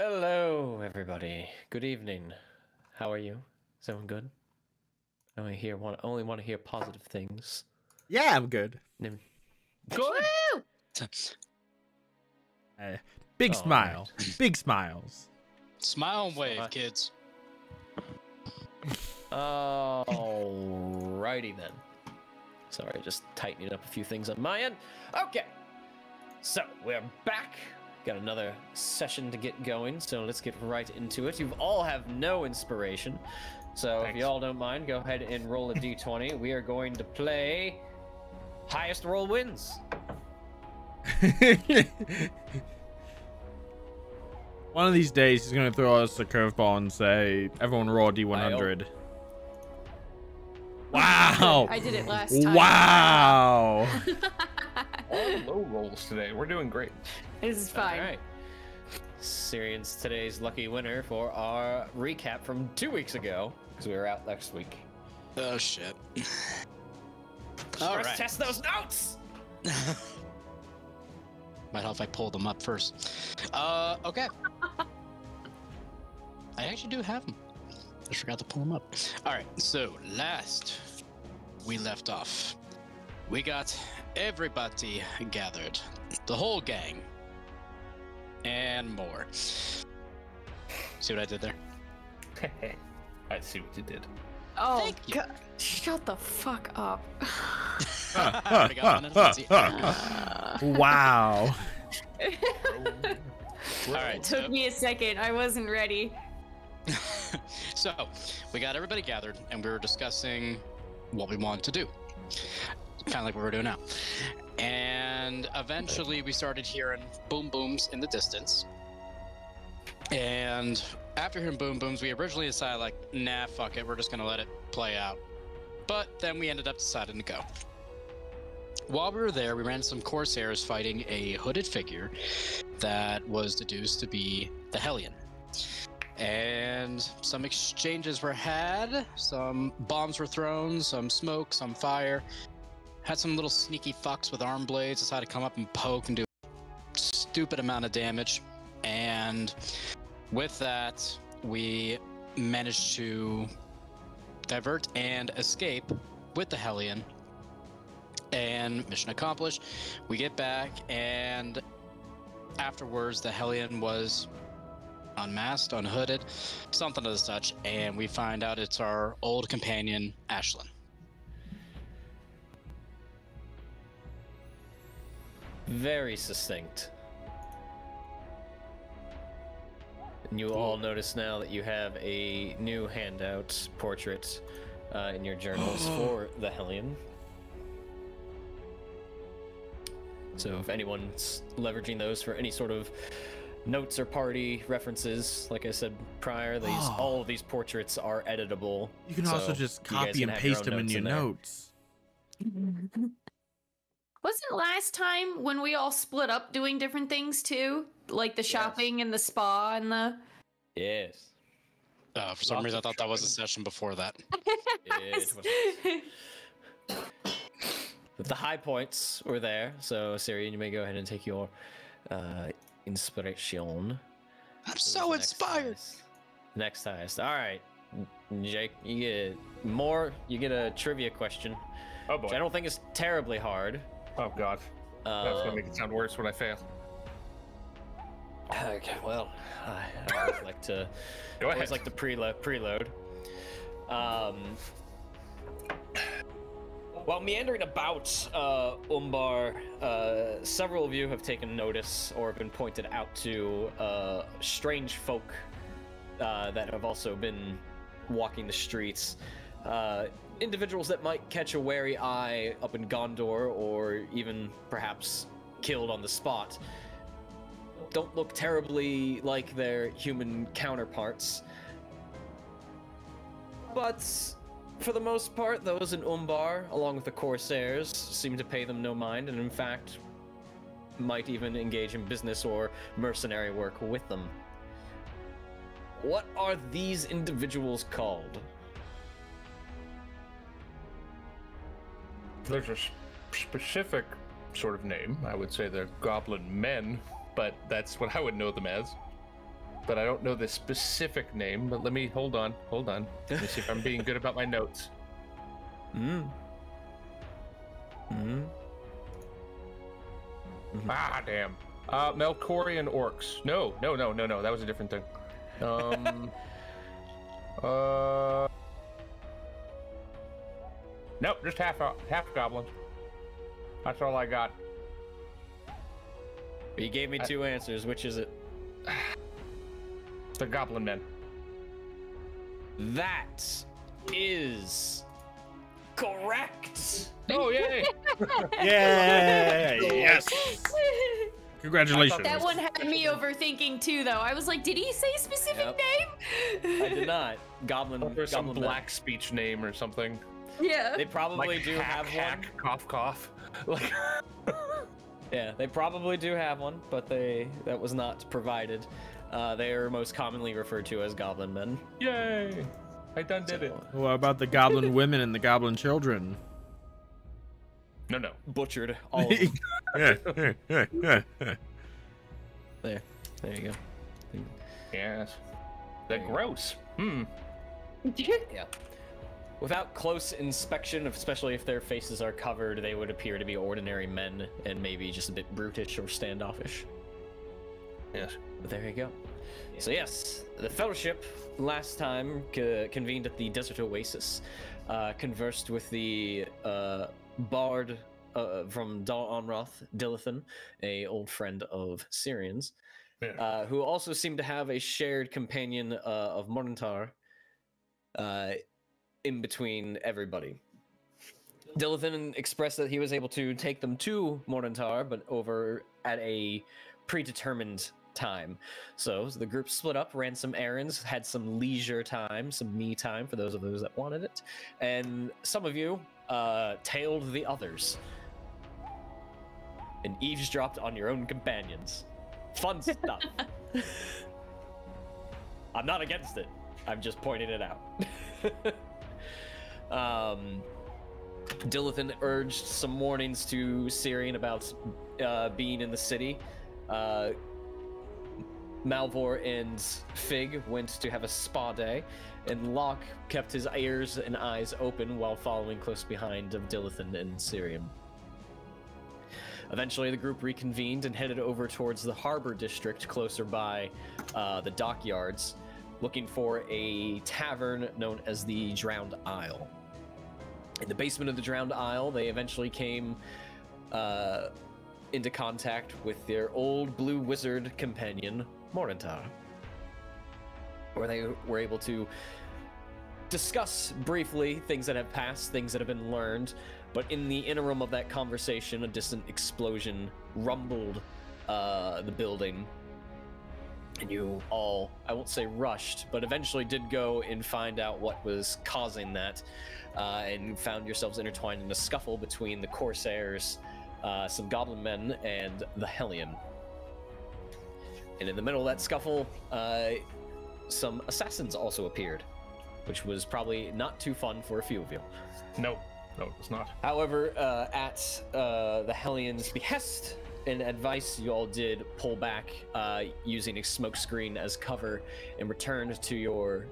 Hello, everybody. Good evening. How are you? Is everyone good? I only want to hear positive things. Yeah, I'm good. Good. Big smile. Right. Big smiles. Smile and wave, kids. Alrighty then. Sorry, just tightening up a few things on my end. Okay. So, we're back. Got another session to get going, so let's get right into it. You all have no inspiration, so If you all don't mind, go ahead and roll a d20. We are going to play highest roll wins. One of these days, he's going to throw us a curveball and say, everyone roll a d100. Wow. I did it last time. Wow. All low rolls today. We're doing great. This is fine. All right. Cirion's today's lucky winner for our recap from 2 weeks ago, because we were out next week. Oh, shit. All Stress right. test those notes! Might help if I pull them up first. Okay. I actually do have them. I forgot to pull them up. All right, so last we left off, we got everybody gathered, the whole gang, and more. See what I did there? I see what you did. Oh, Thank you. God. Shut the fuck up. Already got one in fancy. Wow. All right. It took me a second. I wasn't ready. So, we got everybody gathered, and we were discussing what we wanted to do. Kind of like what we're doing now. And eventually, we started hearing boom booms in the distance. And after hearing boom booms, we originally decided, like, nah, fuck it, we're just gonna let it play out. But then we ended up deciding to go. While we were there, we ran into some Corsairs fighting a hooded figure that was deduced to be the Hellion. And some exchanges were had, some bombs were thrown, some smoke, some fire. Had some little sneaky fucks with arm blades decided to come up and poke and do a stupid amount of damage. And with that, we managed to divert and escape with the Hellion. And mission accomplished. We get back, and afterwards, the Hellion was unmasked, unhooded, something of such, and we find out it's our old companion, Ashlynn. Very succinct. And you all notice now that you have a new handout portrait in your journals for the Hellion. So if anyone's leveraging those for any sort of notes or party references, like I said prior, all of these portraits are editable. You can also just copy and paste them in your notes. Wasn't last time when we all split up doing different things too? Like the shopping and the spa and the... Yes. For some reason, I thought that was a session before that. It was. But the high points were there, so Cirion, you may go ahead and take your inspiration. I'm so inspired. Next highest. All right, Jake, you get more. You get a trivia question. Oh boy. Which I don't think is terribly hard. Oh god. That's gonna make it sound worse when I fail. Okay, well, I always like to. Go ahead. Always like to preload. While meandering about Umbar, several of you have taken notice or have been pointed out to strange folk that have also been walking the streets. Individuals that might catch a wary eye up in Gondor, or even perhaps killed on the spot. Don't look terribly like their human counterparts. But for the most part, those in Umbar, along with the Corsairs, seem to pay them no mind, and in fact, might even engage in business or mercenary work with them. What are these individuals called? There's a specific sort of name. I would say they're goblin men, but that's what I would know them as. but I don't know the specific name. But let me hold on. Let me see if I'm being good about my notes. Ah, damn. Melkorian orcs. No. That was a different thing. Nope, just half goblins. That's all I got. You gave me two answers. Which is it? The goblin men. That is correct. Oh, yay! Yeah. Yes. Congratulations. That one had me overthinking too, though. I was like, did he say a specific name? I did not. Goblin. There's some goblin black speech name or something. Yeah. They probably do have hack, one. cough. Like, Yeah, they probably do have one, but that was not provided. They are most commonly referred to as goblin men. yay! I done did it. What about the goblin women and the goblin children? No. Butchered all of them. There you go. Yes. They're gross. Yeah. Without close inspection, especially if their faces are covered, they would appear to be ordinary men and maybe just a bit brutish or standoffish. Yes. But there you go. So yes, the Fellowship last time convened at the Desert Oasis, conversed with the Bard from Dal Onroth, Dilithan, a old friend of Cirion's, who also seemed to have a shared companion of Mordentar in between everybody. Dilithan expressed that he was able to take them to Mordentar, but over at a predetermined time. So the group split up, ran some errands, had some leisure time, some me time for those that wanted it, and some of you tailed the others and eavesdropped on your own companions. Fun stuff. I'm not against it. I'm just pointing it out. Dilithan urged some warnings to Cirion about being in the city. Malvhor and Fig went to have a spa day, and Locke kept his ears and eyes open while following close behind of Dilithan and Cirion. Eventually, the group reconvened and headed over towards the harbor district closer by the dockyards, looking for a tavern known as the Drowned Isle. In the basement of the Drowned Isle, they eventually came into contact with their old blue wizard companion, Mordentar, where they were able to discuss briefly things that have passed, things that have been learned, but in the interim of that conversation, a distant explosion rumbled the building, and you all, I won't say rushed, but eventually did go and find out what was causing that, and found yourselves intertwined in a scuffle between the Corsairs, some goblin men, and the Hellion. And in the middle of that scuffle, some assassins also appeared, which was probably not too fun for a few of you. No, it was not. However, at the Hellion's behest and advice, you all did pull back using a smokescreen as cover and returned to your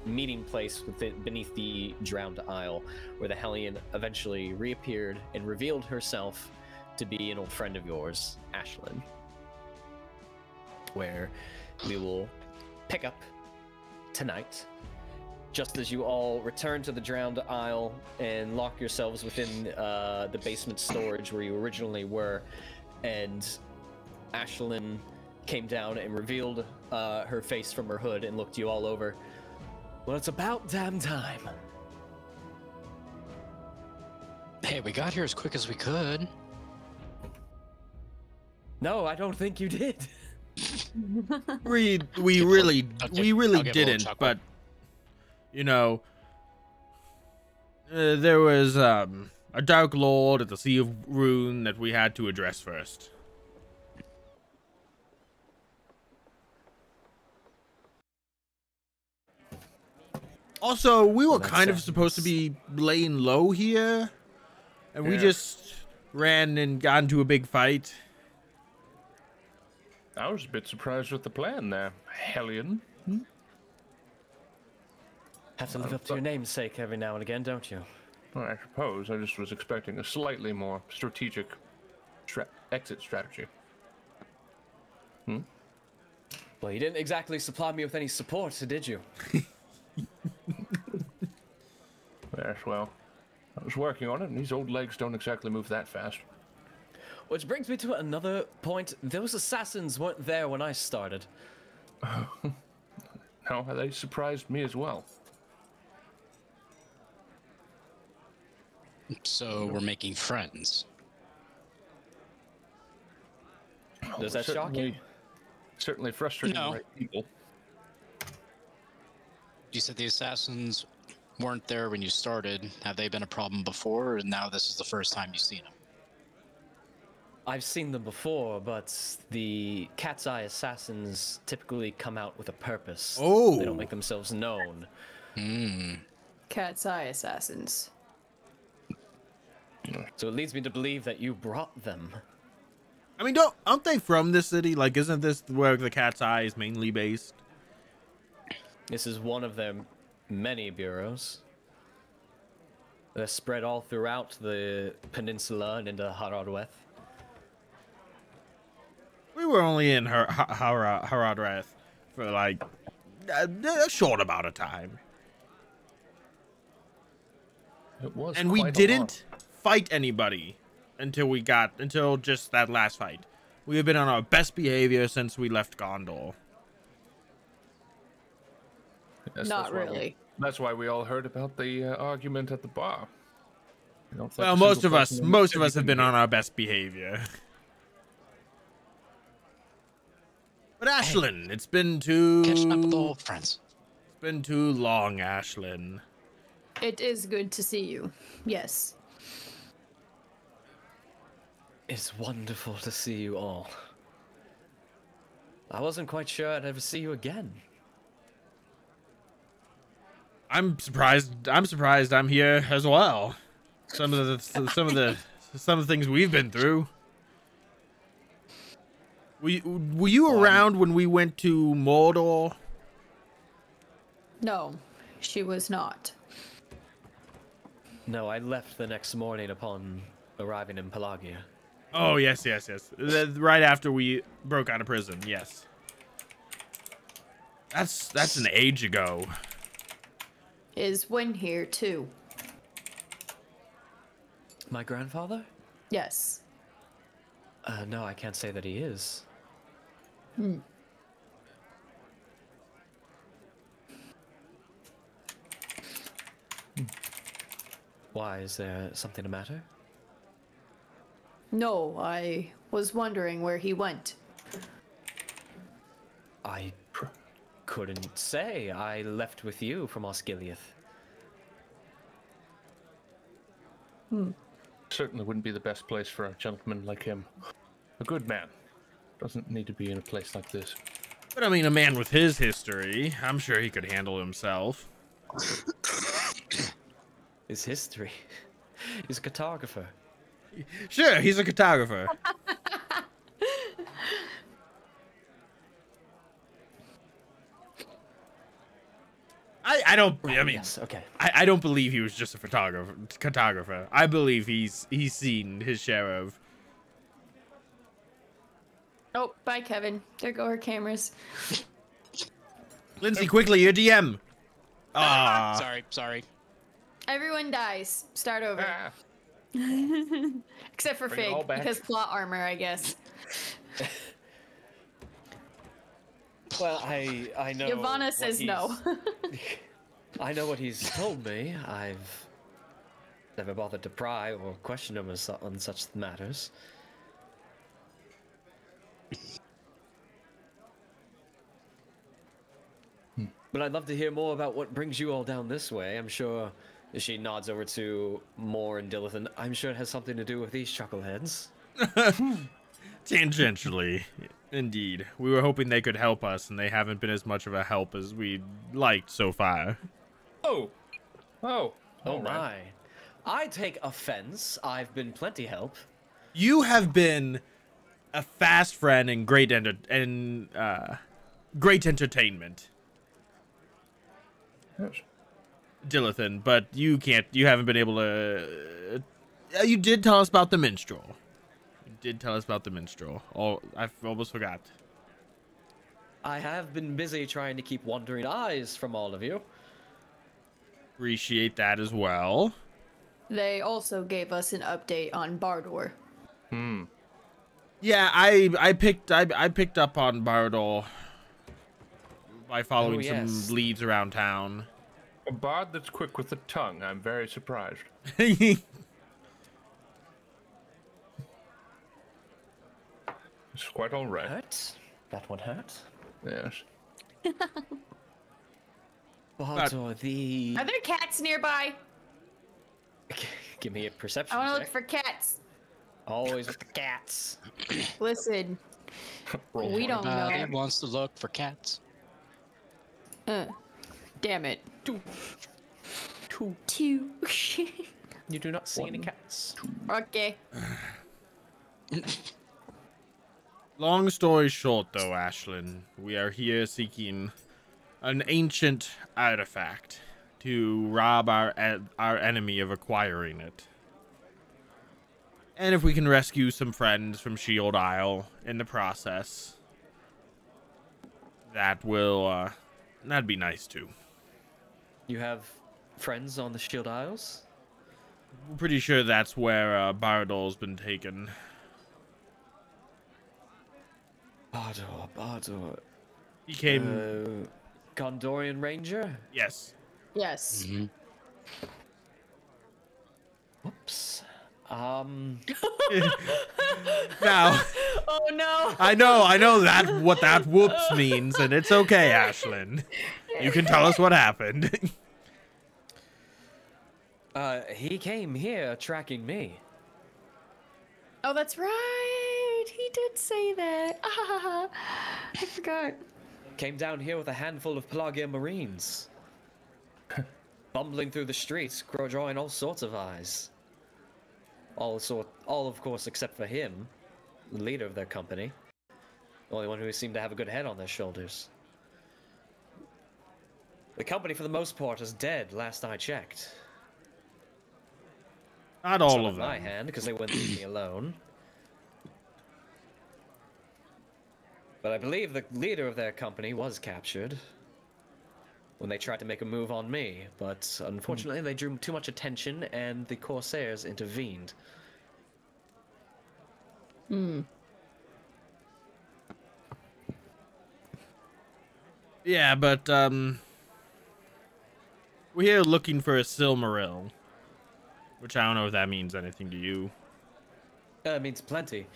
meeting place beneath the Drowned Isle, where the Hellion eventually reappeared and revealed herself to be an old friend of yours, Ashlynn, where we will pick up tonight, just as you all return to the Drowned Isle and lock yourselves within the basement storage where you originally were, and Ashlynn came down and revealed her face from her hood and looked you all over. Well, it's about damn time. Hey, we got here as quick as we could. No, I don't think you did. We really didn't, chuckle. but you know, there was a Dark Lord at the Sea of Rune that we had to address first. Also, we were kind of supposed to be laying low here, and we just ran and got into a big fight. I was a bit surprised with the plan there, Hellion. Have to live up to your namesake every now and again, don't you? Well, I suppose. I just was expecting a slightly more strategic exit strategy. Well, you didn't exactly supply me with any support, did you? Yes, well, I was working on it, and these old legs don't exactly move that fast. Which brings me to another point. Those assassins weren't there when I started. No, they surprised me as well. So we're making friends. Does that shock you? Certainly frustrating No. the right people. You said the assassins weren't there when you started. Have they been a problem before, and now this is the first time you've seen them? I've seen them before, but the cat's eye assassins typically come out with a purpose. Oh. They don't make themselves known. Cat's eye assassins. So it leads me to believe that you brought them. I mean, aren't they from this city? Like, isn't this where the Cat's Eye is mainly based? This is one of their many bureaus. They're spread all throughout the peninsula and into Haradweth. We were only in Haradweth for like a short amount of time, It was and we quite a didn't fight anybody until just that last fight. We have been on our best behavior since we left Gondor. lot. Yes, Not that's why really. That's why we all heard about the argument at the bar. I don't think Well, a most single of us person in the city have can been be- on our best behavior. But Ashlynn, it's been Catching up with too old friends. long, Ashlynn. It is good to see you. Yes. It's wonderful to see you all. I wasn't quite sure I'd ever see you again. I'm surprised I'm here as well. Some of the things we've been through. Were you around when we went to Mordor? No, she was not. No, I left the next morning upon arriving in Pelagia. Oh, yes. Right after we broke out of prison, yes. That's an age ago. Is Wynn here too? My grandfather? Yes. No, I can't say that he is. Why, is there something the matter? No, I was wondering where he went. I couldn't say. I left with you from Osgiliath. Certainly wouldn't be the best place for a gentleman like him. A good man. Doesn't need to be in a place like this. But I mean, a man with his history, I'm sure he could handle himself. His history. He's a cartographer. Sure, he's a cartographer. Yes, okay. I don't believe he was just a cartographer. I believe he's seen his share of. Oh, bye, Kevin. There go our cameras. Lindsay, quickly, your DM. Sorry. Everyone dies. Start over. Ah, Except for Bring it all Fig, back. because plot armor, I guess. Well, I know. Ivana what says he's- no. I know what he's told me. I've never bothered to pry or question him on such matters. But I'd love to hear more about what brings you all down this way. I'm sure, as she nods over to Moore and Dilithan, I'm sure it has something to do with these chuckleheads. Tangentially, indeed. We were hoping they could help us, and they haven't been as much of a help as we'd liked so far. Oh, Oh all right. my. I take offense. I've been plenty help. You have been a fast friend and great great entertainment. Yes. Dilithan, but you haven't been able to... you did tell us about the minstrel. Oh, I almost forgot. I have been busy trying to keep wandering eyes from all of you. Appreciate that as well. They also gave us an update on Baurdor. Yeah, I picked up on Baurdor by following some leads around town. A bard that's quick with the tongue. I'm very surprised. It's quite all right. Hurt? That one hurt. Yes. Baurdor, the... Are there cats nearby? Give me a perception I want to check. look for cats. Always with the cats. Listen, we don't know. He wants to look for cats. Damn it. Two. Two. You do not see any cats. Okay. Long story short, though, Ashlynn, we are here seeking an ancient artifact to rob our enemy of acquiring it. And if we can rescue some friends from Shield Isle in the process, that'd be nice too. You have friends on the Shield Isles? I'm pretty sure that's where Baurdor's been taken. Baurdor. He came... Gondorian Ranger? Yes. Yes. Mm-hmm. Whoops. Now... Oh no! I know that what that whoops means, and it's okay, Ashlynn. You can tell us what happened. He came here tracking me. Oh, that's right. He did say that. I forgot. Came down here with a handful of Pelagia Marines. Bumbling through the streets, drawing all sorts of eyes. All of course except for him, the leader of their company. The only one who seemed to have a good head on their shoulders. The company, for the most part, is dead, last I checked. Not all Some of in my them. hand, because they wouldn't leave me alone. But I believe the leader of their company was captured when they tried to make a move on me, but unfortunately they drew too much attention and the Corsairs intervened. Yeah, but we're here looking for a Silmaril, which I don't know if that means anything to you. It means plenty.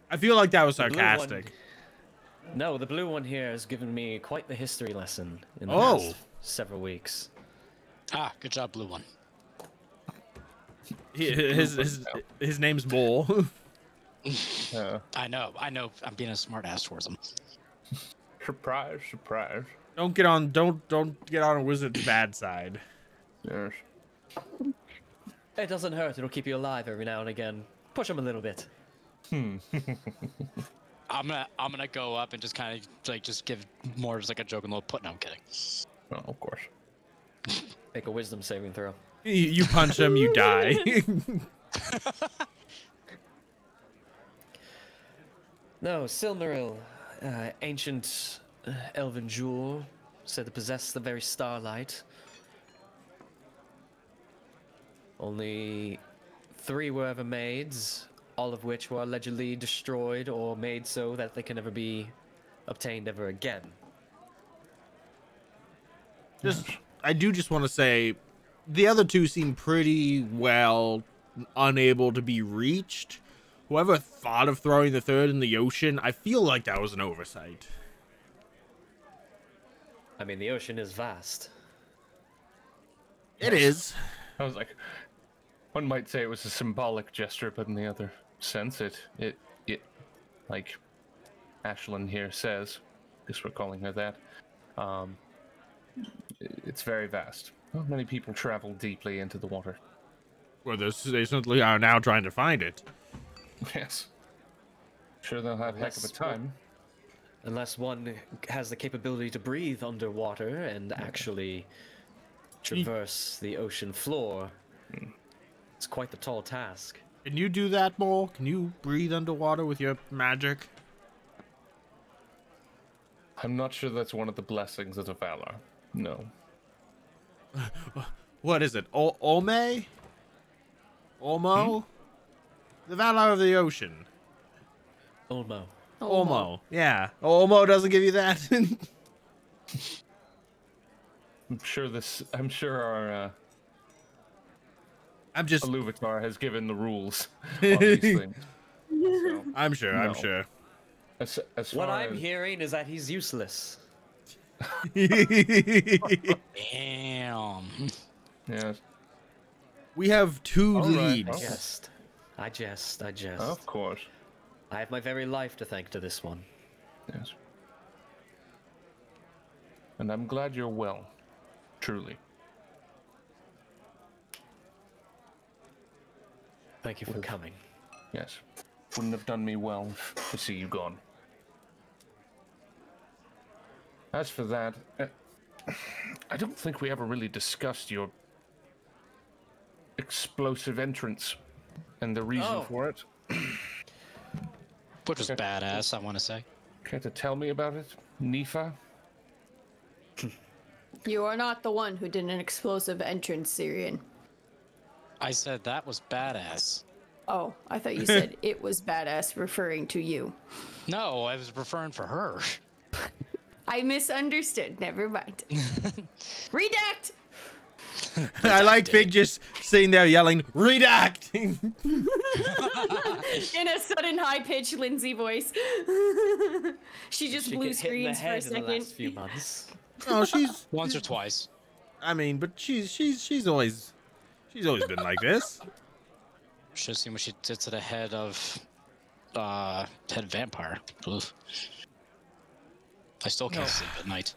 I feel like that was The blue sarcastic. No, the blue one here has given me quite the history lesson in the Oh. past several weeks. Ah, good job, blue one. His name's Mole. I know. I'm being a smart ass towards him. Surprise, surprise. Don't get on a wizard's bad side. Yes. It doesn't hurt, it'll keep you alive every now and again. Push him a little bit. I'm gonna go up and just kind of like just give more as like a joke and little put. No, I'm kidding. Oh, of course. Make a wisdom saving throw. You punch him, you die. No, Silmaril, ancient elven jewel, said to possess the very starlight. Only 3 were ever made, all of which were allegedly destroyed or made so that they can never be obtained ever again. I do just want to say, the other 2 seem pretty well unable to be reached. Whoever thought of throwing the 3rd in the ocean, I feel like that was an oversight. I mean, the ocean is vast. It is. I was like, one might say it was a symbolic gesture, but in the other sense, it like Ashlynn here says, I guess we're calling her that, it's very vast. Not many people travel deeply into the water. Well, they certainly are now trying to find it. Yes. Sure, they'll have a heck of a time. Unless one has the capability to breathe underwater and actually traverse the ocean floor. It's quite the tall task. Can you do that, Mole? Can you breathe underwater with your magic? I'm not sure that's one of the blessings of the Valor. No. What is it? Olme? Olmo? The Valor of the Ocean. Olmo. Olmo. Yeah. Olmo doesn't give you that. I'm sure our I'm just Iluvatar has given the rules on these things. So, I'm sure. no. I'm sure. As What far I'm as- hearing is that he's useless. Damn. Yes. We have two All right. leads. Okay. I jest. Of course. I have my very life to thank to this one. Yes. And I'm glad you're well. Truly. Thank you for coming. Yes. Wouldn't have done me well to see you gone. As for that, I don't think we ever really discussed your explosive entrance and the reason for it. Which was badass, I want to say. Care to tell me about it, Nifa? You are not the one who did an explosive entrance, Cirion. I said that was badass. Oh, I thought you said it was badass, referring to you. No, I was referring for her. I misunderstood. Never mind. Redact! I like Big just sitting there yelling, redacting. In a sudden high-pitched Lindsay voice. She just blue screens for a In the last second. few months. Oh, she's. Once or twice. I mean, but she's always been like this. Should have seen what she did to the head of head vampire. Oof. I still can't sleep at night.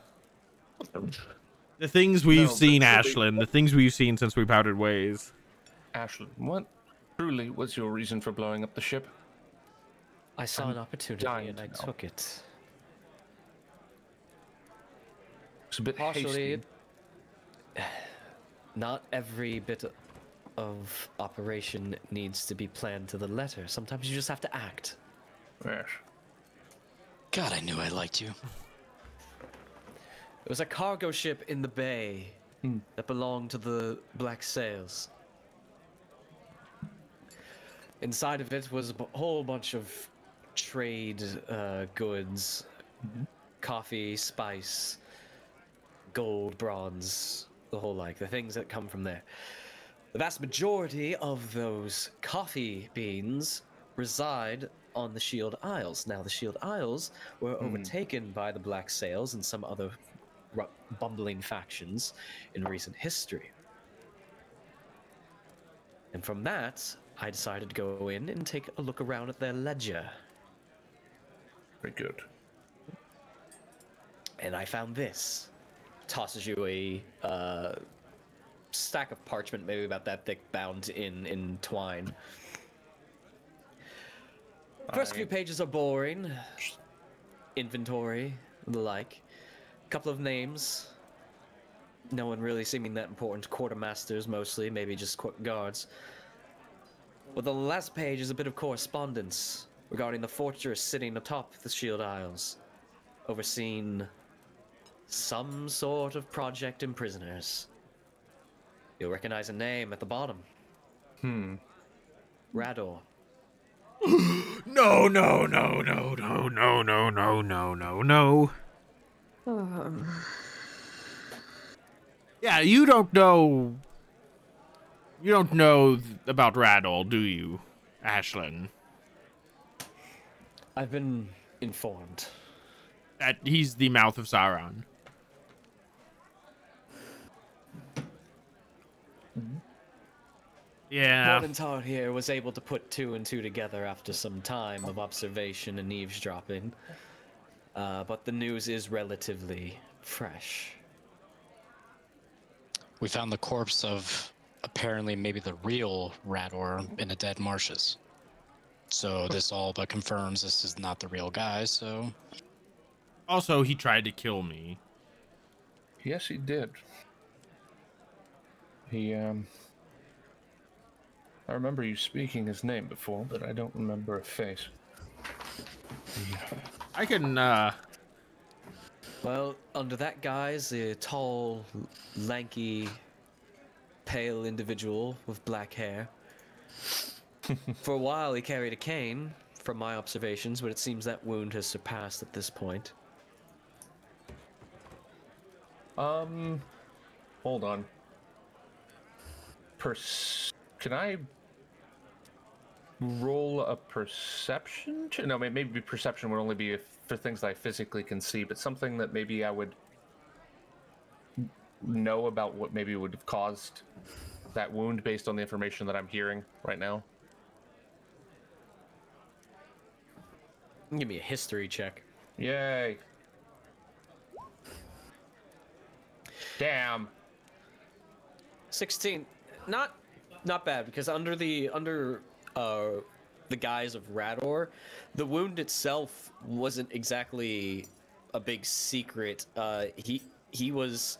The things we've No, seen, but truly- Ashlynn. The things we've seen since we parted ways. Ashlyn, what truly was your reason for blowing up the ship? I saw an opportunity dying and to I know. took it. It's a bit Partially, hasty. not every bit of operation needs to be planned to the letter. Sometimes you just have to act. Yes. God, I knew I liked you. There was a cargo ship in the bay that belonged to the Black Sails. Inside of it was a whole bunch of trade goods, coffee, spice, gold, bronze, the whole like, the things that come from there. The vast majority of those coffee beans reside on the Shield Isles. Now, the Shield Isles were overtaken by the Black Sails and some other bumbling factions in recent history. And from that, I decided to go in and take a look around at their ledger. Very good. And I found this. Tosses you a stack of parchment, maybe about that thick, bound in twine. First few pages are boring. Inventory, and the like. Couple of names. No one really seeming that important. Quartermasters, mostly. Maybe just guards. Well, the last page is a bit of correspondence regarding the fortress sitting atop the Shield Isles, overseeing some sort of project and prisoners. You'll recognize a name at the bottom. Rador. No, no, no, no, no, no, no, no, no, no, no. Yeah, you don't know about Radol, do you, Ashlynn? I've been informed. That he's the mouth of Sauron. Yeah. Mordentar here was able to put two and two together after some time of observation and eavesdropping. But the news is relatively fresh. We found the corpse of apparently maybe the real Rador in the dead marshes. So this all but confirms this is not the real guy, so... Also, he tried to kill me. Yes, he did. I remember you speaking his name before, but I don't remember a face. I can, Well, under that guise, a tall, lanky, pale individual with black hair. For a while, he carried a cane, from my observations, but it seems that wound has surpassed at this point. Hold on. Can I roll a perception? No, maybe perception would only be for things that I physically can see, but something that maybe I would know about what maybe would have caused that wound based on the information that I'm hearing right now. Give me a history check. Yay. Damn. 16. Not bad, because under the guise of Rador, the wound itself wasn't exactly a big secret. He was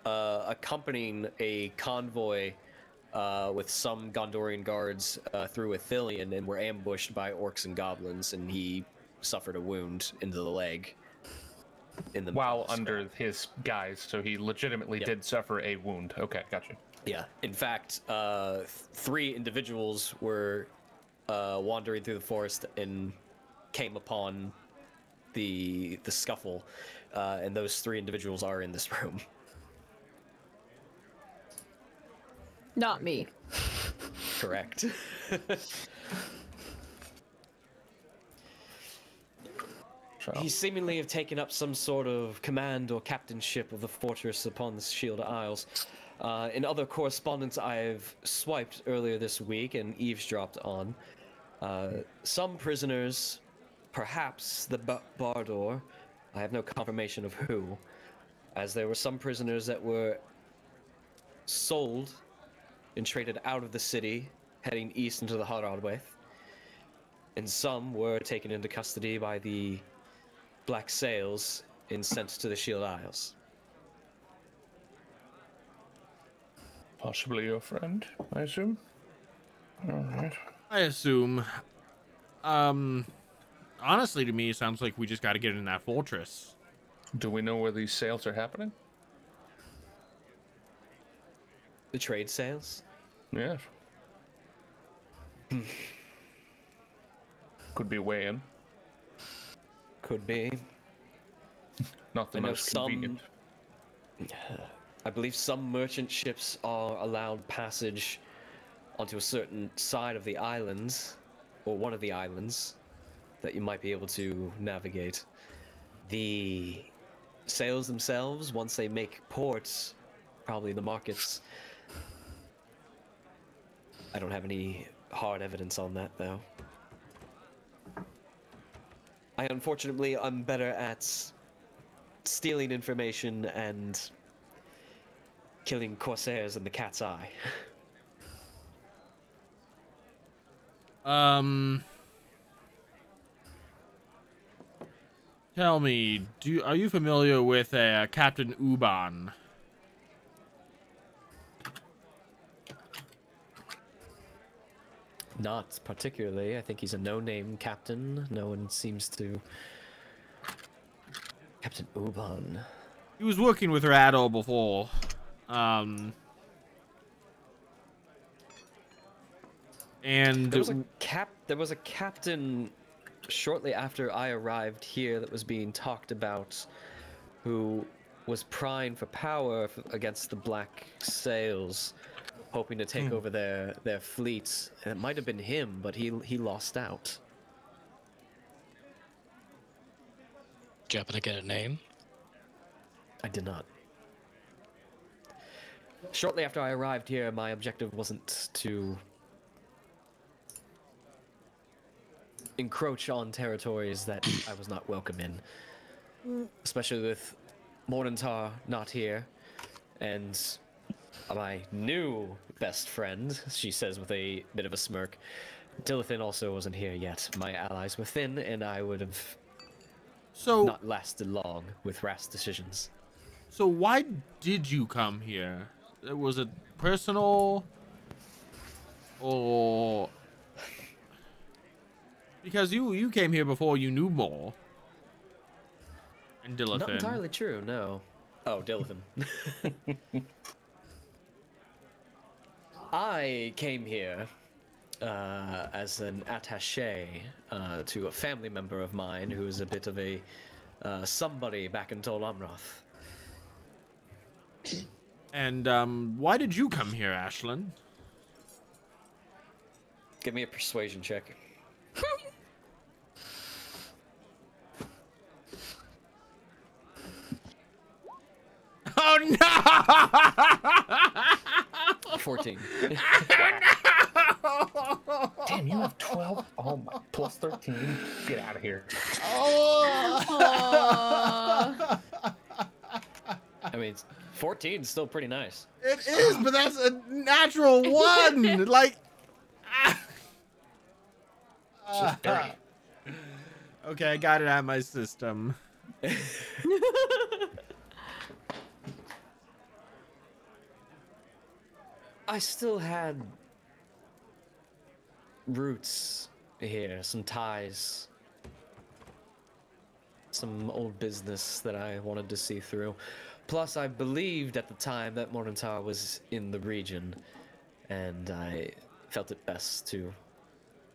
accompanying a convoy with some Gondorian guards through Ithilien, and were ambushed by orcs and goblins, and he suffered a wound into the leg. While under his guise, so he legitimately did suffer a wound. Okay, gotcha. Yeah. In fact, 3 individuals were wandering through the forest and came upon the scuffle, and those 3 individuals are in this room. Not me. Correct. He seemingly have taken up some sort of command or captainship of the fortress upon the Shielded Isles. In other correspondence I've swiped earlier this week and eavesdropped on, some prisoners, perhaps the Baurdor, I have no confirmation of who, as there were some prisoners that were sold and traded out of the city, heading east into the Haradwaith, and some were taken into custody by the Black Sails and sent to the Shield Isles. Possibly your friend, I assume? Alright. I assume. Honestly, to me, it sounds like we just got to get in that fortress. Do we know where these sales are happening? The trade sales? Yes. Could be way in. Could be. Not the most convenient. I believe some merchant ships are allowed passage onto a certain side of the islands, or one of the islands, that you might be able to navigate. The sails themselves, once they make ports, probably the markets. I don't have any hard evidence on that, though. Unfortunately, I'm better at stealing information and killing corsairs in the cat's eye. Tell me, are you familiar with Captain Uban? Not particularly. I think he's a no-name captain. No one seems to... Captain Uban. He was working with Rador before. And there was a captain shortly after I arrived here that was being talked about, who was prying for power against the Black Sails, hoping to take over their fleets. And it might have been him, but he lost out. Did you happen to get a name? I did not. Shortly after I arrived here, my objective wasn't to encroach on territories that I was not welcome in. Especially with Mordentar not here, and My new best friend, she says with a bit of a smirk. Dilithin also wasn't here yet. My allies were thin, and I would have not lasted long with rash decisions. So why did you come here? Was it personal? Or... Because you came here before you knew more. And Dilithin. Not entirely true, no. Oh, Dilithin. I came here as an attaché to a family member of mine who is a bit of a somebody back in Tol Amroth. And why did you come here, Ashlynn? Give me a persuasion check. Oh no! 14. Damn, you have 12? Oh my, plus 13? Get out of here. Oh. I mean, 14 is still pretty nice. It is, but that's a natural one. Like, Just dirty. okay, I got it out of my system. I still had roots here, some ties, some old business that I wanted to see through. Plus, I believed at the time that Mordentar was in the region, and I felt it best to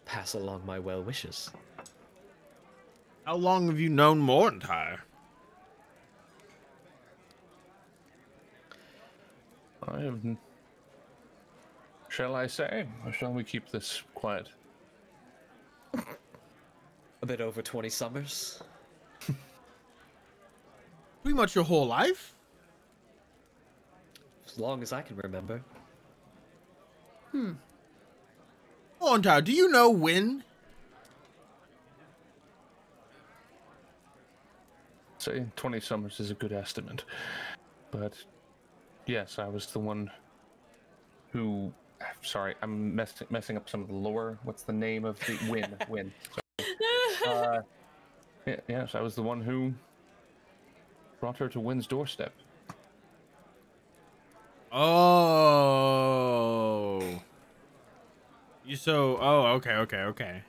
pass along my well wishes. How long have you known Mordentar? I have... Shall I say, or shall we keep this quiet? A bit over 20 summers. Pretty much your whole life? As long as I can remember. Mordentar, do you know when? Say 20 summers is a good estimate. But yes, I was the one who... Sorry, I'm messing up some of the lore. What's the name of the... Win. Sorry. Yes, I was the one who brought her to Win's doorstep. Oh. Oh, okay.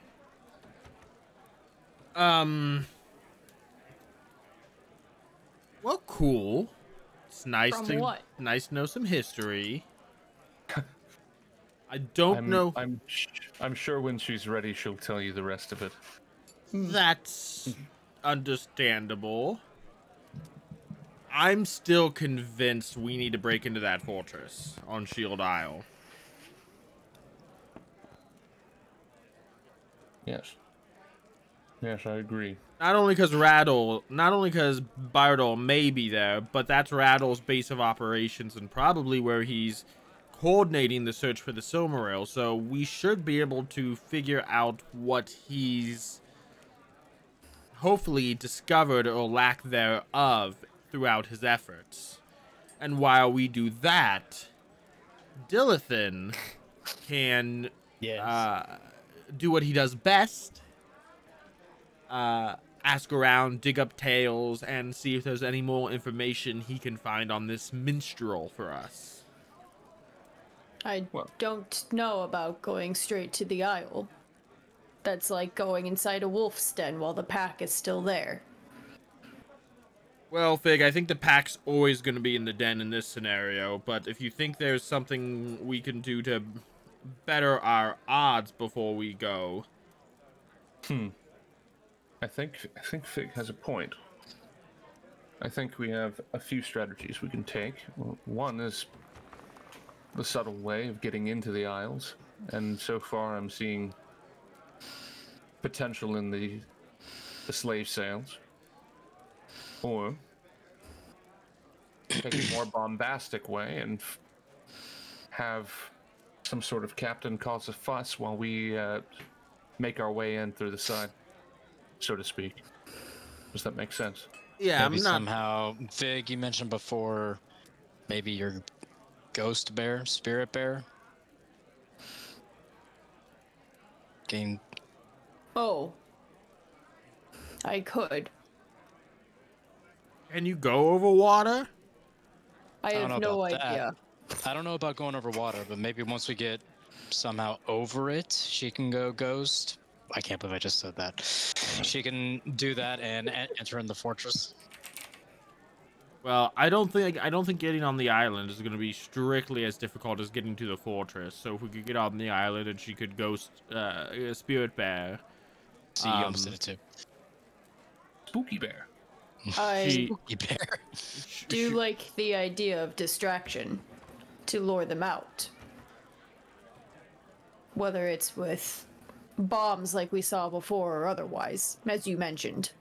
Well, cool. It's nice nice to know some history. I don't know. I'm sure when she's ready, she'll tell you the rest of it. That's understandable. I'm still convinced we need to break into that fortress on Shield Isle. Yes, I agree. Not only because Baurdor may be there, but that's Raddle's base of operations and probably where he's coordinating the search for the Silmaril, so we should be able to figure out what he's hopefully discovered or lack thereof throughout his efforts. And while we do that, Dilithin can do what he does best, ask around, dig up tales, and see if there's any more information he can find on this minstrel for us. I don't know about going straight to the Isle. That's like going inside a wolf's den while the pack is still there. Well, Fig, I think the pack's always going to be in the den in this scenario, but if you think there's something we can do to better our odds before we go... I think Fig has a point. I think we have a few strategies we can take. One is the subtle way of getting into the Isles, and so far I'm seeing potential in the slave sales. Or take a more bombastic way and have some sort of captain cause a fuss while we make our way in through the side, so to speak. Does that make sense? Yeah, maybe somehow, Vig, you mentioned before, maybe you're ghost bear, spirit bear. Gain. Oh. I could. Can you go over water? I don't have know no about that. idea. I don't know about going over water, but maybe once we get somehow over it, she can go ghost. I can't believe I just said that. She can do that and enter in the fortress. Well, I don't think getting on the island is going to be strictly as difficult as getting to the fortress. So if we could get on the island and she could ghost spirit bear. See, you almost did it too. Spooky bear. I Spooky bear. do like the idea of distraction to lure them out. Whether it's with bombs like we saw before or otherwise, as you mentioned.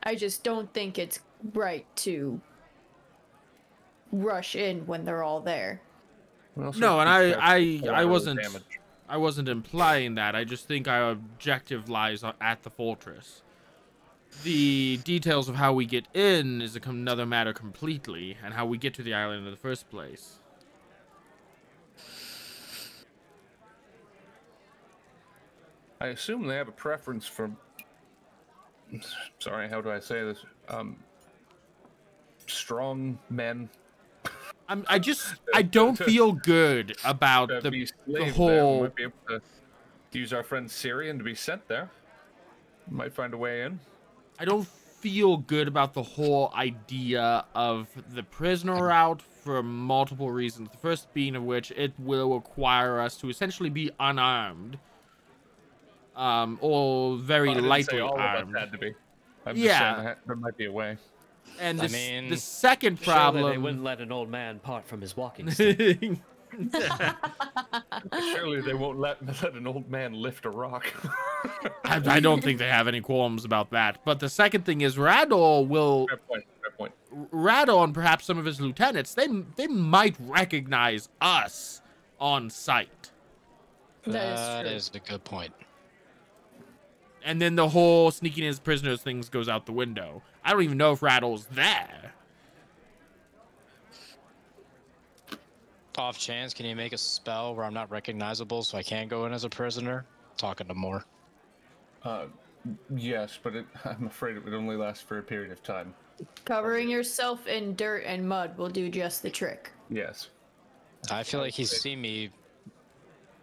I just don't think it's right to rush in when they're all there. No, and I wasn't implying that. I just think our objective lies at the fortress. The details of how we get in is another matter completely, and how we get to the island in the first place. I assume they have a preference for. Sorry, how do I say this? Strong men. I don't feel good about the whole. We might be able to use our friend Cirion to be sent there. Might find a way in. I don't feel good about the whole idea of the prisoner route for multiple reasons. The first being of which it will require us to essentially be unarmed. Or very lightly armed. Of us had to be. I'm just saying that there might be a way. And the second problem... Surely they wouldn't let an old man part from his walking stick. Surely they won't let an old man lift a rock. I don't think they have any qualms about that. But the second thing is Radol will... Fair point. Radol and perhaps some of his lieutenants, they might recognize us on sight. That is a good point. And then the whole sneaking in as prisoners things goes out the window. I don't even know if Radol's there. Off chance, can you make a spell where I'm not recognizable so I can go in as a prisoner? Talking to more. Yes, but I'm afraid it would only last for a period of time. Covering yourself in dirt and mud will do just the trick. Yes. I feel like he's seen me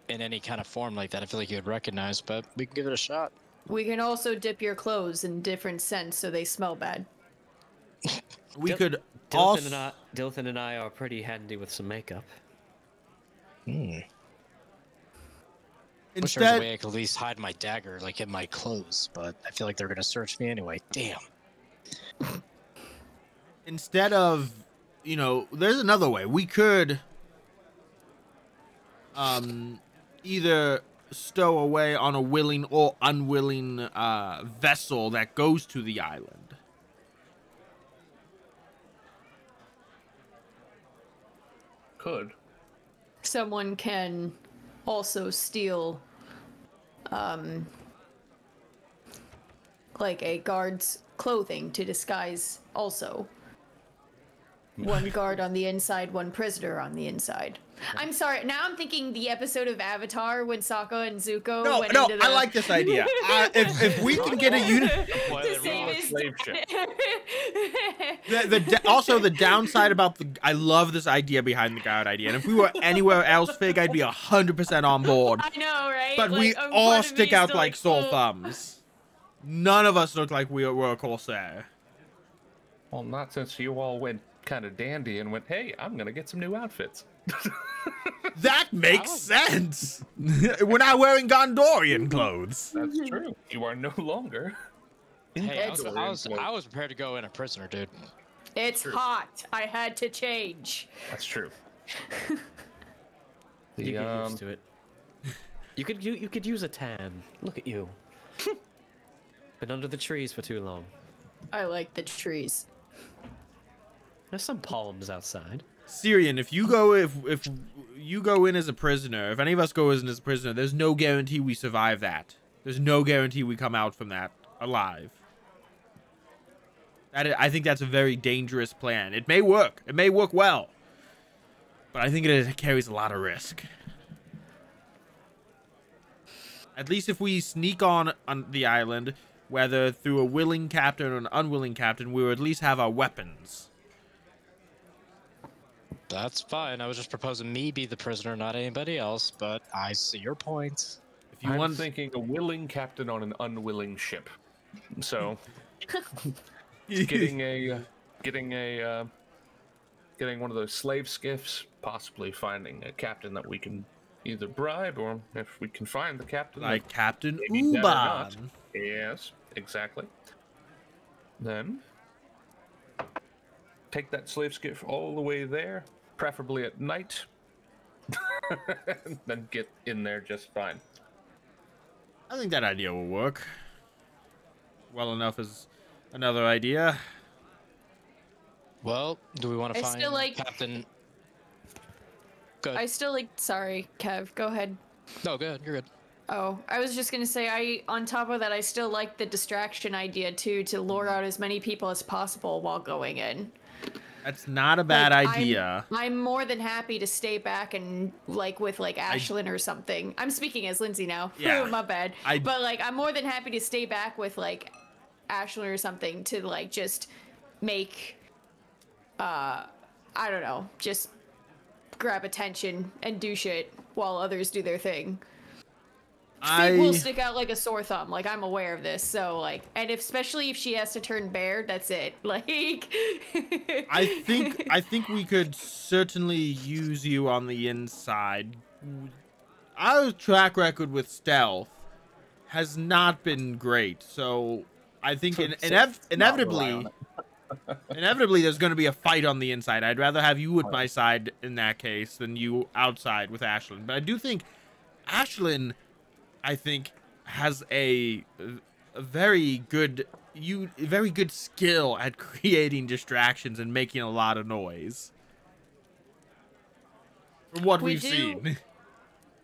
in any kind of form like that. I feel like he would recognize, but we can give it a shot. We can also dip your clothes in different scents so they smell bad. We could also... Dilthan and I are pretty handy with some makeup. Wish there was a Instead, way I could at least hide my dagger, like in my clothes, but I feel like they're gonna search me anyway. Damn. instead of, there's another way. We could either stow away on a willing or unwilling vessel that goes to the island. Could. Someone can also steal like a guard's clothing to disguise also. One guard on the inside, one prisoner on the inside. I'm sorry, now I'm thinking the episode of Avatar when Sokka and Zuko went into the... I like this idea. If we can get a unit... Also, the downside about I love this idea behind the guard idea. And if we were anywhere else, Fig, I'd be 100% on board. I know, right? But we all stick out like sore thumbs. None of us look like we were a Corsair. Well, not since you all went kind of dandy and went, hey, I'm going to get some new outfits. That makes sense. We're not wearing Gondorian clothes. That's true. You are no longer. Hey, I was prepared to go in a prisoner, dude. It's hot. I had to change. That's true. You get used to it. You could use a tan. Look at you. Been under the trees for too long. I like the trees. There's some palms outside. Cirion, if you go in as a prisoner, if any of us go in as a prisoner, there's no guarantee we survive that. There's no guarantee we come out from that alive. I think that's a very dangerous plan. It may work. It may work well. But I think it carries a lot of risk. At least if we sneak on the island, whether through a willing captain or an unwilling captain, we will at least have our weapons. That's fine. I was just proposing me be the prisoner, not anybody else, but I see your point. If you I'm want, thinking a willing captain on an unwilling ship. So, getting one of those slave skiffs, possibly finding a captain that we can either bribe, or if we can find the captain, like Captain maybe better not. Uban. Yes, exactly. Then take that slave skiff all the way there, preferably at night. And then get in there just fine. I think that idea will work. Well enough as another idea. Well, do we want to I find still like- Captain? Good. I still like. Sorry, Kev. Go ahead. No, good. You're good. Oh, I was just gonna say, on top of that, I still like the distraction idea too, to lure out as many people as possible while going in. That's not a bad Like, idea. I'm more than happy to stay back and with Ashlynn or something. I'm speaking as Lindsay now. Yeah. My bad. But I'm more than happy to stay back with Ashlynn or something to just make I don't know, just grab attention and do shit while others do their thing. Feet will stick out like a sore thumb. I'm aware of this. So and especially if she has to turn bear, that's it. I think we could certainly use you on the inside. Our track record with stealth has not been great, so I think inevitably there's going to be a fight on the inside. I'd rather have you at my side in that case than you outside with Ashlynn. But I do think Ashlynn, has a very good skill at creating distractions and making a lot of noise. From what we've seen.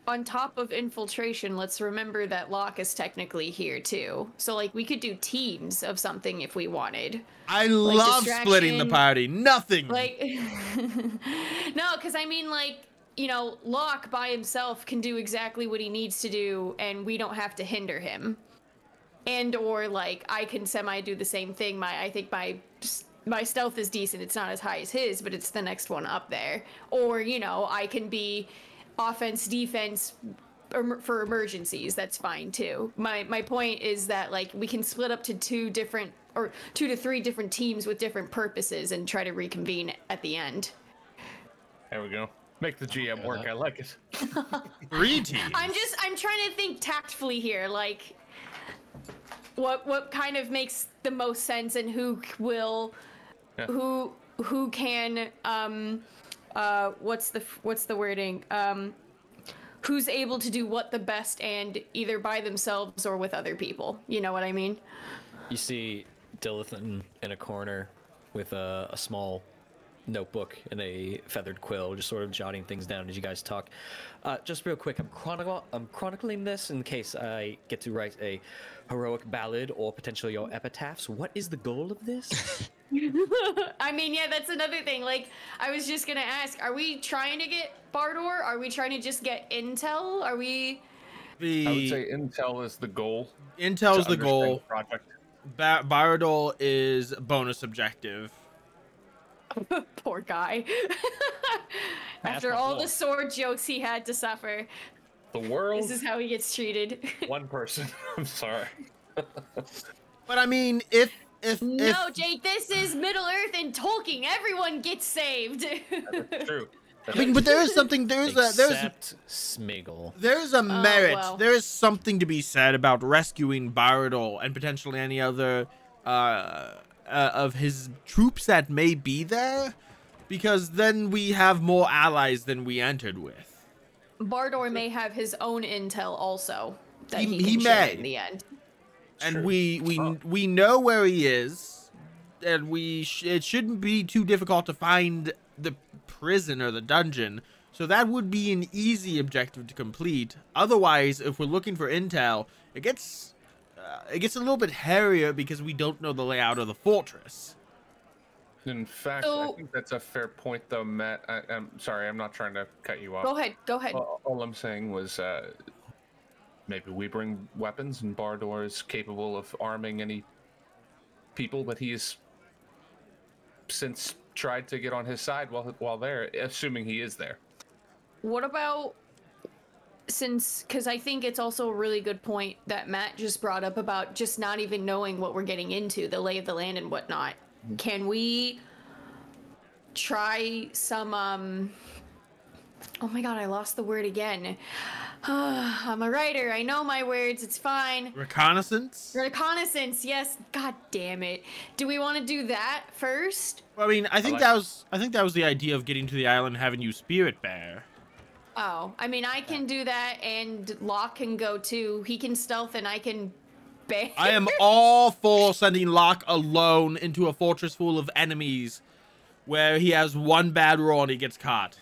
On top of infiltration, let's remember that Locke is technically here too. So we could do teams of something if we wanted. I love splitting the party. Nothing. No, because Locke by himself can do exactly what he needs to do, and we don't have to hinder him. And or I can semi do the same thing. I think my stealth is decent. It's not as high as his, but it's the next one up there. Or I can be offense, defense for emergencies. That's fine too. My point is that we can split up to 2 to 3 different teams with different purposes and try to reconvene at the end. There we go. Make the GM work. I like it. 3 teams. I'm trying to think tactfully here, what kind of makes the most sense and who will, who can, what's the wording? Who's able to do what the best and either by themselves or with other people. You know what I mean? You see Dilithan in a corner with a small notebook and a feathered quill, just sort of jotting things down as you guys talk. Just real quick, I'm chronicling this in case I get to write a heroic ballad or potentially your epitaphs. What is the goal of this? That's another thing. I was just gonna ask, are we trying to get Baurdor? Are we trying to just get intel? Are we... I would say intel is the goal. Intel is the goal. Project. Baurdor is bonus objective. Poor guy. After all the sword jokes he had to suffer, the world. This is how he gets treated. One person. I'm sorry. But if no, Jake, this is Middle Earth and Tolkien. Everyone gets saved. That's true. But there is something. Except Smeagol. There's a merit. Well. There is something to be said about rescuing Baurdor and potentially any other of his troops that may be there, because then we have more allies than we entered with. Baurdor may have his own intel also that He he can share may. in the end. And we know where he is, and it shouldn't be too difficult to find the prison or the dungeon, so that would be an easy objective to complete. Otherwise, if we're looking for intel, it gets a little bit hairier because we don't know the layout of the fortress. In fact, So- I think that's a fair point, though, Matt. I'm sorry, I'm not trying to cut you off. Go ahead. All I'm saying was maybe we bring weapons, and Baurdor is capable of arming any people that he's since tried to get on his side while there, assuming he is there. What about because I think it's also a really good point that Matt just brought up about just not even knowing what we're getting into, the lay of the land and whatnot. Can we try some oh my god, I lost the word again. I'm a writer, I know my words, it's fine. Reconnaissance? Reconnaissance, yes. God damn it. Do we want to do that first? Well, I mean, I think that was the idea of getting to the island, having you spirit bear. Oh, I mean, I can do that, and Locke can go too. He can stealth, and I can bear. I am all for sending Locke alone into a fortress full of enemies where he has one bad roll and he gets caught.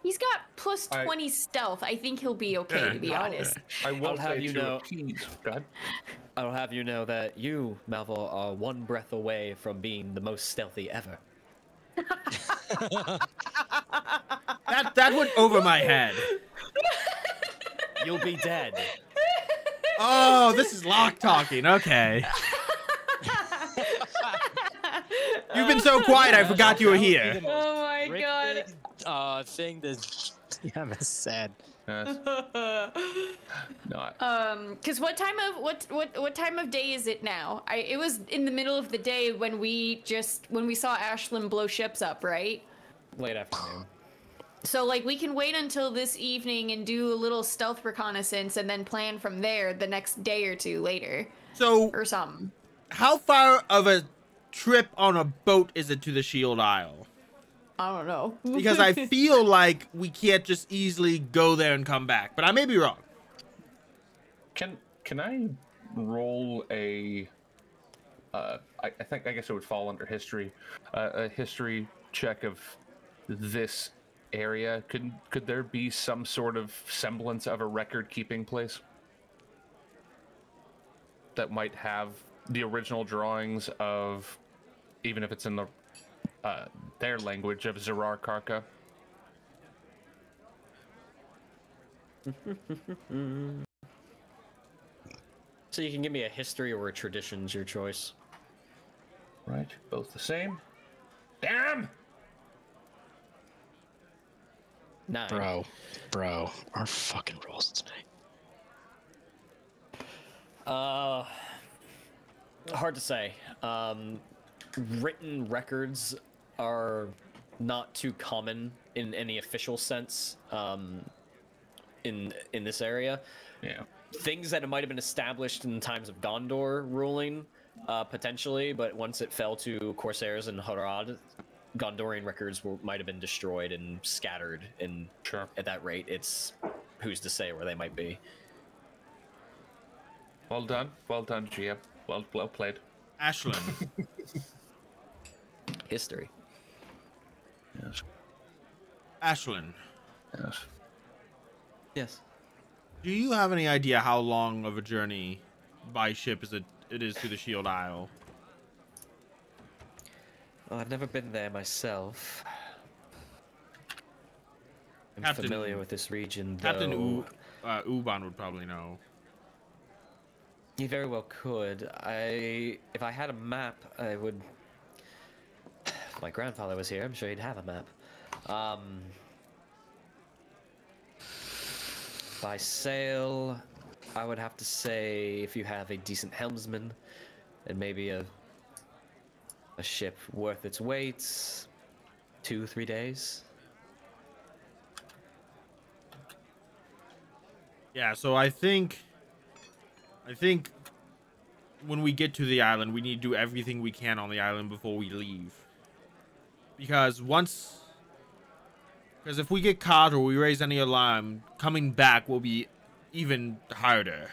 He's got plus 20 stealth. I think he'll be okay, to be honest. I will have say you to know- appease. Go ahead. I'll have you know that you, Malvhor, are one breath away from being the most stealthy ever. That went over my head. You'll be dead. Oh, this is Locke talking. Okay. You've been so quiet, I forgot you were here. Oh my god. Thing that GM said. Yes. Not. Cause what time of day is it now? It was in the middle of the day when we saw Ashlynn blow ships up, right? Late afternoon. So like we can wait until this evening and do a little stealth reconnaissance and then plan from there the next day or two later. So, Or something. how far of a trip on a boat is it to the Shield Isle? I don't know. Because I feel like we can't just easily go there and come back, but I may be wrong. Can I roll a? I guess it would fall under history. A history check of this area. Could there be some sort of semblance of a record-keeping place that might have the original drawings of, even if it's in their language, of Zerar Karka? So you can give me a history or a traditions, your choice. Right, both the same. Damn! 9. Bro, our fucking rolls today. Hard to say. Written records are not too common in any official sense in this area. Yeah. Things that might have been established in times of Gondor ruling, potentially, but once it fell to Corsairs and Harad, Gondorian records might have been destroyed and scattered, and Sure. at that rate, it's who's to say where they might be. Well done, GM. Well played. Ashlynn. History. Yes. Ashlynn, Yes. Yes. do you have any idea how long of a journey by ship it is to the Shield Isle? Well, I've never been there myself. I'm Captain- familiar with this region, Captain though. Uban would probably know. You very well could. If I had a map, I would. If my grandfather was here, I'm sure he'd have a map. By sail, I would have to say if you have a decent helmsman, and maybe a ship worth its weight, 2-3 days. Yeah, so I think when we get to the island, we need to do everything we can on the island before we leave. Because if we get caught or we raise any alarm, coming back will be even harder.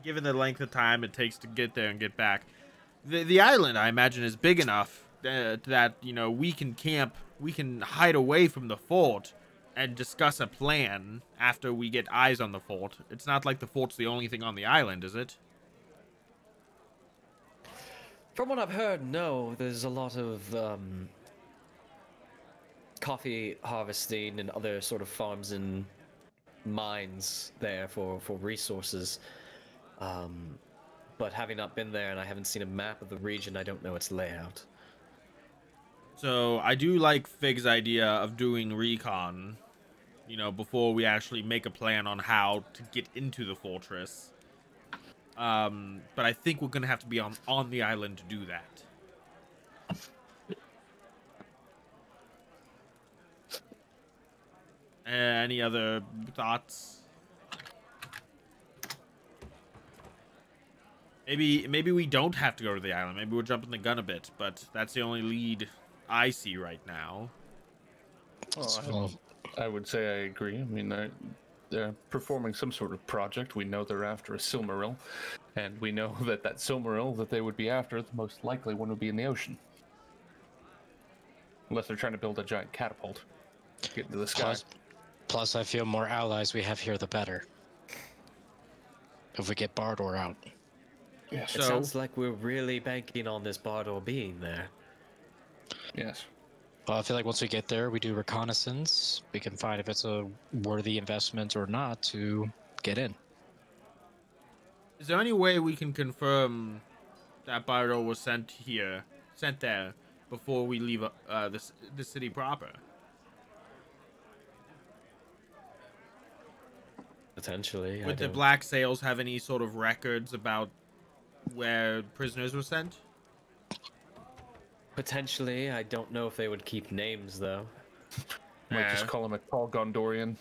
Given the length of time it takes to get there and get back. The island, I imagine, is big enough that, you know, we can camp, we can hide away from the fort and discuss a plan after we get eyes on the fort. It's not like the fort's the only thing on the island, is it? From what I've heard, no. There's a lot of coffee harvesting and other sort of farms and mines there for resources. But having not been there and I haven't seen a map of the region, I don't know its layout. So I do like Fig's idea of doing recon, you know, before we actually make a plan on how to get into the fortress. But I think we're gonna have to be on the island to do that. Any other thoughts? Maybe we don't have to go to the island. Maybe we're jumping the gun a bit, but that's the only lead I see right now. Well, I would say I agree. I mean, they're performing some sort of project. We know they're after a Silmaril, and we know that Silmaril that they would be after, the most likely one would be in the ocean. Unless they're trying to build a giant catapult to get into the sky. Plus, I feel more allies we have here, the better. If we get Baurdor out. Yes. It sounds like we're really banking on this Baurdor being there. Yes. Well, I feel like once we get there, we do reconnaissance. We can find if it's a worthy investment or not to get in. Is there any way we can confirm that Baurdor was sent there, before we leave the city proper? Potentially. Would the Black Sails have any sort of records about where prisoners were sent? Potentially. I don't know if they would keep names, though. Might just call him a tall Gondorian.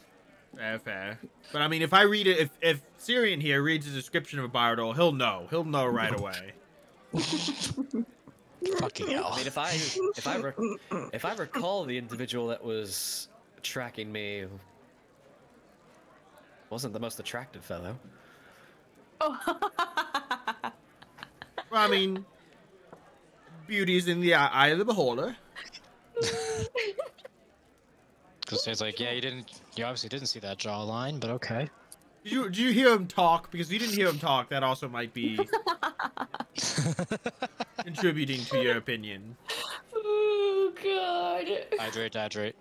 Fair. But I mean, if I read it, if Cirion here reads a description of Baurdor, he'll know. He'll know right away. Fucking hell. I mean, if I recall, the individual that was tracking me wasn't the most attractive fellow. Oh. Well, I mean, beauty's in the eye of the beholder. Because it's like, yeah, you obviously didn't see that jawline, but okay. Did you hear him talk? Because if you didn't hear him talk, that also might be contributing to your opinion. Oh, God. Hydrate.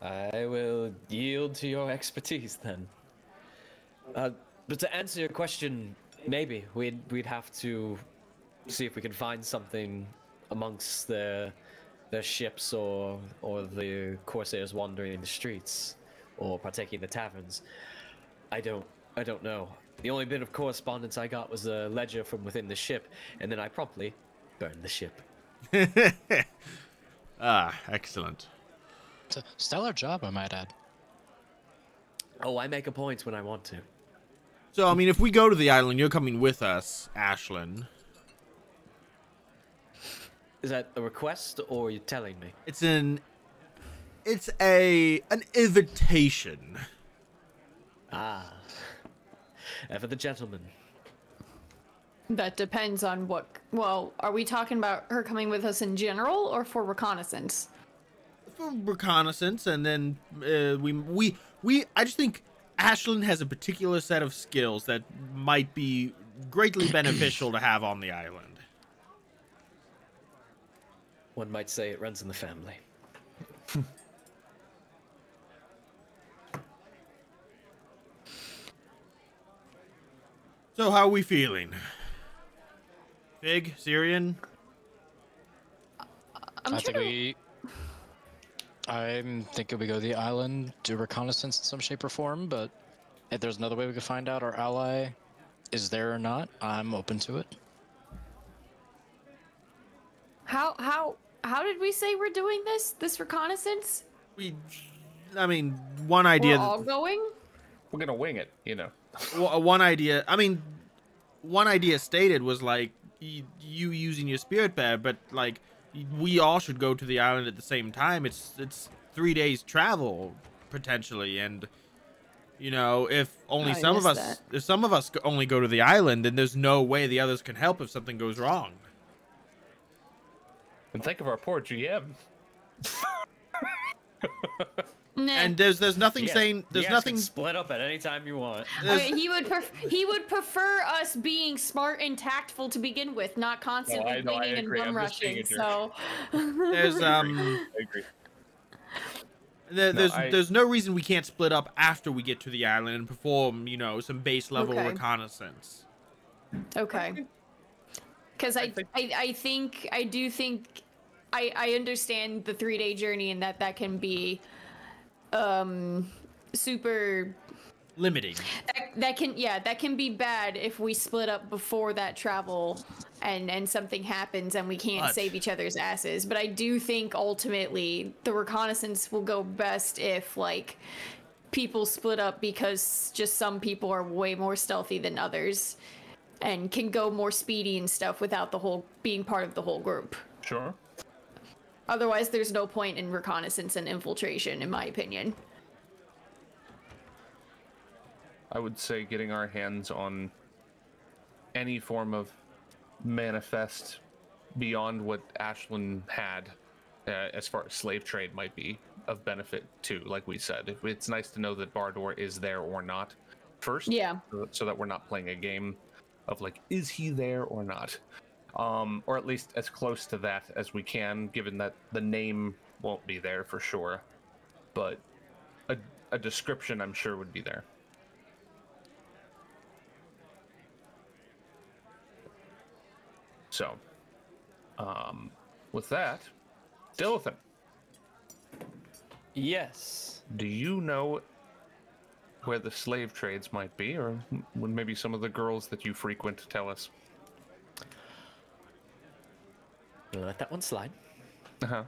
I will yield to your expertise then. But to answer your question, maybe we'd have to see if we can find something amongst their ships or the corsairs wandering the streets or partaking in the taverns. I don't know. The only bit of correspondence I got was a ledger from within the ship, and then I promptly burned the ship. Excellent. It's a stellar job, I might add. Oh, I make a point when I want to. So, I mean, if we go to the island, you're coming with us, Ashlynn. Is that a request, or are you telling me? It's an invitation. Ah. Ever the gentleman. That depends on what. Well, are we talking about her coming with us in general or for reconnaissance? For reconnaissance, and then I just think Ashlynn has a particular set of skills that might be greatly beneficial to have on the island. One might say it runs in the family. So, how are we feeling? Fig, Cirion? I'm thinking we go to the island, do reconnaissance in some shape or form, but if there's another way we could find out our ally is there or not, I'm open to it. How did we say we're doing this reconnaissance? One idea. We're all going? We're gonna wing it, you know. One idea stated was like you using your spirit bear, but like we all should go to the island at the same time. It's 3 days travel potentially, and you know, if some of us only go to the island, then there's no way the others can help if something goes wrong. And think of our poor GM. Nah. And there's nothing saying there's nothing split up at any time you want. Okay, he would prefer us being smart and tactful to begin with, not constantly winging and bum rushing. So there's I agree. There's no reason we can't split up after we get to the island and perform, you know, some base level reconnaissance. Okay. Because I do think I understand the 3-day journey and that can be super limiting. That can be bad if we split up before that travel and something happens and we can't save each other's asses. But I do think ultimately the reconnaissance will go best if like people split up, because just some people are way more stealthy than others and can go more speedy and stuff without the whole being part of the whole group. Sure. Otherwise, there's no point in reconnaissance and infiltration, in my opinion. I would say getting our hands on any form of manifest beyond what Ashlynn had, as far as slave trade might be, of benefit too. Like we said, it's nice to know that Baurdor is there or not first. Yeah. So that we're not playing a game of like, is he there or not? Or at least as close to that as we can, given that the name won't be there for sure, but a description I'm sure would be there. So, with that, Dilithan. Yes. Do you know where the slave trades might be, or would maybe some of the girls that you frequent tell us? We'll let that one slide. Uh-huh.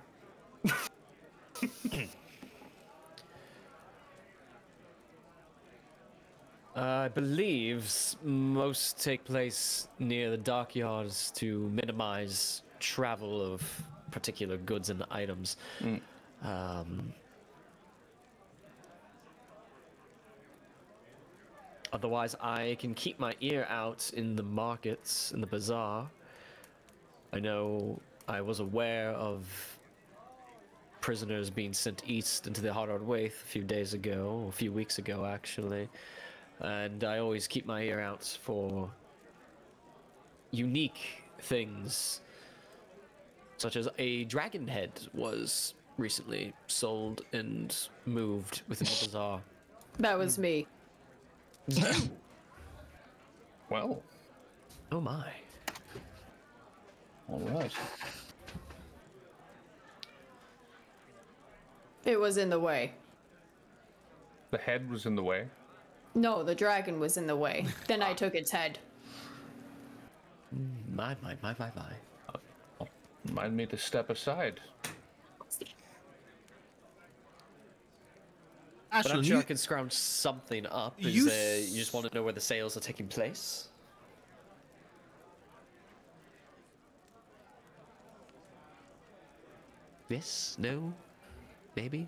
I believe most take place near the dockyards to minimize travel of particular goods and items. Otherwise, I can keep my ear out in the markets, in the bazaar. I know I was aware of prisoners being sent east into the Hard Waith a few days ago, a few weeks ago actually. And I always keep my ear out for unique things, such as a dragon head was recently sold and moved within the bazaar. That was me. Well. Oh my. All right. It was in the way. The head was in the way. No, the dragon was in the way. Then I took its head. My. Remind me to step aside. But I'm Ashlynn, sure I can scrounge something up. You just want to know where the sales are taking place? Yes? No? Maybe?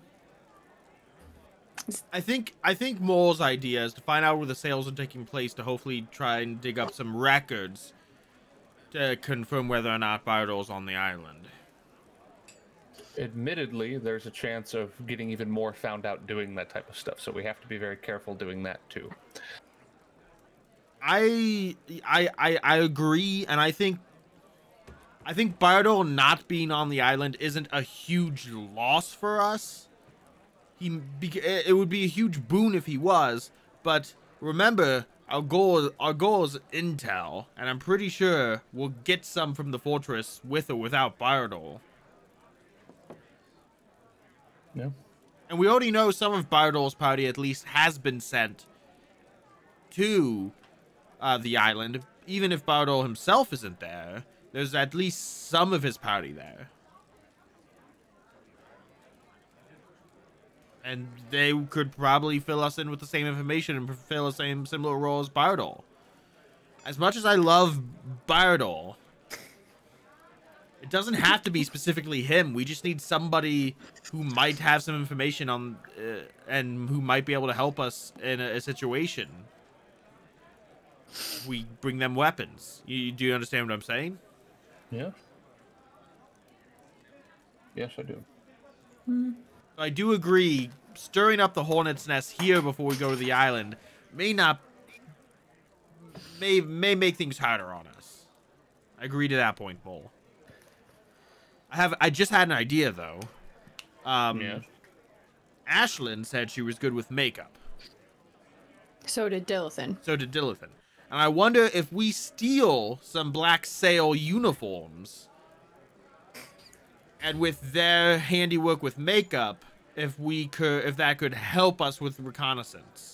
I think Mole's idea is to find out where the sales are taking place to hopefully try and dig up some records to confirm whether or not Baurdor's on the island. Admittedly, there's a chance of getting even more found out doing that type of stuff, so we have to be very careful doing that too. I agree, and I think Baurdor not being on the island isn't a huge loss for us. It would be a huge boon if he was, but remember, our goal is intel, and I'm pretty sure we'll get some from the fortress with or without Baurdor. Yeah. And we already know some of Baurdor's party at least has been sent to the island. Even if Baurdor himself isn't there, there's at least some of his party there. And they could probably fill us in with the same information and fulfill the same similar role as Baurdor. As much as I love Baurdor, it doesn't have to be specifically him. We just need somebody who might have some information on, and who might be able to help us in a situation. We bring them weapons. Do you understand what I'm saying? Yeah. Yes, I do. I do agree stirring up the hornet's nest here before we go to the island may make things harder on us. I agree to that point, Bull. I just had an idea though. Yeah. Ashlynn said she was good with makeup. So did Dilithan. And I wonder if we steal some Black Sail uniforms, and with their handiwork with makeup, if that could help us with reconnaissance.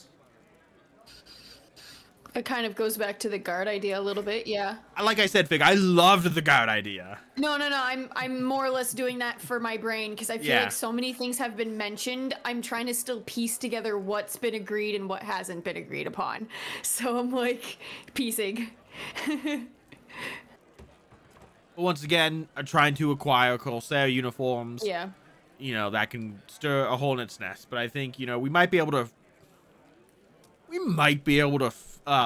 It kind of goes back to the guard idea a little bit, yeah. Like I said, Fig, I loved the guard idea. No. I'm more or less doing that for my brain because I feel like so many things have been mentioned. I'm trying to still piece together what's been agreed and what hasn't been agreed upon. So I'm like piecing. Once again, I'm trying to acquire Corsair uniforms. Yeah. You know, that can stir a hornet's nest. But I think, you know, we might be able to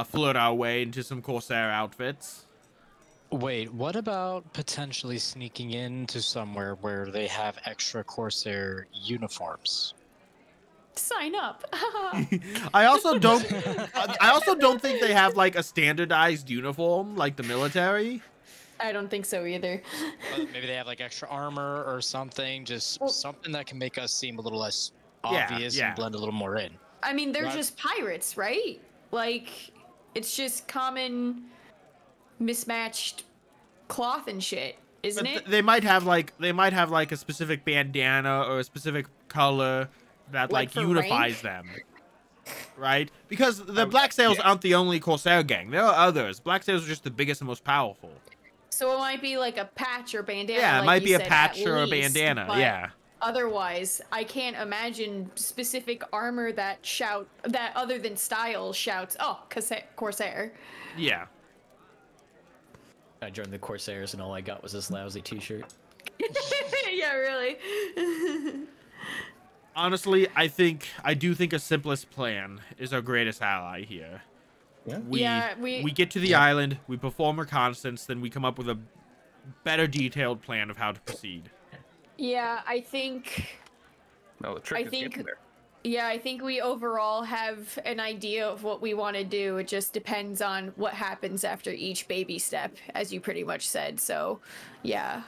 flirt our way into some Corsair outfits. Wait, what about potentially sneaking into somewhere where they have extra Corsair uniforms? Sign up. I also don't think they have like a standardized uniform like the military. I don't think so either. Maybe they have like extra armor or something, just something that can make us seem a little less obvious and blend a little more in. I mean, they're just pirates, right? Like, it's just common mismatched cloth and shit, isn't it? They might have like a specific bandana or a specific color that like unifies them, right? Because the Black Sails aren't the only Corsair gang. There are others. Black Sails are just the biggest and most powerful. So it might be like a patch or bandana. Yeah, it like might be a said, patch or a least, bandana. Yeah. Otherwise, I can't imagine specific armor that other than style shouts, "Oh, Corsair." Yeah. I joined the Corsairs and all I got was this lousy t-shirt. Yeah, really. Honestly, I do think a simplest plan is our greatest ally here. Yeah. We get to the island, we perform reconnaissance, then we come up with a better detailed plan of how to proceed. Yeah, I think. No, the trick is getting there. Yeah, I think we overall have an idea of what we want to do. It just depends on what happens after each baby step, as you pretty much said. So, yeah,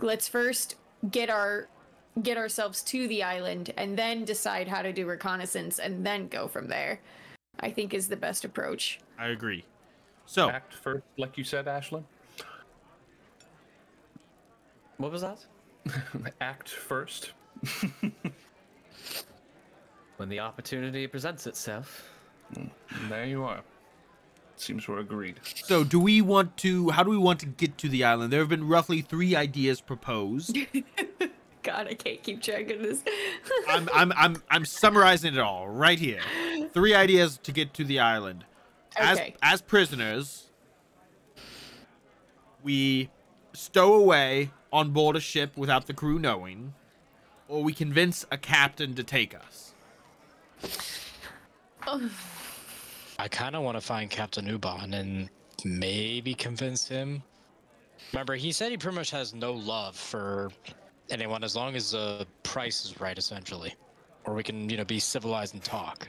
let's first get ourselves to the island and then decide how to do reconnaissance and then go from there. I think is the best approach. I agree. So, act first, like you said, Ashlynn. What was that? Act first. When the opportunity presents itself. There you are. Seems we're agreed. So how do we want to get to the island? There have been roughly 3 ideas proposed. God, I can't keep track of this. I'm summarizing it all right here. 3 ideas to get to the island. As prisoners, we stow away on board a ship without the crew knowing, or we convince a captain to take us. I kind of want to find Captain Uban and maybe convince him. Remember, he said he pretty much has no love for anyone as long as the price is right, essentially. Or we can, be civilized and talk.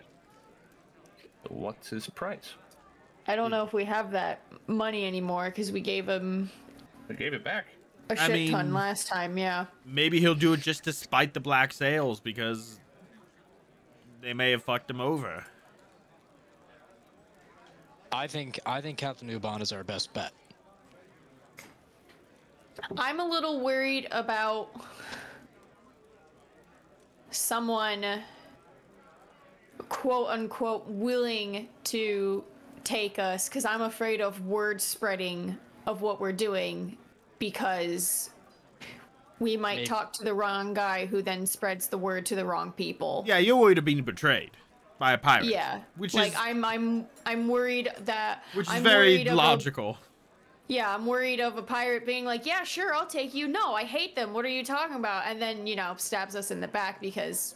What's his price? I don't know if we have that money anymore because we gave him. We gave it back. A shit ton last time, yeah. Maybe he'll do it just to spite the Black Sails because they may have fucked him over. I think Captain Uban is our best bet. I'm a little worried about someone quote unquote willing to take us because I'm afraid of word spreading of what we're doing because we might talk to the wrong guy who then spreads the word to the wrong people. Yeah, you're worried of being betrayed by a pirate. Yeah, which like is I'm worried that which is very logical. I'm worried of a pirate being like, yeah, sure, I'll take you. No, I hate them. What are you talking about? And then, stabs us in the back because,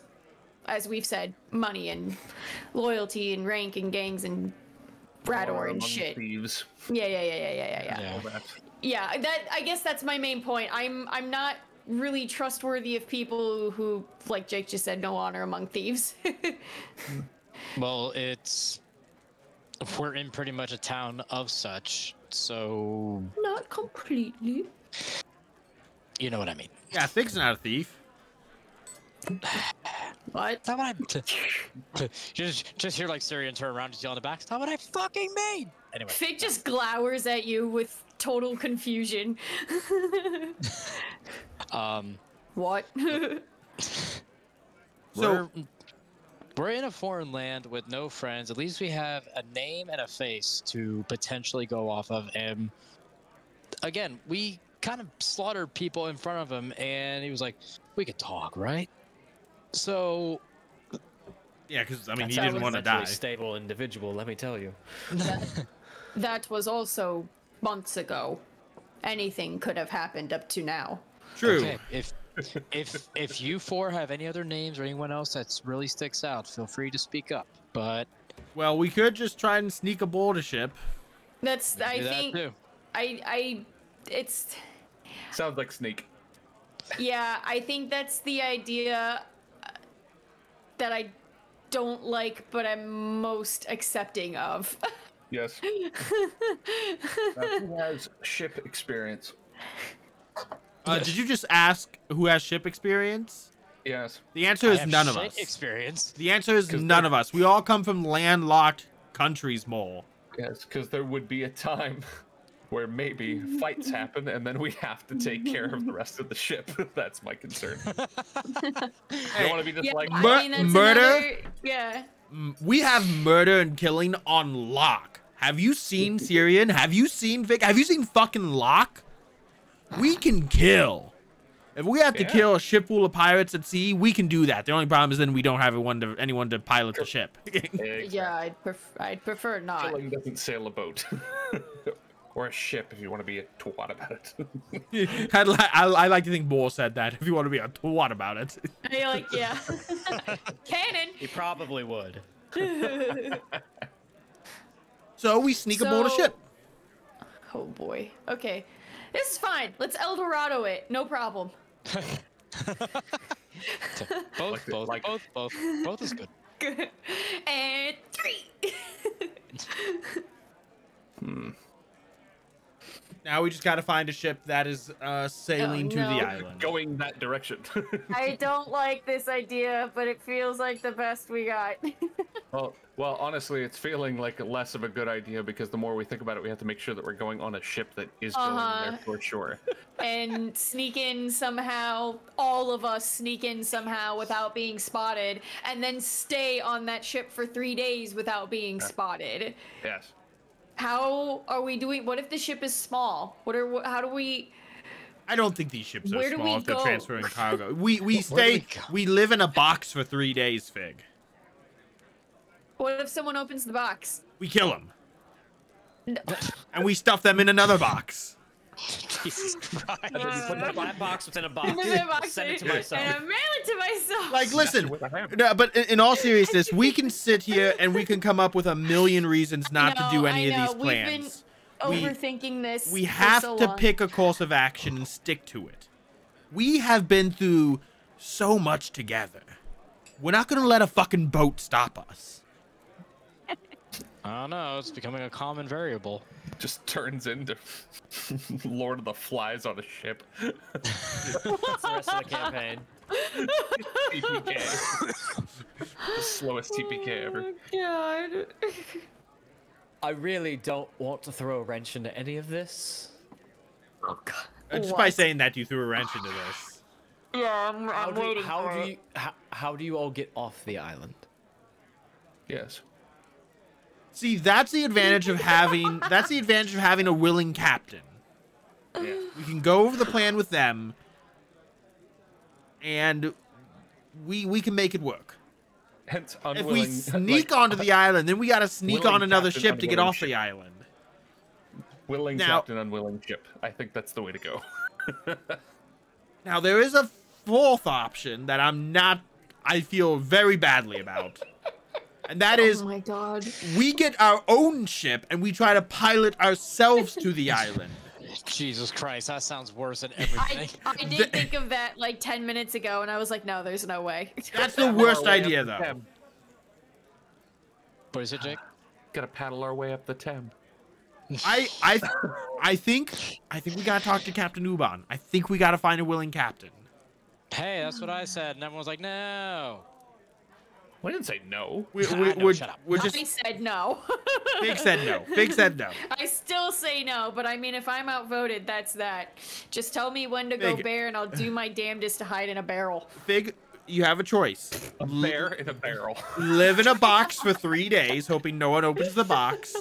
as we've said, money and loyalty and rank and gangs and Baurdor and shit. Thieves. Yeah. Yeah, I guess that's my main point. I'm not really trustworthy of people who, like Jake just said, no honor among thieves. Well, we're in pretty much a town of such, so Not completely. you know what I mean. Yeah, Fig's not a thief. What? That's not what I'm. Just hear like Cirion turn around, just yell in the back. That's not what I fucking mean. Anyway, Fig just glowers at you with total confusion. What? So we're in a foreign land with no friends. At least we have a name and a face to potentially go off of. And again, we kind of slaughtered people in front of him, and he was like, "We could talk, right?" So, yeah, because I mean, That's he didn't a want to mentally die. stable individual, let me tell you. That was also months ago. Anything could have happened up to now. True. okay, if you four have any other names or anyone else that's really sticks out, feel free to speak up. But Well, we could just try and sneak aboard a ship. That's, I do that think, too. it's, Sounds like sneak. yeah, I think that's the idea that I don't like, but I'm most accepting of. Yes. Who has ship experience? Did you just ask who has ship experience? Yes. The answer I is have none of shit us. Experience. The answer is 'Cause none they're- of us. We all come from landlocked countries, Mole. Yes, because there would be a time where maybe fights happen and then we have to take care of the rest of the ship. That's my concern. You don't want to be just Yeah, like, Mur- I mean, that's murder? another, yeah. We have murder and killing on lock. Have you seen Cirion? Have you seen Vic? Have you seen fucking Locke? We can kill. If we have to Yeah. kill a ship full of pirates at sea, we can do that. The only problem is then we don't have anyone to pilot the ship. Yeah, I'd prefer not. Killing doesn't sail a boat. Or a ship if you want to be a twat about it. I like to think Bull said that. If you want to be a what about it. You're like, yeah. Canon. He probably would. So we sneak aboard a So- ship. Oh boy. Okay. This is fine. Let's El Dorado it. No problem. Both is good. And 3. Now we just got to find a ship that is sailing Oh, to no. the island. Going that direction. I don't like this idea, but it feels like the best we got. Well, honestly, it's feeling like less of a good idea because the more we think about it, we have to make sure that we're going on a ship that is going there for sure. And sneak in somehow, all of us sneak in somehow without being spotted, and then stay on that ship for 3 days without being spotted. Yes. How are we doing? What if the ship is small? How do we? I don't think these ships are Where do small we if they're go? transferring cargo. We we stay. go? We live in a box for 3 days, Fig. What if someone opens the box? We kill them. And we stuff them in another box. Jesus Christ. And then you put that box within a box. Put it in a box Send it to and myself. I mail it to myself. Like, listen. With a hammer. No, but in all seriousness, we can sit here and we can come up with a million reasons not to do any of these plans. We've been overthinking this. We for have so to long. pick a course of action and stick to it. We have been through so much together. We're not gonna let a fucking boat stop us. I don't know. It's becoming a common variable. Just turns into Lord of the Flies on a ship. That's the rest of the campaign. TPK. The slowest TPK ever. Oh, God. I really don't want to throw a wrench into any of this. Just by What? saying that, you threw a wrench into this. Yeah, I'm waiting for it. How do you all get off the island? Yes. See, that's the advantage of having. That's the advantage of having a willing captain. Yeah. We can go over the plan with them, and we can make it work. Hence, If unwilling. we sneak onto the island, then we gotta sneak willing on another captain, ship to get unwilling off ship. the island. willing Now- captain, unwilling ship. I think that's the way to go. Now there is a fourth option that I feel very badly about. And that is Oh my God. we get our own ship and we try to pilot ourselves to the island. Jesus Christ, that sounds worse than everything. I did think of that like 10 minutes ago, and I was like, no, there's no way. That's the worst idea, though. What is it, Jake? Gotta paddle our way up the Thames. I think we gotta talk to Captain Uban. I think we gotta find a willing captain. Hey, that's what I said, and everyone was like, no. We didn't say no. Shut up. We're just. I said no. Fig said no. Fig said no. I still say no, but I mean, if I'm outvoted, that's that. Just tell me when to go Fig. bear, and I'll do my damnedest to hide in a barrel. Fig, you have a choice. A bear in a barrel. Live in a box for 3 days, hoping no one opens the box,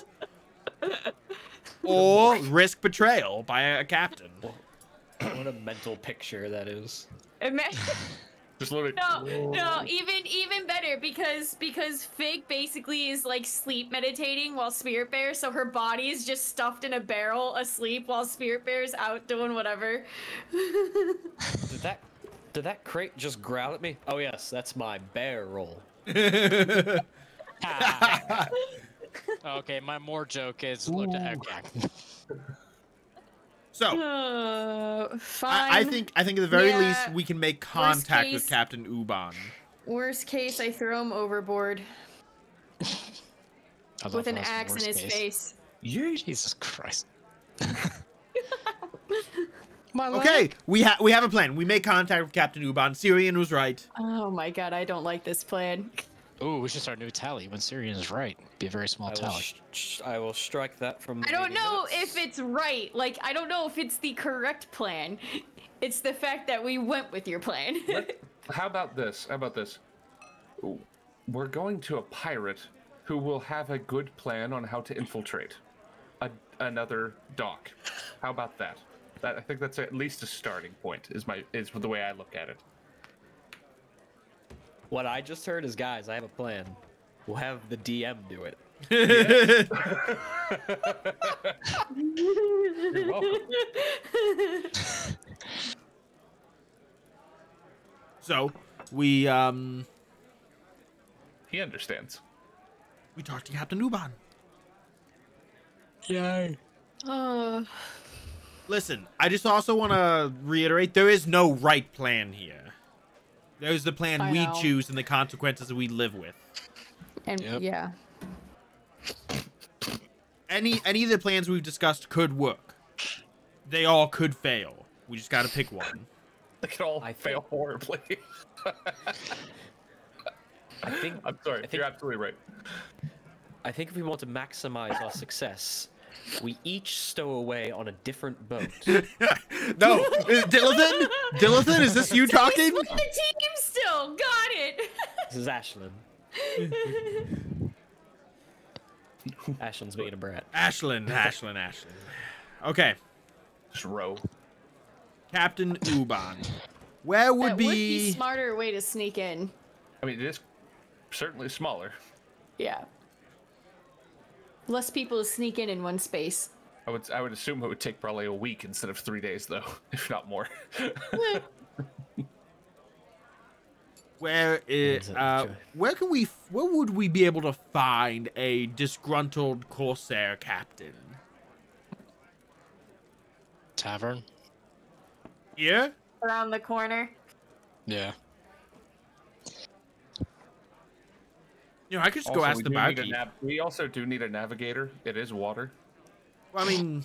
or risk betrayal by a captain. What a mental picture that is. Imagine. Just literally. No, even better because Fig basically is like sleep meditating while Spirit Bear, so her body is just stuffed in a barrel asleep while Spirit Bear's out doing whatever. Did that crate just growl at me? Oh yes, that's my barrel. Okay, my more joke is looked at. Okay. So, fine. I think at the very Yeah, least we can make contact with case- Captain Uban. Worst case, I throw him overboard with an axe in his face. Jesus Christ. My Okay, we have a plan. We make contact with Captain Uban. Cirion was right. Oh my god, I don't like this plan. Ooh, we should start a new tally when Cirion is right. Be a very small tally. I will strike that from. I don't the know minutes. if it's right. Like, I don't know if it's the correct plan. It's the fact that we went with your plan. How about this? Ooh, we're going to a pirate who will have a good plan on how to infiltrate another dock. How about that? I think that's at least a starting point. Is the way I look at it. What I just heard is, guys, I have a plan. We'll have the DM do it. You're welcome. So, we He understands. we talked to Captain Uban. Yay. Listen, I just also want to reiterate, there is no right plan here. There's the plan I we know. choose and the consequences we live with. And Yep. yeah. Any of the plans we've discussed could work. They all could fail. We just got to pick one. They could all fail horribly. I think. I'm sorry. I think- You're absolutely right. I think if we want to maximize our success, we each stow away on a different boat. No, Dilithan, is this you talking? He's with the team still. Got it. This is Ashlynn. Ashlyn's being a brat. Ashlynn. Okay, Just row. Captain Uban. Where would That would be smarter way to sneak in. I mean, it is certainly smaller. Yeah. Less people to sneak in one space. I would assume it would take probably a week instead of 3 days, though, if not more. where would we be able to find a disgruntled corsair captain? Tavern? Here? Around the corner. Yeah. You know, I could just go Also, ask we the do need a barkeep. we also do need a navigator. It is water. Well, I mean,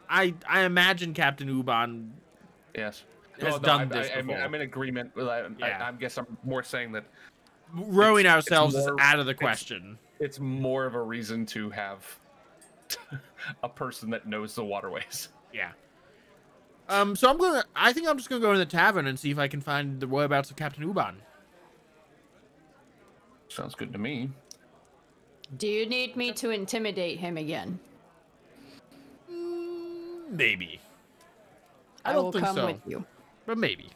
I imagine Captain Uban Yes. has done this I'm before. in agreement. Yeah. I guess I'm more saying that rowing it's ourselves is more- out of the question. it's more of a reason to have a person that knows the waterways. Yeah. So I think I'm just gonna go to the tavern and see if I can find the whereabouts of Captain Uban. Sounds good to me. Do you need me to intimidate him again? Maybe. I will don't think come so. with you. But maybe.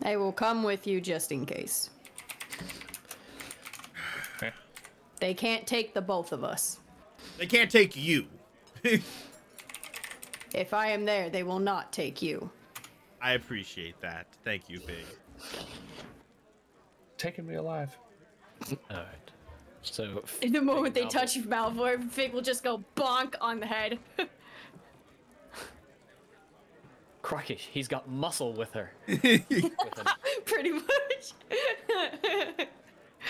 I will come with you just in case. Okay. They can't take the both of us. They can't take you. If I am there, they will not take you. I appreciate that. Thank you, Big. Taking me alive. All right. So In the moment they Malvhor- touch Malvhor, Fig will just go bonk on the head. Crikey, he's got muscle with her. With him. Pretty much.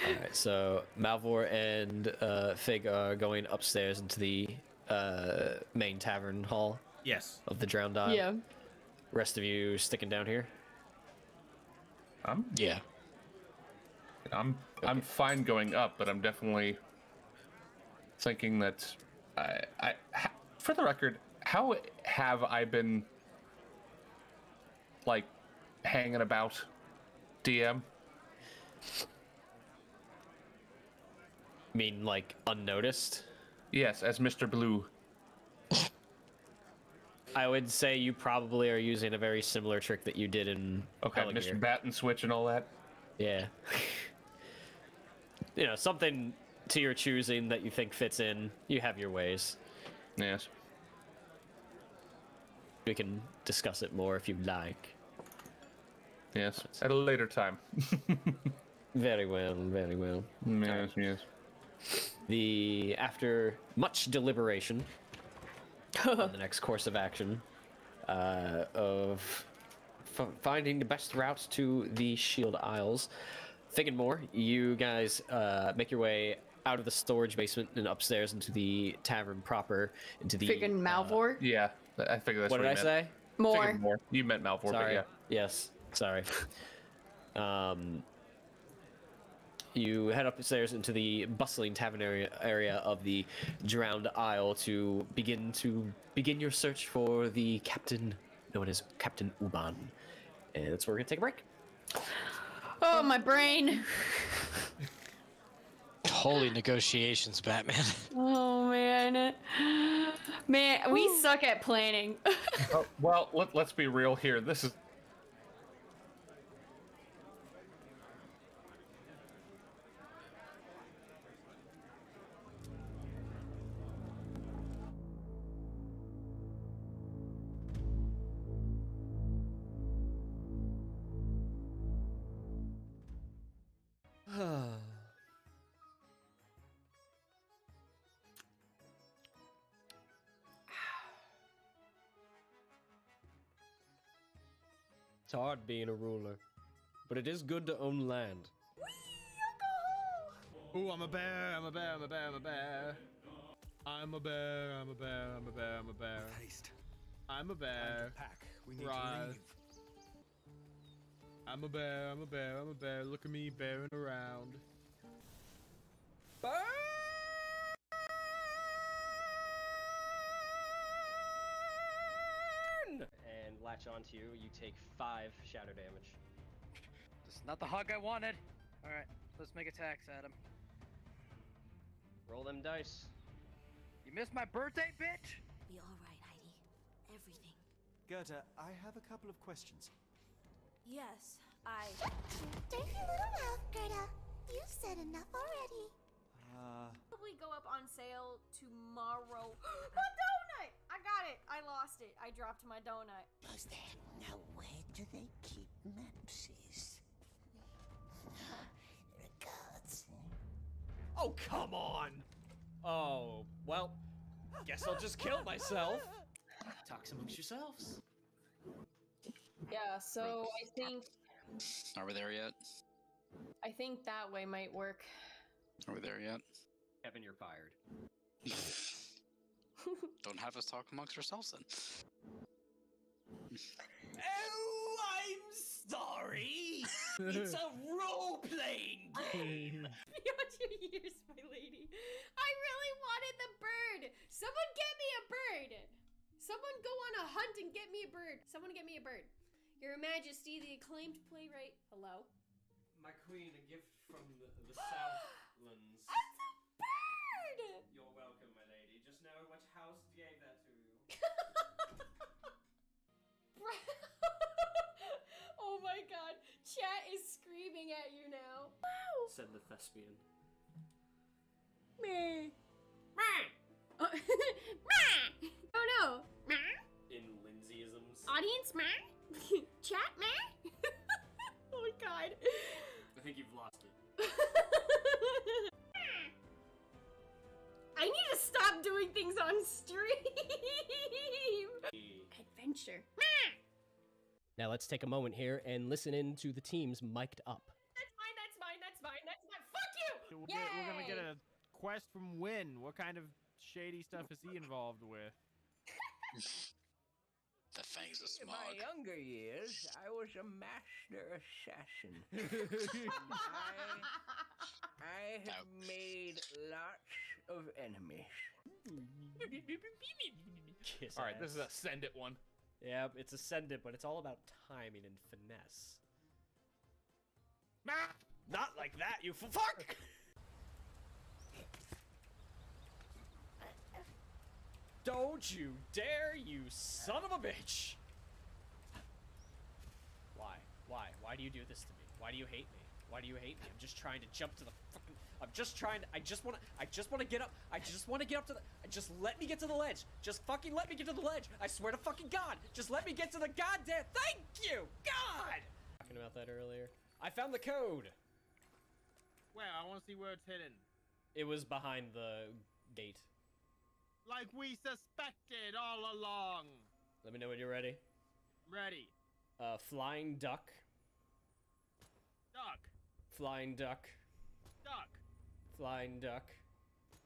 Alright, so Malvhor and Fig are going upstairs into the main tavern hall Yes. of the Drowned Isle. Yeah. Rest of you sticking down here? Yeah. I'm fine going up, but I'm definitely thinking that for the record, how have I been like hanging about, DM? Mean like unnoticed? Yes, as Mr. Blue. I would say you probably are using a very similar trick that you did in Okay, Peligir. Mr. Bat and Switch and all that. Yeah. You know, something to your choosing that you think fits in. You have your ways. Yes. We can discuss it more if you'd like. Yes. At a later time. Very well, very well. Yes, yes. After much deliberation on the next course of action, of finding the best route to the Shield Isles, Fig and more, you guys make your way out of the storage basement and upstairs into the tavern proper, into the... Friggin' Malvhor. Yeah, I figured that's What did I you meant. say? More. Figured more. You meant Malvhor, but Sorry. yeah. Yes. Sorry. You head upstairs into the bustling tavern area of the Drowned Isle to begin your search for the captain known as Captain Uban. And that's where we're gonna take a break. Oh, my brain. Holy negotiations, Batman. Oh, man. Man, we suck at planning. Oh, well, let's be real here. This is... It's hard being a ruler, but it is good to own land. Ooh, I'm a bear, I'm a bear, I'm a bear, I'm a bear. I'm a bear, I'm a bear, I'm a bear, I'm a bear. Haste. I'm a bear. Pack. We need Right. to leave. I'm a bear, I'm a bear, I'm a bear. Look at me bearing around. And latch onto you. You take 5 shadow damage. This is not the hug I wanted. Alright, let's make attacks at him. Roll them dice. You missed my birthday, bitch? Be all right, Heidi. Everything. Gerda, I have a couple of questions. Yes, Dirty little mouth, Gerda. You've said enough already. Probably go up on sale tomorrow. My donut! I got it. I lost it. I dropped my donut. Was there? Now, where do they keep mapsies? Regards. Oh, come on! Oh, well, guess I'll just kill myself. Talks amongst yourselves. Yeah, so Are we there yet? I think that way might work. Are we there yet? Kevin, you're fired. Don't have us talk amongst ourselves then. Oh, I'm sorry! It's a role-playing game! Beyond your years, my lady. I really wanted the bird. Someone get me a bird. Someone go on a hunt and get me a bird. Someone get me a bird. Your Majesty, the acclaimed playwright. Hello? My queen, a gift from the Southlands. That's a bird! You're welcome, my lady. Just know which house gave that to you. Oh my god. Chat is screaming at you now. Wow. Said the thespian. Meh. Oh no. In Lindsayisms. Audience, meh? Chat, meh? Oh my god. I think you've lost it. I need to stop doing things on stream. Adventure. Now let's take a moment here and listen in to the teams mic'd up. That's mine, that's mine, that's mine, that's mine. Fuck you! We're gonna get a quest from Wynn. What kind of shady stuff is he involved with? The fangs of In my smog. younger years, I was a master assassin. I have made lots of enemies. Kiss All right, this ass. is a send it one. Yeah, it's ascendant, but it's all about timing and finesse. Not like that, you fuck! Don't you dare, you son of a bitch! Why? Why? Why do you do this to me? Why do you hate me? Why do you hate me? I'm just trying to jump to the fucking... I'm just trying to... I just want to get up. I just want to get up to the... Just let me get to the ledge. Just fucking let me get to the ledge. I swear to fucking God. Just let me get to the goddamn... Thank you! God! Talking about that earlier. I found the code. Well, I want to see where it's hidden. It was behind the gate. Like we suspected all along. Let me know when you're ready. Ready. Flying duck. Duck. Flying duck. Duck. Flying duck.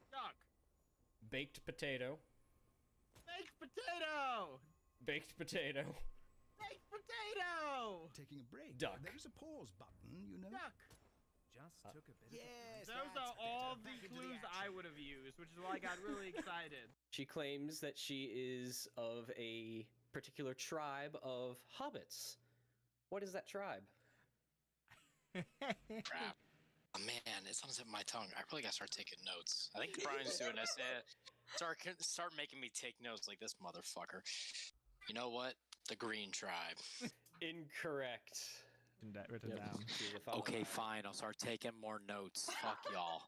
Duck. Baked potato. Baked potato. Baked potato. Baked potato. Taking a break. Duck. There's a pause button, you know. Duck. Just took a bit of Those are all the clues I would have used, which is why I got really excited. She claims that she is of a particular tribe of hobbits. What is that tribe? Crap. Oh, man, it's on the tip of my tongue. I really gotta start taking notes. I think Brian's doing this. Start making me take notes like this motherfucker. You know what? The Green Tribe. Incorrect. Written down. Okay, fine. I'll start taking more notes. Fuck y'all.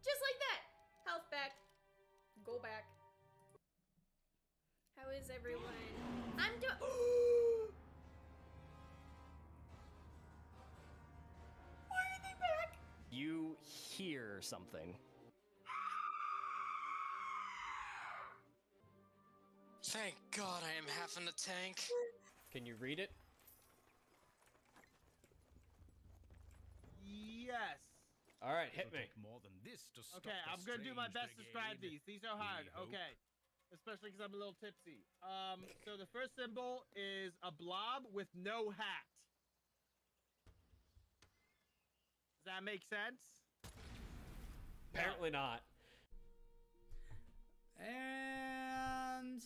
Just like that. Health back. Go back. How is everyone? I'm doing. Why are they back? You hear something. Thank God I am half in the tank. Can you read it? Yes. All right, hit me. More than this to stop Okay, the I'm gonna do my strange best to describe brigade. these. These are hard. We hope. Okay. Especially because I'm a little tipsy. So the first symbol is a blob with no hat. Does that make sense? Apparently not. And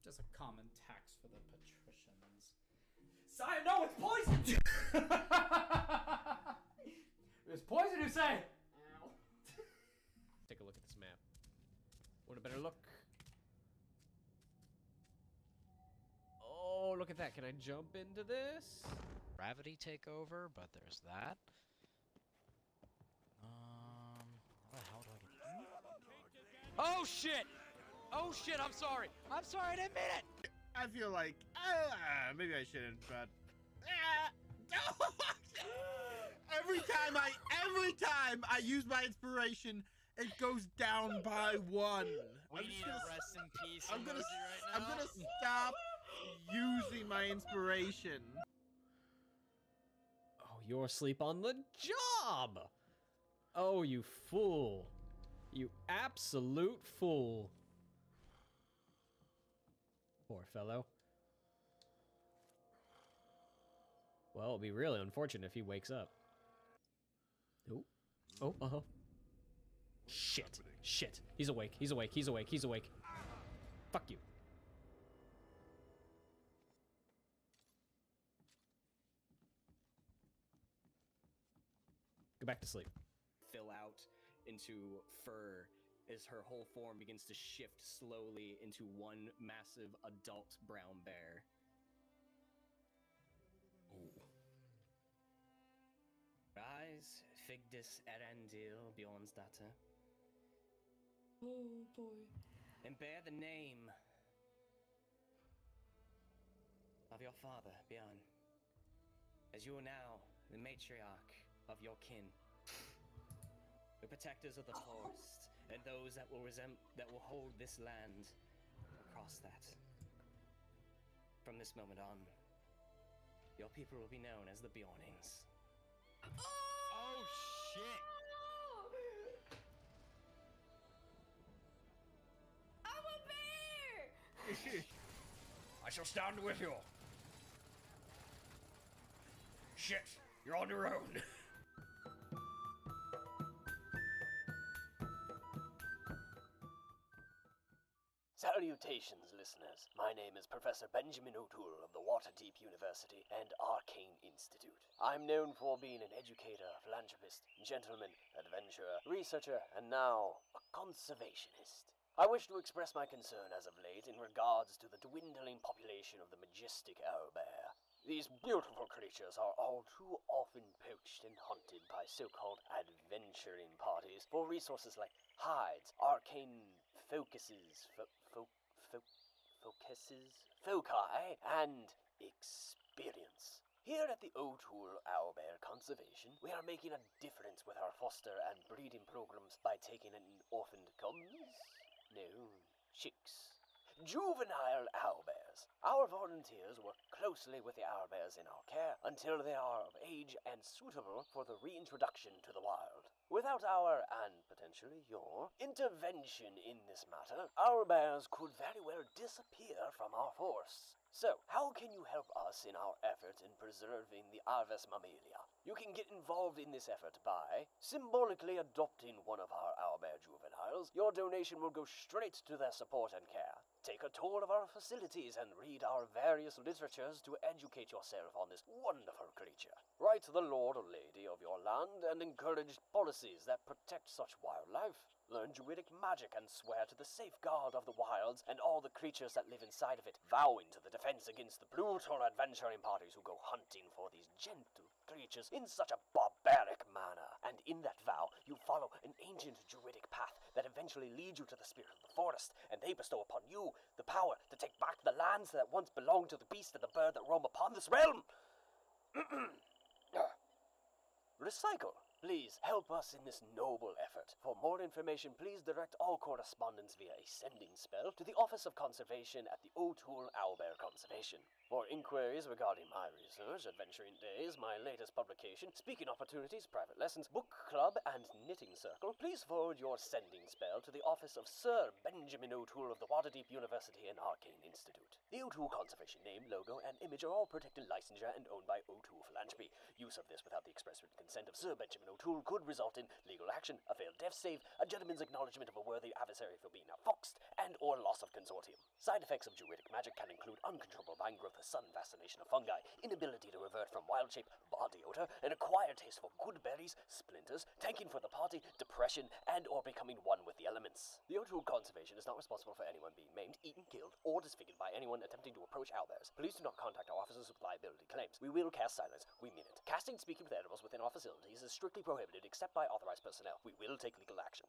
just a common tax for the patricians. Sire, no, it's poison! It's poison, you say? Ow. Take a look at this map. Want a better look? Oh, look at that. Can I jump into this? Gravity take over, but there's that. How the hell do I get... Oh shit! Oh shit, I'm sorry! I'm sorry, I didn't mean it! I feel like maybe I shouldn't, but every time I use my inspiration, it goes down by one. We need a rest in peace I'm gonna right now. I'm gonna stop using my inspiration. Oh, you're asleep on the job! Oh, you fool. You absolute fool. Poor fellow. Well, it'll be really unfortunate if he wakes up. Oh. Oh, uh-huh. Shit. Shit. He's awake. He's awake. He's awake. He's awake. Fuck you. Go back to sleep. Fill out into fur as her whole form begins to shift slowly into one massive adult brown bear. Ooh. Rise, Vigdis Erendil, Bjornsdatter. Oh boy. And bear the name of your father, Bjorn, as you are now the matriarch of your kin, the protectors of the forest, and those that will hold this land across that. From this moment on, your people will be known as the Bjornings. Oh shit! I'm a bear! I shall stand with you. Shit, you're on your own. Salutations, listeners. My name is Professor Benjamin O'Toole of the Waterdeep University and Arcane Institute. I'm known for being an educator, philanthropist, gentleman, adventurer, researcher, and now a conservationist. I wish to express my concern as of late in regards to the dwindling population of the majestic owlbear. These beautiful creatures are all too often poached and hunted by so-called adventuring parties for resources like hides, arcane focuses, foci, and experience. Here at the O'Toole Owlbear Conservation, we are making a difference with our foster and breeding programs by taking in orphaned cubs? No, chicks. Juvenile owlbears. Our volunteers work closely with the owlbears in our care until they are of age and suitable for the reintroduction to the wild. Without our, and potentially your, intervention in this matter, owlbears could very well disappear from our forests. So, how can you help us in our effort in preserving the Aves mammalia? You can get involved in this effort by symbolically adopting one of our owlbear juveniles. Your donation will go straight to their support and care. Take a tour of our facilities and read our various literatures to educate yourself on this wonderful creature. Write to the lord or lady of your land and encourage policies that protect such wildlife. Learn Druidic magic and swear to the safeguard of the wilds and all the creatures that live inside of it, vowing to the defense against the brutal adventuring parties who go hunting for these gentle creatures in such a barbaric manner. And in that vow, you follow an ancient Druidic path that eventually leads you to the spirit of the forest, and they bestow upon you the power to take back the lands that once belonged to the beast and the bird that roam upon this realm. Recycle. Please help us in this noble effort. For more information, please direct all correspondence via a sending spell to the Office of Conservation at the O'Toole Owlbear Conservation. For inquiries regarding my research, Adventuring Days, my latest publication, speaking opportunities, private lessons, book club, and knitting circle, please forward your sending spell to the office of Sir Benjamin O'Toole of the Waterdeep University and Arcane Institute. The O'Toole Conservation name, logo, and image are all protected licensure and owned by O'Toole Philanthropy. Use of this without the express written consent of Sir Benjamin O'Toole could result in legal action, a failed death save, a gentleman's acknowledgement of a worthy adversary for being outfoxed, and or loss of consortium. Side effects of Druidic magic can include uncontrollable vine growth, a sudden fascination of fungi, inability to revert from wild shape, body odor, an acquired taste for good berries, splinters, tanking for the party, depression, and or becoming one with the elements. The O'Toole Conservation is not responsible for anyone being maimed, eaten, killed, or disfigured by anyone attempting to approach owlbears. Please do not contact our officers with liability claims. We will cast silence. We mean it. Casting and speaking with animals within our facilities is strictly prohibited except by authorized personnel. We will take legal action.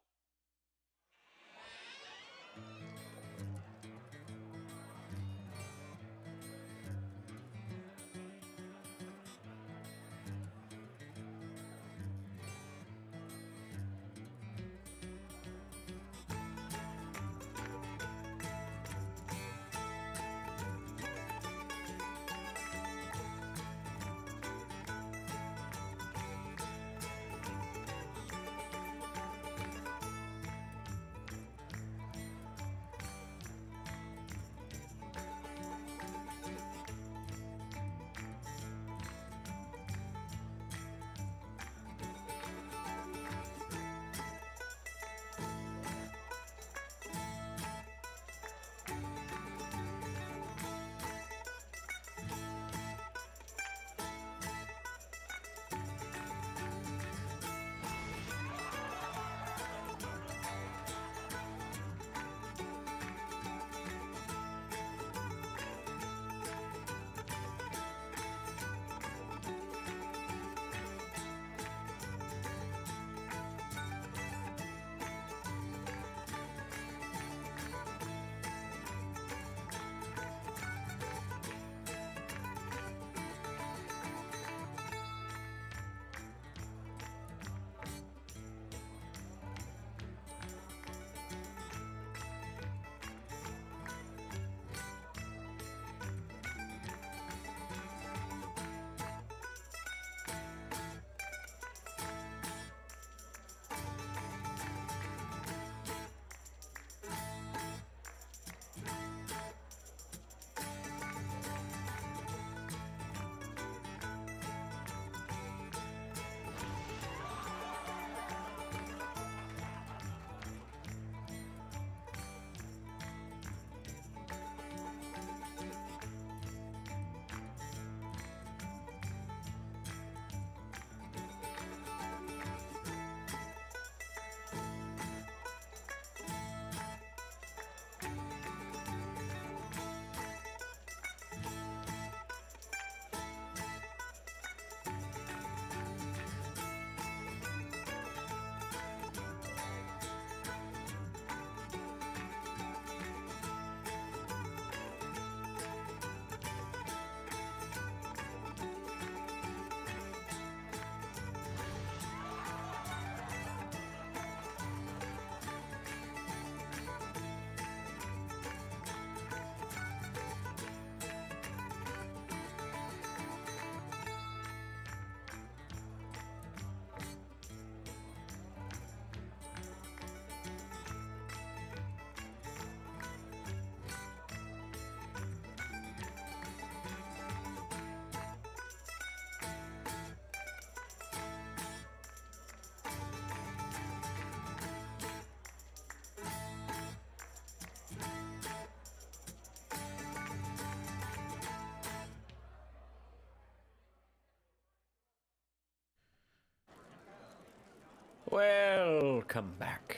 Welcome back.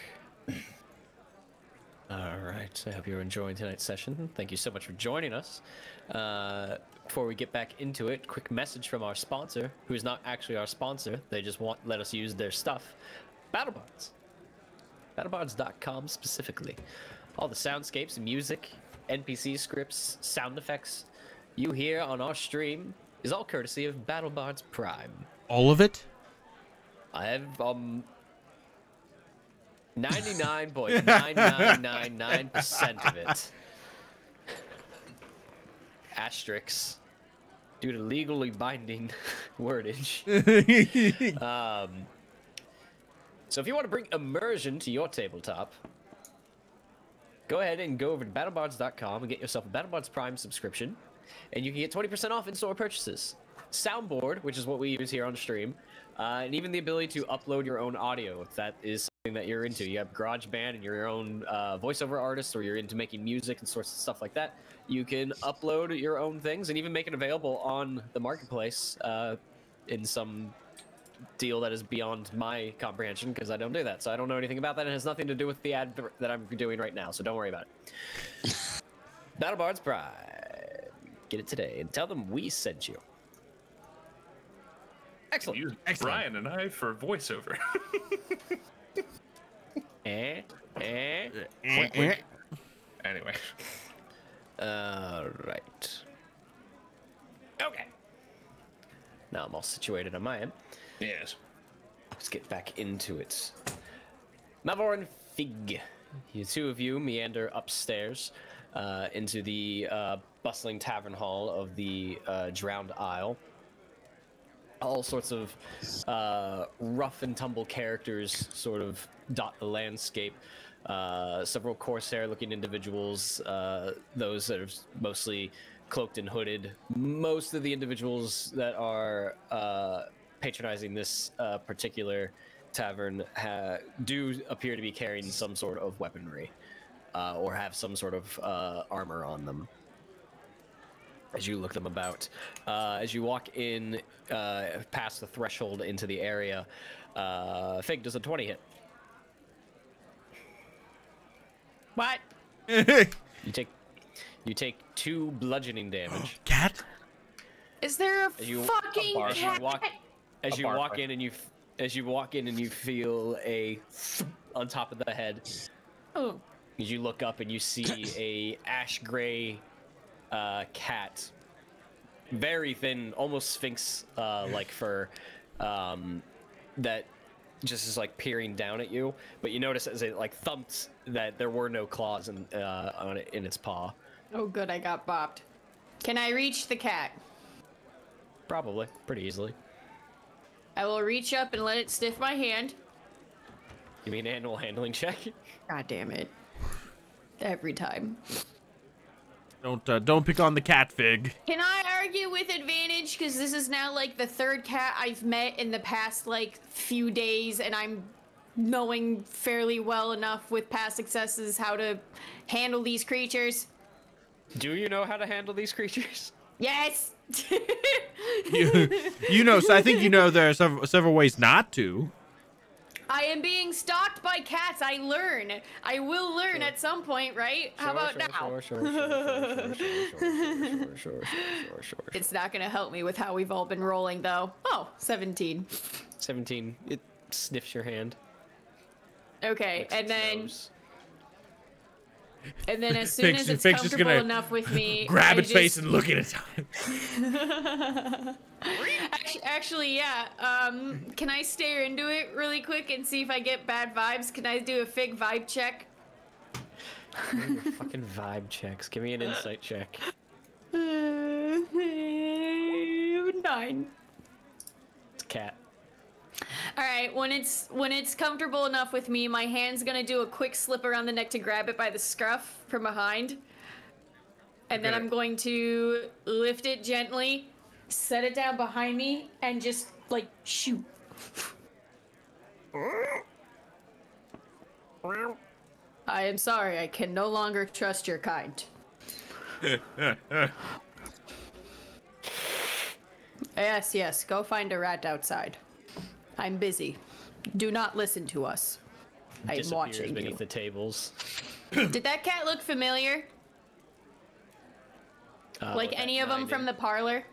All right, I hope you're enjoying tonight's session. Thank you so much for joining us. Before we get back into it, quick message from our sponsor, who's not actually our sponsor. They just let us use their stuff. BattleBards. BattleBards.com specifically. All the soundscapes, music, NPC scripts, sound effects you hear on our stream is all courtesy of BattleBards Prime. All of it? I have 99.9999% of it. Asterisks due to legally binding wordage. So if you want to bring immersion to your tabletop, go ahead and go over to battlebards.com and get yourself a BattleBards Prime subscription, and you can get 20% off in-store purchases. Soundboard, which is what we use here on stream, and even the ability to upload your own audio if that is something that you're into. You have GarageBand and you're your own voiceover artist, or you're into making music and sorts of stuff like that. You can upload your own things and even make it available on the marketplace in some deal that is beyond my comprehension, because I don't do that, so I don't know anything about that. It has nothing to do with the ad that I'm doing right now, so don't worry about it. BattleBards Prime. Get it today and tell them we sent you. Excellent. Use Excellent. Brian and I for voiceover. Anyway. All right. Okay. Now I'm all situated on my end. Yes. Let's get back into it. Malvhor and Fig, the two of you meander upstairs into the bustling tavern hall of the Drowned Isle. All sorts of rough and tumble characters sort of dot the landscape. Several Corsair-looking individuals, those that are mostly cloaked and hooded. Most of the individuals that are patronizing this particular tavern do appear to be carrying some sort of weaponry or have some sort of armor on them. As you look them about, as you walk in past the threshold into the area, Fig does a 20 hit. What? You take 2 bludgeoning damage. Cat? Is there a fucking cat? As you walk in and you feel a on top of the head. Oh. As you look up and you see a ash gray cat, very thin, almost sphinx like fur, that just is like peering down at you. But you notice as it like thumped that there were no claws on it in its paw. Oh, good, I got bopped. Can I reach the cat? Probably, pretty easily. I will reach up and let it sniff my hand. Give me an animal handling check. God damn it. Every time. Don't pick on the cat, Fig. Can I argue with advantage? Because this is now like the 3rd cat I've met in the past like few days, and I'm knowing fairly well enough with past successes how to handle these creatures. Do you know how to handle these creatures? Yes. you know, so I think you know there are several ways not to. I am being stalked by cats. I learn. I will learn at some point, right? How about now? Sure. It's not gonna help me with how we've all been rolling, though. Oh, 17. 17. It sniffs your hand. Okay, and then as soon as it's comfortable enough with me, grab its face and look at it. Actually, yeah. Can I stare into it really quick and see if I get bad vibes? Can I do a Fig vibe check? Your fucking vibe checks. Give me an insight check. 9. It's a cat. All right, when it's comfortable enough with me, my hand's gonna do a quick slip around the neck to grab it by the scruff from behind. And then I'm going to lift it gently, set it down behind me, and just, like, shoot. I am sorry, I can no longer trust your kind. Yes, go find a rat outside. I'm busy. Do not listen to us. I'm Disappears watching beneath you. the tables. Did that cat look familiar? Like What, any that of them from the parlor?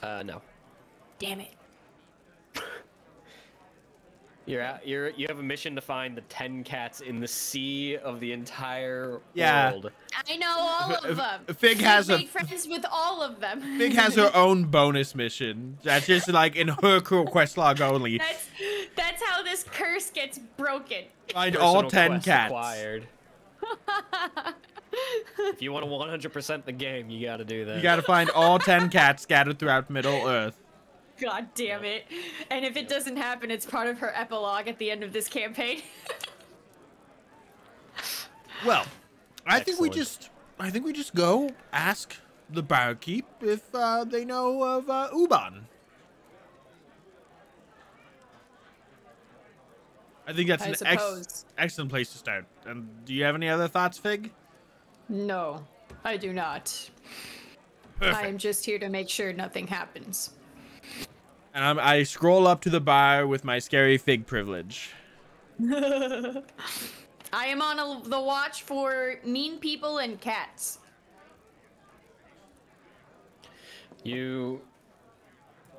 No. Damn it. You have a mission to find the 10 cats in the sea of the entire Yeah. world. I know all of them. Fig has made friends with all of them. Fig has her own bonus mission. That's just like in her quest log only. That's how this curse gets broken. Find all Personal 10 quest cats. acquired. If you want to 100% the game, you gotta do that. You gotta find all 10 cats scattered throughout Middle Earth. God damn it. And if it doesn't happen, it's part of her epilogue at the end of this campaign. Well, I think we Excellent. just go ask the barkeep if they know of Uban. I think that's I an suppose. excellent place to start. And do you have any other thoughts, Fig? No, I do not. Perfect. I am just here to make sure nothing happens. And I scroll up to the bar with my scary Fig privilege. I am on the watch for mean people and cats. You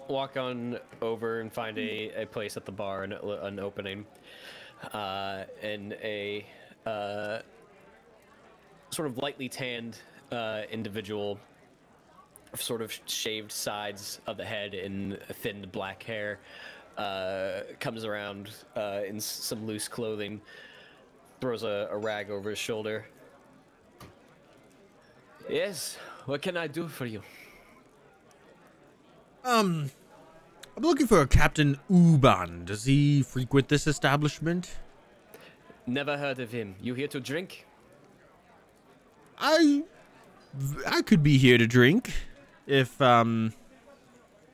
walk on over and find a place at the bar, an opening, and a sort of lightly tanned individual, sort of shaved sides of the head and thinned black hair, comes around in some loose clothing, throws a rag over his shoulder. Yes, what can I do for you? I'm looking for a Captain Uban. Does he frequent this establishment? Never heard of him. You here to drink? I could be here to drink if I'm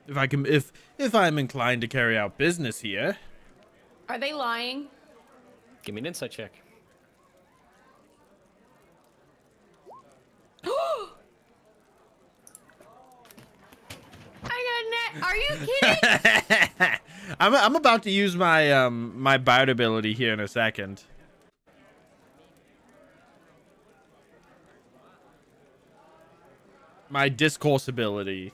inclined to carry out business here. Are they lying? Give me an insight check. I got a net. Are you kidding? I'm about to use my my bard ability here in a second. My discourse ability.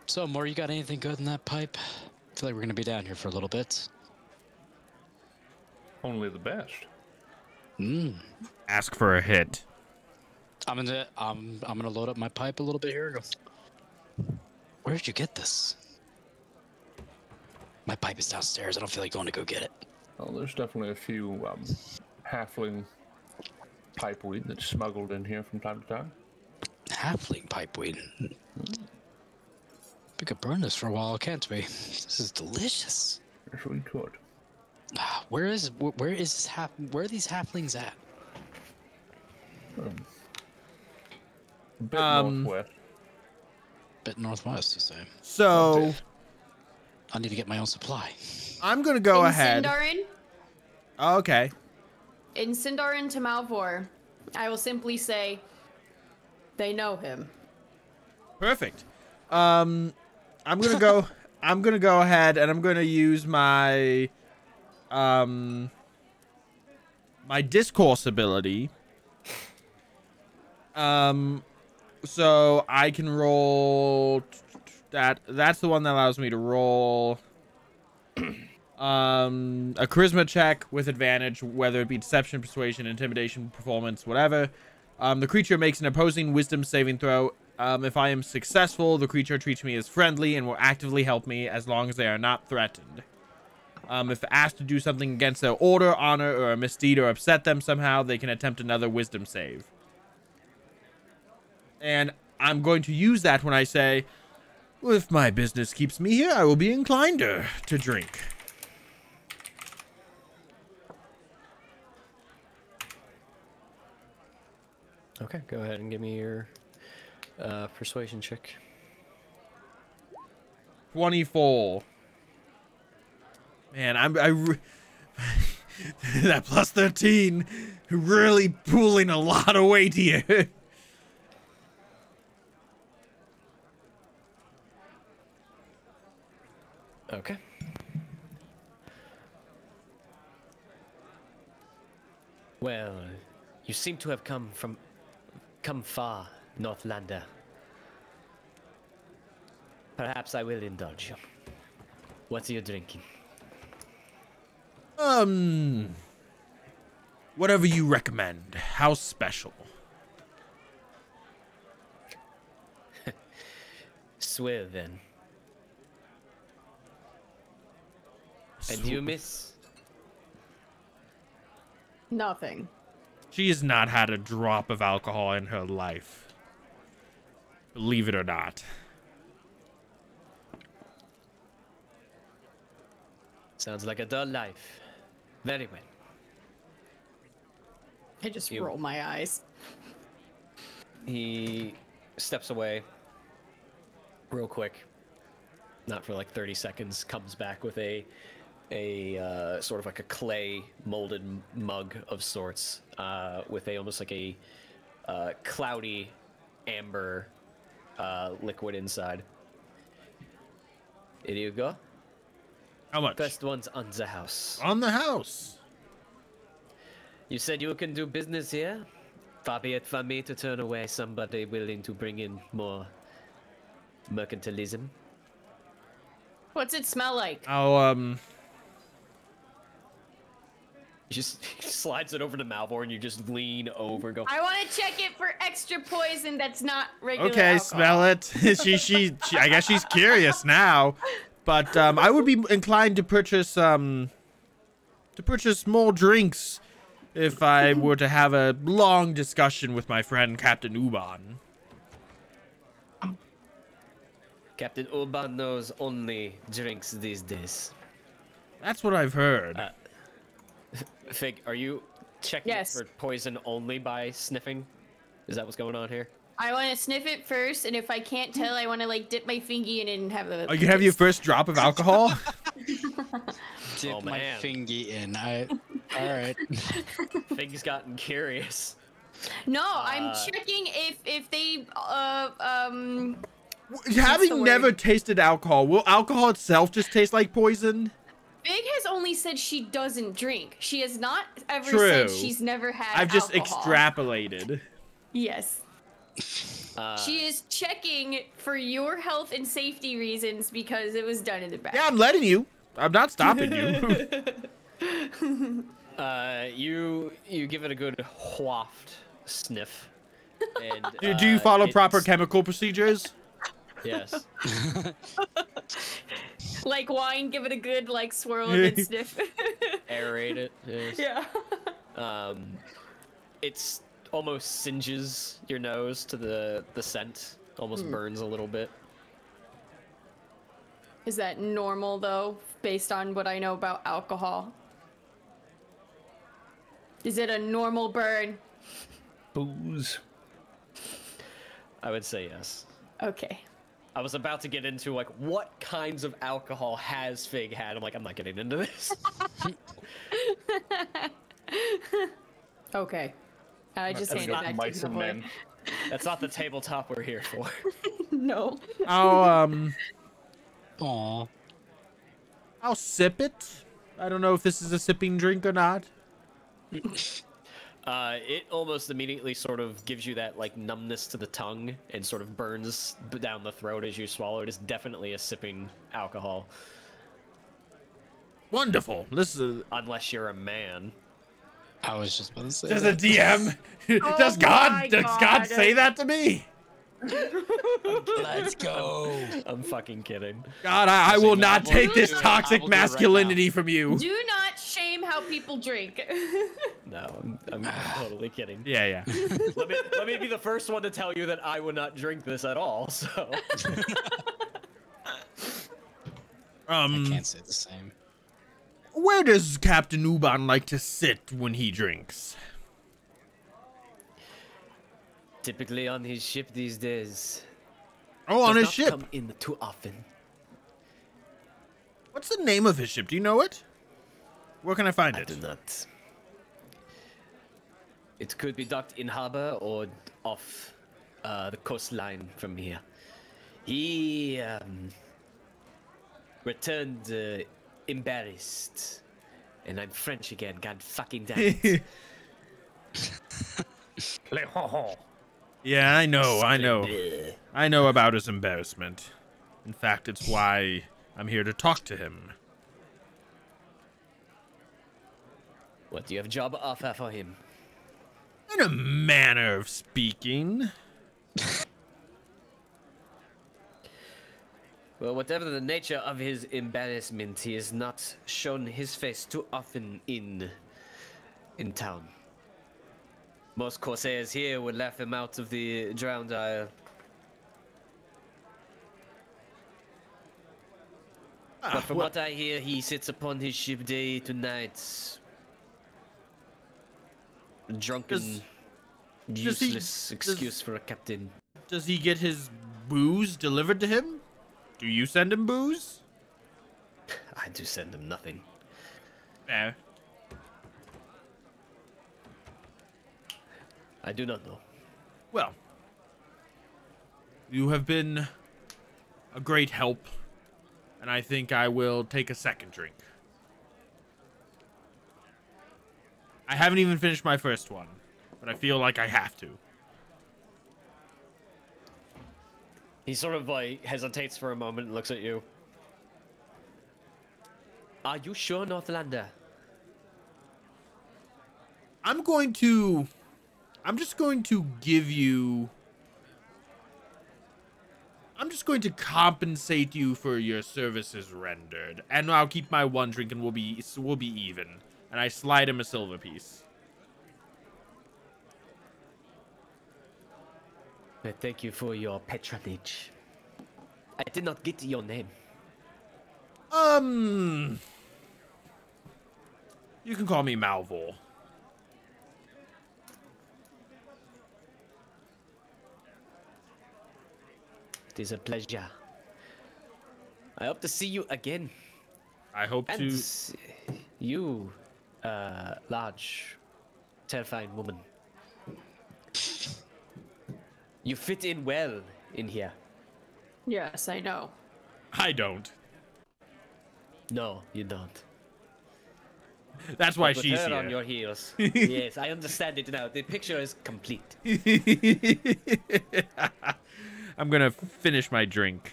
So More, you got anything good in that pipe? I feel like we're gonna be down here for a little bit. Only the best. Ask for a hit. I'm gonna load up my pipe a little bit here. Where did you get this? My pipe is downstairs. I don't feel like going to go get it. Well, there's definitely a few halfling pipeweed that's smuggled in here from time to time. Halfling pipeweed. We could burn this for a while, can't we? This is delicious. Yes, we could. Where are these halflings at? A bit northwest. Bit northwest, you say? So I need to get my own supply. I'm gonna go ahead. Sindarin? Okay. In Sindarin to Malvhor, I will simply say, they know him. Perfect. I'm gonna go. I'm gonna go ahead and I'm gonna use my my discourse ability. So I can roll that. That's the one that allows me to roll a charisma check with advantage, whether it be deception, persuasion, intimidation, performance, whatever. The creature makes an opposing wisdom saving throw. If I am successful, the creature treats me as friendly and will actively help me as long as they are not threatened. If asked to do something against their order, honor, or a misdeed or upset them somehow, they can attempt another wisdom save. And I'm going to use that when I say, well, if my business keeps me here, I will be inclined to drink. Okay, go ahead and give me your persuasion check. 24. Man, That plus 13 really pulling a lot of weight here. Okay. Well, you seem to have come far, Northlander. Perhaps I will indulge you. What are you drinking? Whatever you recommend. How special? Swear then. And you, miss? Nothing. She has not had a drop of alcohol in her life. Believe it or not. Sounds like a dull life. Very well. I just roll my eyes. He steps away real quick. Not for like 30 seconds. Comes back with a sort of like a clay molded mug of sorts, with a almost like a cloudy amber liquid inside. Here you go. How much? First one's on the house. On the house. You said you can do business here? Far be it from me to turn away somebody willing to bring in more mercantilism. What's it smell like? Oh, He just slides it over to Malvhor, and you just lean over and go, I want to check it for extra poison that's not regular okay, alcohol. smell it. she I guess she's curious now. But I would be inclined to purchase more drinks if I were to have a long discussion with my friend Captain Uban. Captain Uban knows only drinks these days. That's what I've heard. Fig, are you checking for poison only by sniffing? Is that what's going on here? I want to sniff it first, and if I can't tell, I want to like dip my fingy in and have a. Oh, you have your first drop of alcohol? Dip my fingy in. All right. Fig's gotten curious. No, I'm checking if they Having never tasted alcohol, will alcohol itself just taste like poison? Fig has only said she doesn't drink. She has not ever True. said she's never had I've just alcohol. extrapolated. Yes. She is checking for your health and safety reasons because it was done in the back. Yeah, I'm letting you. I'm not stopping you. You give it a good waft sniff. And, do you follow proper chemical procedures? Yes. Like wine, give it a good like swirl and then sniff. Aerate it. Yes. Yeah. It's almost singes your nose to the scent. Almost burns a little bit. Is that normal though, based on what I know about alcohol? Is it a normal burn? Booze. I would say yes. Okay. I was about to get into like what kinds of alcohol has Fig had. I'm like, I'm not getting into this. Okay. I just handed it back to the boy. That's not the tabletop we're here for. No. I'll sip it. I don't know if this is a sipping drink or not. It almost immediately sort of gives you that like numbness to the tongue and sort of burns down the throat as you swallow. It is definitely a sipping alcohol. Wonderful. This is unless you're a man. I was just about to say. Does a DM? Does God say that to me? Let's go. I'm fucking kidding. God, I will not take this toxic masculinity from you. Do not shame how people drink. No, I'm totally kidding. Yeah. let me be the first one to tell you that I would not drink this at all. So. I can't say the same. Where does Captain Uban like to sit when he drinks? Typically on his ship these days. Oh, on Does his not ship. Come in too often. What's the name of his ship? Do you know it? Where can I find I it? do not. It could be docked in harbor or off the coastline from here. He returned embarrassed, and I'm French again. God fucking damn it! Yeah, I know about his embarrassment. In fact, it's why I'm here to talk to him. What do you have a job offer for him? In a manner of speaking. Well, whatever the nature of his embarrassment, he has not shown his face too often in town. Most corsairs here would laugh him out of the drowned isle. But from what I hear, he sits upon his ship day to night. Drunken, useless excuse for a captain. Does he get his booze delivered to him? Do you send him booze? I do send him nothing. Fair. I do not know. Well, you have been a great help, and I think I will take a second drink. I haven't even finished my first one, but I feel like I have to. He sort of like hesitates for a moment and looks at you. Are you sure, Northlander? I'm just going to compensate you for your services rendered, and I'll keep my one drink and we'll be even. And I slide him a silver piece. Thank you for your patronage. I did not get your name. You can call me Malvhor. It is a pleasure. I hope to see you again. I hope to. You, large, terrifying woman. You fit in well in here. Yes, I know. I don't. No, you don't. That's why But with she's her here. on your heels. Yes, I understand it now. The picture is complete. I'm gonna finish my drink.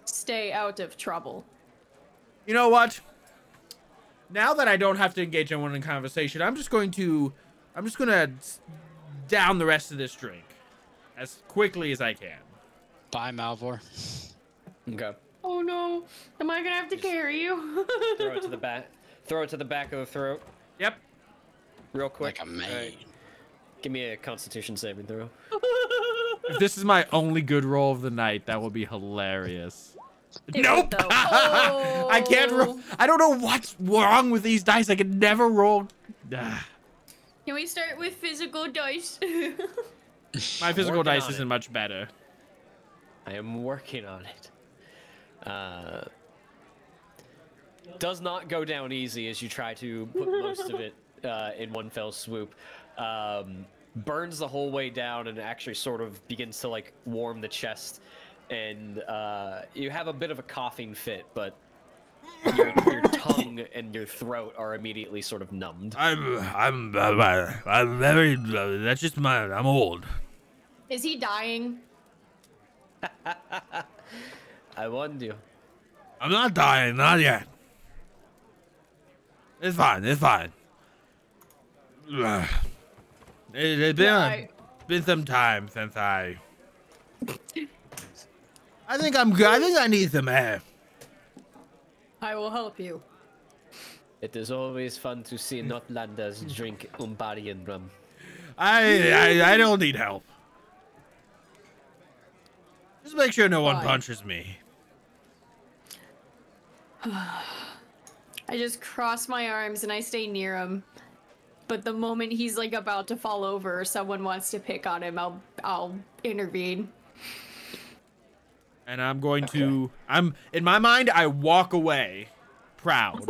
Stay out of trouble. You know what? Now that I don't have to engage anyone in conversation, I'm just gonna down the rest of this drink as quickly as I can. Bye, Malvhor. Okay. Oh no. Am I gonna have to carry you? Throw it to the back. Throw it to the back of the throat. Yep. Real quick. Like a man. Right. Give me a Constitution saving throw. If this is my only good roll of the night, that will be hilarious. It Nope! would, though. Oh. I can't roll. I don't know what's wrong with these dice. I can never roll. Can we start with physical dice? My physical Working dice on isn't it. much better. I am working on it. Does not go down easy as you try to put most of it in one fell swoop. Burns the whole way down and actually sort of begins to like warm the chest, and you have a bit of a coughing fit, but your tongue and your throat are immediately sort of numbed. I'm very. That's just I'm old. Is he dying? I warned you. I'm not dying, not yet. It's fine. It's fine. It's been some time since I think I'm good. I think I need some air. I will help you. It is always fun to see Northlanders drink Umbarian rum. I don't need help. Just make sure no one Fine. punches me. I just cross my arms and I stay near him. But the moment he's like about to fall over or someone wants to pick on him, I'll intervene. And I'm going to in my mind I walk away proud.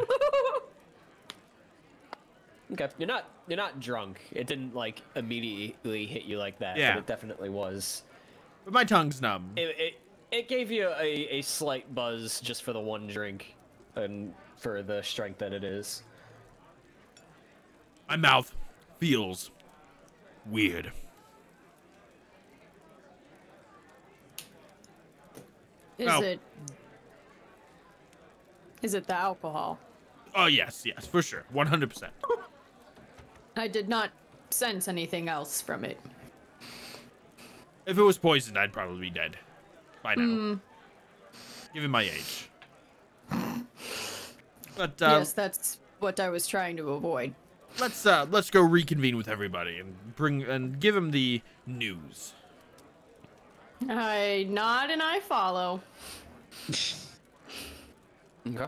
Okay, you're not drunk. It didn't like immediately hit you like that. Yeah. But it definitely was. But my tongue's numb. It gave you a slight buzz just for the one drink, and for the strength that it is. My mouth feels weird. Is it the alcohol? Oh, yes, for sure. 100%. I did not sense anything else from it. If it was poisoned, I'd probably be dead by now. Given my age. But yes, that's what I was trying to avoid. Let's go reconvene with everybody and give him the news. I nod and I follow. Okay.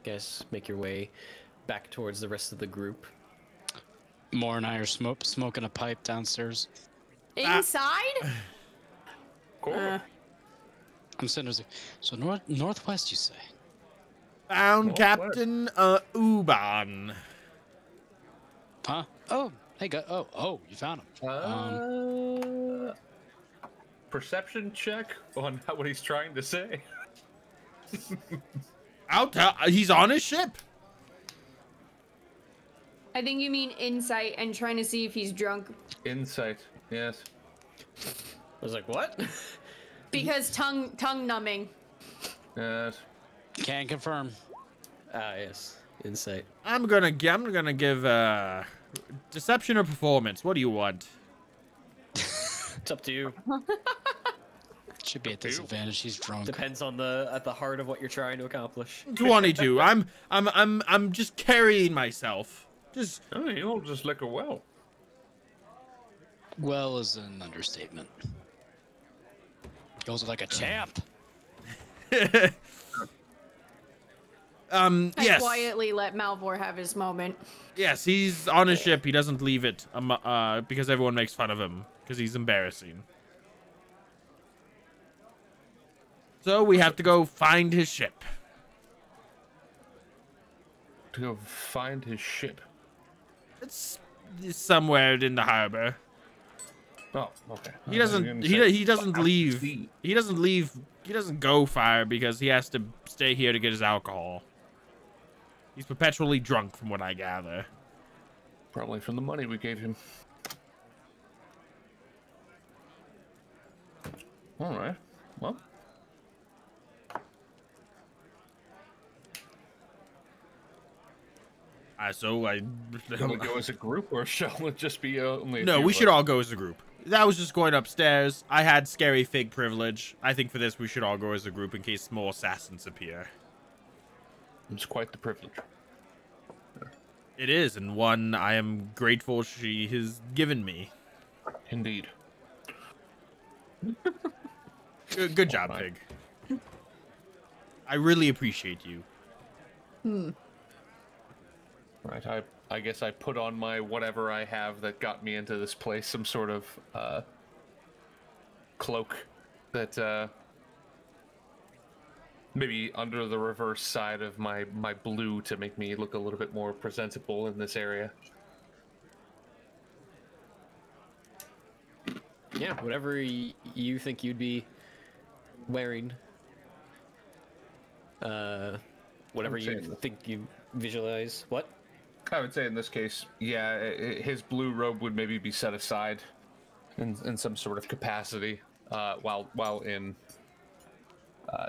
Guys, make your way back towards the rest of the group. Moore and I are smoking a pipe downstairs. Inside? I'm sitting there. So northwest, you say? Found Captain Uban. Huh? Oh, hey, oh, you found him. Perception check on what he's trying to say. He's on his ship. I think you mean insight and trying to see if he's drunk. Insight, yes. I was like, what? Because tongue numbing. Yes. Can confirm. Yes. Insight. I'm gonna give deception or performance. What do you want? It's up to you. Should be at disadvantage. He's drunk. Depends on at the heart of what you're trying to accomplish. 22. I'm just carrying myself. You'll just liquor well. Well is an understatement. Goes like a champ. I yes. quietly let Malvhor have his moment. Yes, he's on his ship. He doesn't leave it because everyone makes fun of him because he's embarrassing. So we have to go find his ship. To go find his ship. It's somewhere in the harbor. Oh, okay. He doesn't leave. He doesn't go far because he has to stay here to get his alcohol. He's perpetually drunk, from what I gather. Probably from the money we gave him. All right. Well. So Shall we go as a group, or shall it just be only? No, we should all go as a group. That was just going upstairs. I had scary fig privilege. I think for this we should all go as a group in case more assassins appear. It's quite the privilege. It is, and one I am grateful she has given me. Indeed. Good job, Pig. I really appreciate you. Right, I guess I put on my whatever I have that got me into this place, some sort of cloak that maybe under the reverse side of my blue to make me look a little bit more presentable in this area. Yeah, whatever you think you'd be wearing. Whatever you think you visualize. What? I would say in this case, yeah, his blue robe would maybe be set aside in some sort of capacity while in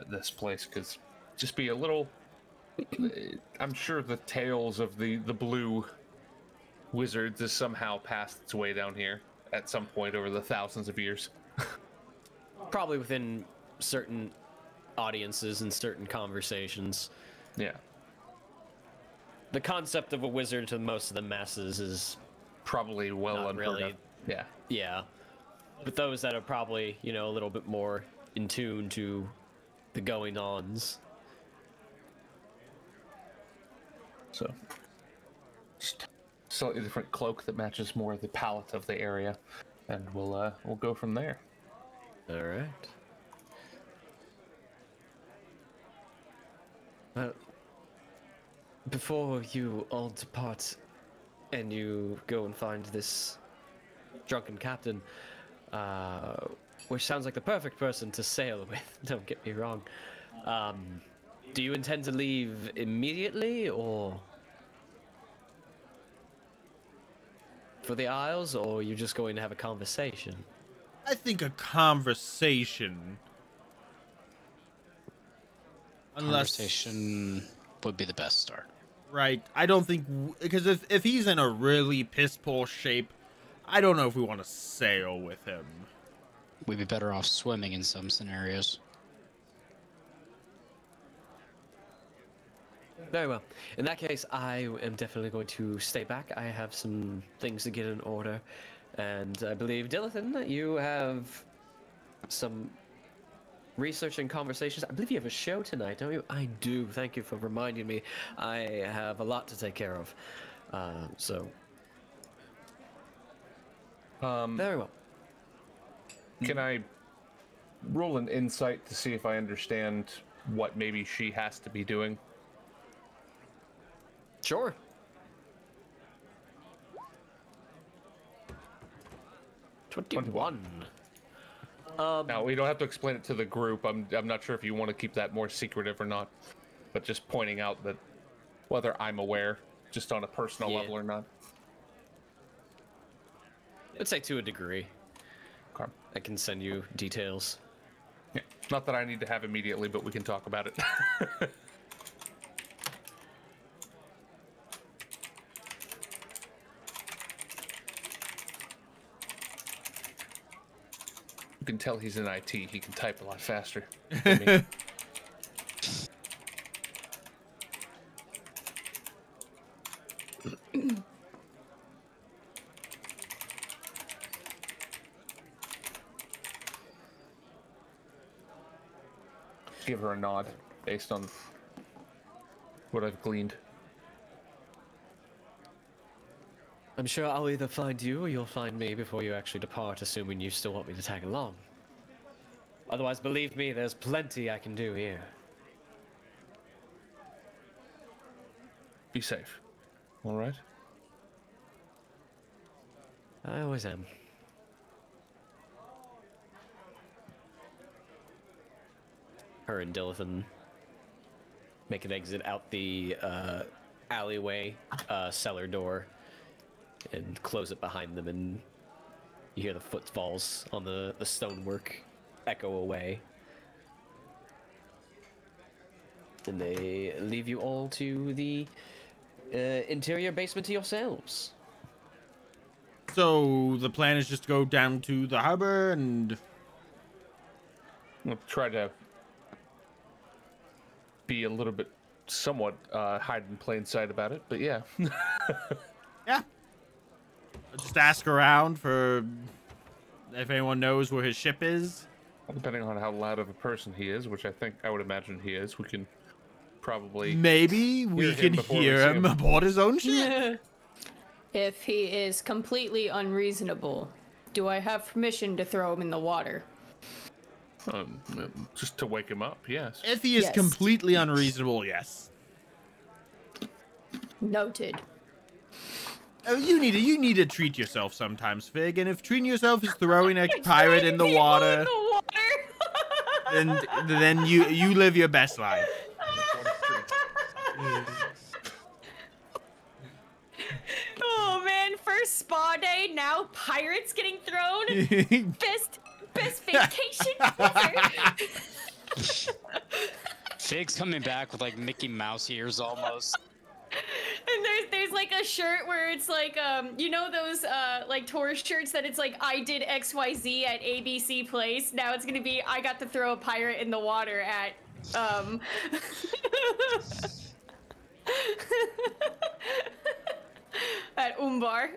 this place, because just be a little. I'm sure the tales of the blue wizards has somehow passed its way down here at some point over the thousands of years. Probably within certain audiences and certain conversations. Yeah. The concept of a wizard to most of the masses is probably well unheard of. Yeah. Yeah. But those that are probably, a little bit more in tune to the going-ons. So, just slightly different cloak that matches more the palette of the area, and we'll go from there. All right. Before you all depart, and you go and find this drunken captain, which sounds like the perfect person to sail with, don't get me wrong. Do you intend to leave immediately, or for the Isles, or are you just going to have a conversation? I think a conversation. Conversation would be the best start. Right. I don't think... Because if he's in a really piss-poor shape, I don't know if we want to sail with him. We'd be better off swimming in some scenarios. Very well. In that case, I am definitely going to stay back. I have some things to get in order. And I believe, Dilithan, you have some research and conversations. I believe you have a show tonight, don't you? I do. Thank you for reminding me. I have a lot to take care of. Very well. Can I roll an insight to see if I understand what maybe she has to be doing? Sure. $21. Now, we don't have to explain it to the group. I'm not sure if you want to keep that more secretive or not, but just pointing out that whether I'm aware, just on a personal level or not. I'd say to a degree. Okay. I can send you details. Yeah. Not that I need to have immediately, but we can talk about it. You can tell he's in IT. He can type a lot faster than me. Give her a nod based on what I've gleaned. I'm sure I'll either find you or you'll find me before you actually depart, assuming you still want me to tag along. Otherwise, believe me, there's plenty I can do here. Be safe. All right? I always am. Her and Dilithan make an exit out the alleyway, cellar door, and close it behind them, and you hear the footfalls on the stonework echo away. And they leave you all to the interior basement to yourselves. So the plan is just to go down to the harbor and... We'll try to be a little bit somewhat hide in plain sight about it, but yeah. Yeah. Just ask around for if anyone knows where his ship is. Well, depending on how loud of a person he is, which I would imagine he is, we can probably... Maybe we can hear him aboard his own ship. If he is completely unreasonable, do I have permission to throw him in the water? Just to wake him up, yes. If he is completely unreasonable, yes. Noted. Oh, you need to treat yourself sometimes, Fig. And if treating yourself is throwing a pirate in the water, then you live your best life. Oh man, first spa day, now pirates getting thrown. best vacation ever. Fig's coming back with like Mickey Mouse ears almost. And there's like a shirt where it's like you know those like tourist shirts that it's like I did XYZ at ABC Place. Now it's gonna be I got to throw a pirate in the water at at Umbar.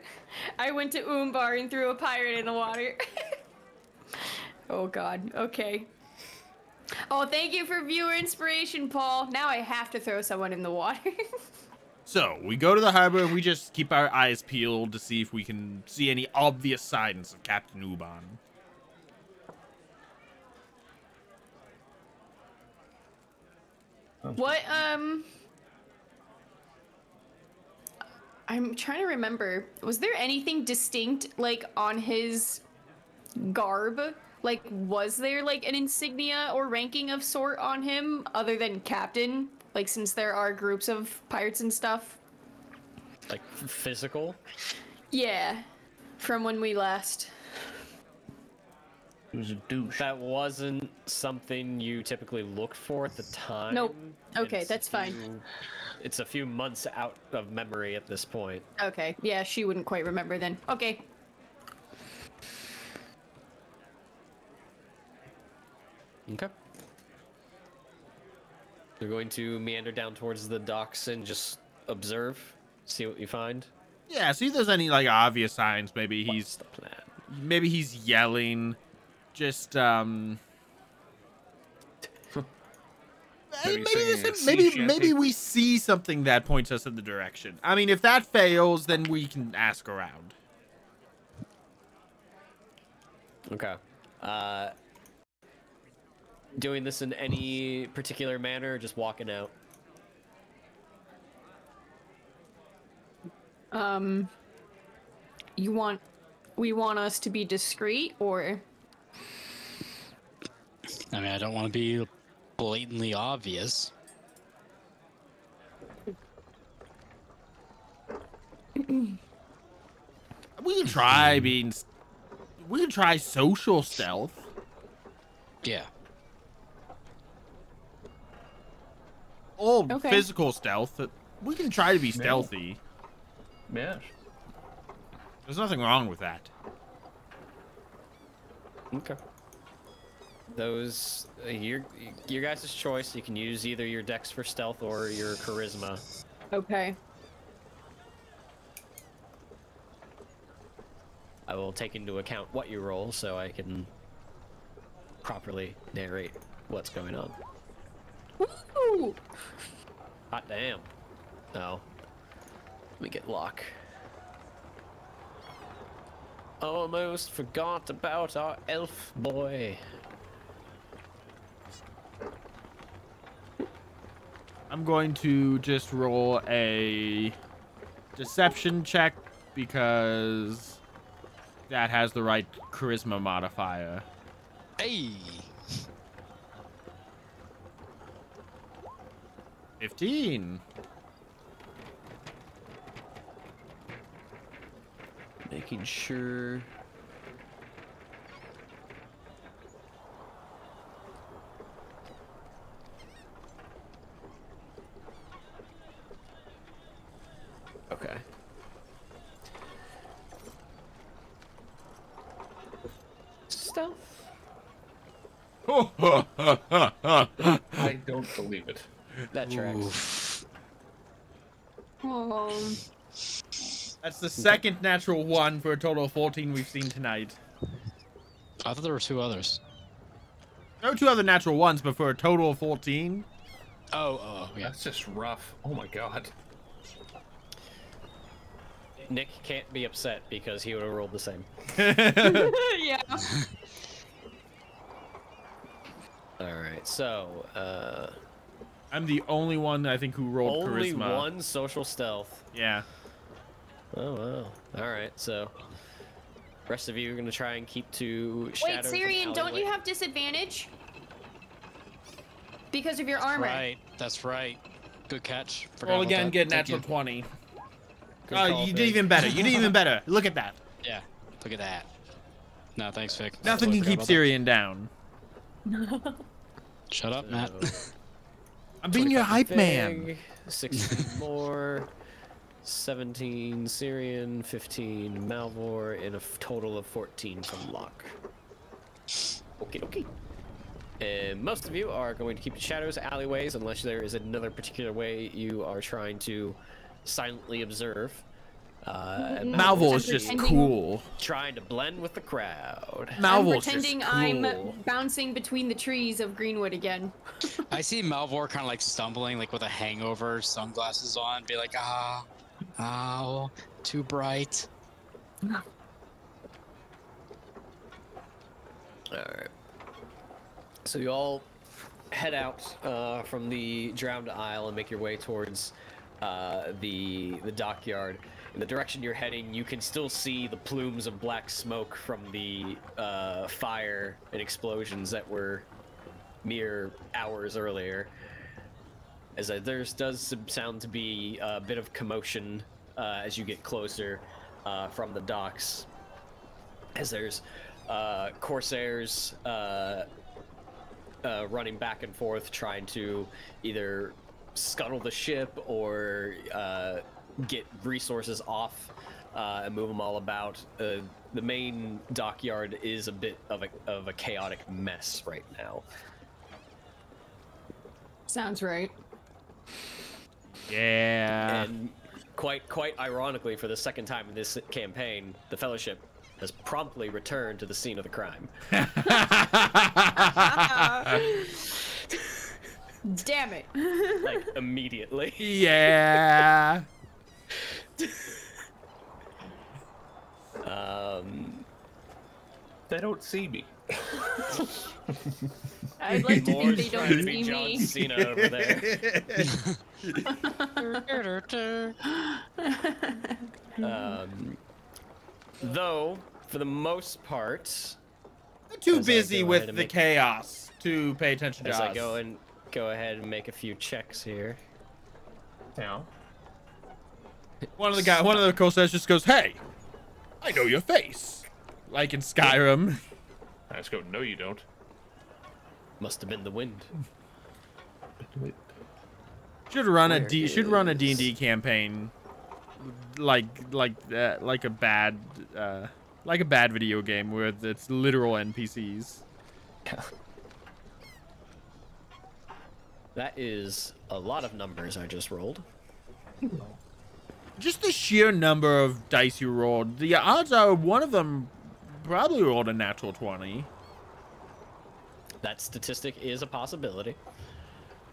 I went to Umbar and threw a pirate in the water. Oh god. Okay. Oh, thank you for viewer inspiration, Paul. Now I have to throw someone in the water. So, we go to the harbor and we just keep our eyes peeled to see if we can see any obvious signs of Captain Uban. What, I'm trying to remember. Was there anything distinct, like, on his garb? Like, was there, like, an insignia or ranking of sort on him other than captain? Like, since there are groups of pirates and stuff? Like, physical? Yeah. From when we last... He was a douche. That wasn't something you typically looked for at the time. Nope. Okay, that's fine. It's a few months out of memory at this point. Okay, yeah, she wouldn't quite remember then. Okay. Okay. You're going to meander down towards the docks and just observe, see what you find. Yeah, see if there's any like obvious signs. Maybe What's the plan? maybe he's yelling. Just maybe we see something that points us in the direction. I mean, if that fails, then we can ask around. Okay. Doing this in any particular manner, or just walking out? We want us to be discreet, or? I mean, I don't want to be blatantly obvious. We can try being. We can try social stealth. Yeah. Or Okay. physical stealth. We can try to be stealthy. Yeah. There's nothing wrong with that. Okay. Those your guys' choice. You can use either your dex for stealth or your charisma. Okay. I will take into account what you roll so I can properly narrate what's going on. Woo! Hot damn. No. Let me get luck. Almost forgot about our elf boy. I'm going to just roll a deception check because that has the right charisma modifier. Hey. 15. Making sure. Okay. Stealth. I don't believe it. That tracks. That's the second natural one for a total of 14 we've seen tonight. I thought there were two others. There were two other natural ones, but for a total of 14. Oh, yeah. That's just rough. Oh my god. Nick can't be upset because he would have rolled the same. Yeah. Alright, so, I'm the only one, I think, who rolled only charisma. one social stealth. Yeah. Oh, wow. Alright, so, rest of you are going to try and keep to Wait, shadows. Cirion, don't you have disadvantage? Because of your armor. Right, that's right. Good catch. Forgot Roll about again, that. get Thank natural you. 20. Good Oh, call, you did Fig. even better. You did even better. Look at that. Yeah, look at that. No, thanks, Vic. Nothing can keep Cirion down. Shut up, Matt. I'm being your hype man. 16 more. 17 Cirion, 15 Malvhor, and a total of 14 from Locke. Okie dokie. And most of you are going to keep the shadows, alleyways, unless there is another particular way you are trying to silently observe. Malvhor is just cool. Trying to blend with the crowd. I'm Malvor's just pretending cool. I'm bouncing between the trees of Greenwood again. I see Malvhor kind of like stumbling, like with a hangover, sunglasses on, be like, ow, too bright. Alright. So you all head out from the Drowned Isle and make your way towards the dockyard. In the direction you're heading, you can still see the plumes of black smoke from the fire and explosions that were mere hours earlier. As there does sound to be a bit of commotion as you get closer from the docks. As there's corsairs running back and forth, trying to either scuttle the ship or get resources off and move them all about. The main dockyard is a bit of a chaotic mess right now. Sounds right. Yeah. And quite ironically, for the second time in this campaign, the Fellowship has promptly returned to the scene of the crime. Damn it. Like, immediately. Yeah. They don't see me. I'd like to Moore's think they trying don't to be see John me. Cena over there. Though, for the most part, They're too as I busy go with ahead and the make- chaos to pay attention to as us. I go ahead and make a few checks here. Yeah. One of the corsairs just goes, "Hey, I know your face," like in Skyrim. I just go, no, you don't. Must have been the wind. Should run a Where should run a is- D&D campaign like a bad video game where it's literal NPCs. That is a lot of numbers I just rolled. Just the sheer number of dice you rolled. The odds are one of them probably rolled a natural 20. That statistic is a possibility.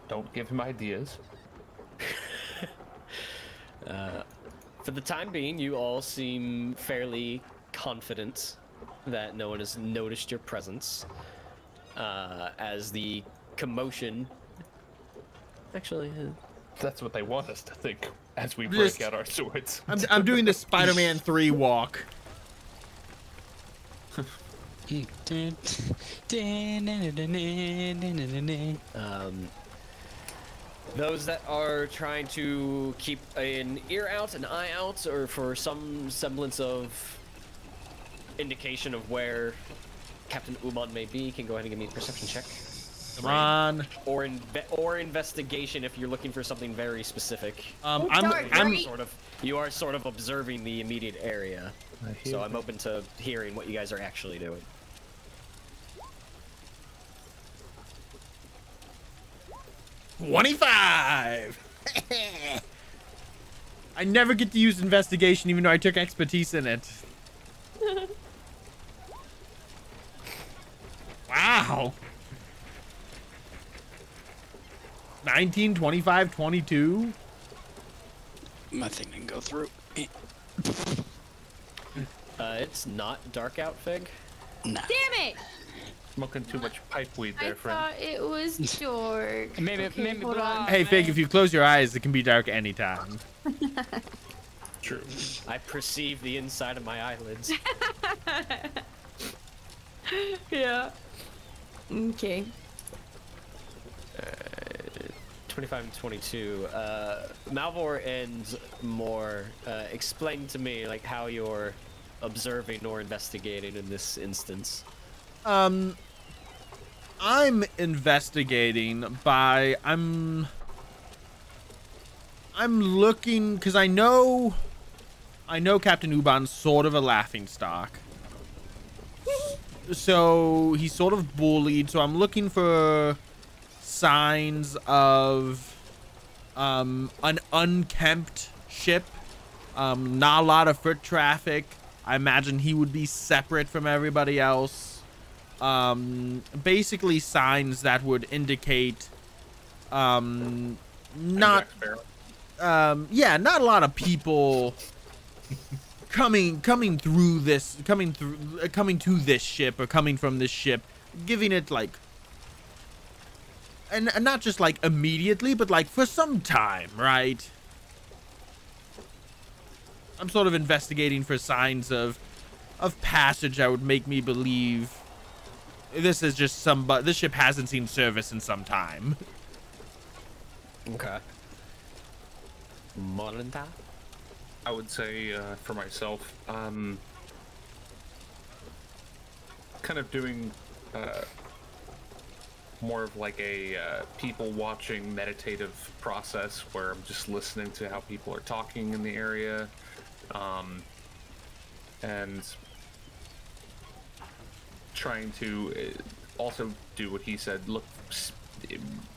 Don't give him ideas. For the time being, you all seem fairly confident that no one has noticed your presence. As the commotion... Actually... That's what they want us to think as we Just- break out our swords. I'm doing the Spider-Man 3 walk. Those that are trying to keep an ear out, an eye out, or for some semblance of indication of where Captain Uman may be, can go ahead and give me a perception check. Come on. Or investigation if you're looking for something very specific. I'm You are sort of observing the immediate area, hear so I'm that. open to hearing what you guys are actually doing. $25. I never get to use investigation, even though I took expertise in it. Wow. 19, 25, 22. My thing didn't go through. It's not dark out, Fig. Nah. Damn it! Smoking too much pipe weed I there, friend. thought it was dark. Maybe Hold on. Hey, Fig, if you close your eyes, it can be dark anytime. True. I perceive the inside of my eyelids. Yeah. Okay. 25 and 22. Malvhor and Moore, explain to me like how you're observing or investigating in this instance. I'm investigating by I'm looking because I know Captain Uban's sort of a laughingstock. So he's sort of bullied, so I'm looking for signs of an unkempt ship, not a lot of foot traffic. I imagine he would be separate from everybody else. Basically signs that would indicate not not a lot of people coming to this ship or coming from this ship, giving it like and not just like immediately, but like for some time, right? I'm sort of investigating for signs of passage that would make me believe this is just this ship hasn't seen service in some time. Okay. Molenta? I would say for myself, kind of doing more of like a people watching meditative process where I'm just listening to how people are talking in the area, and trying to also do what he said, look,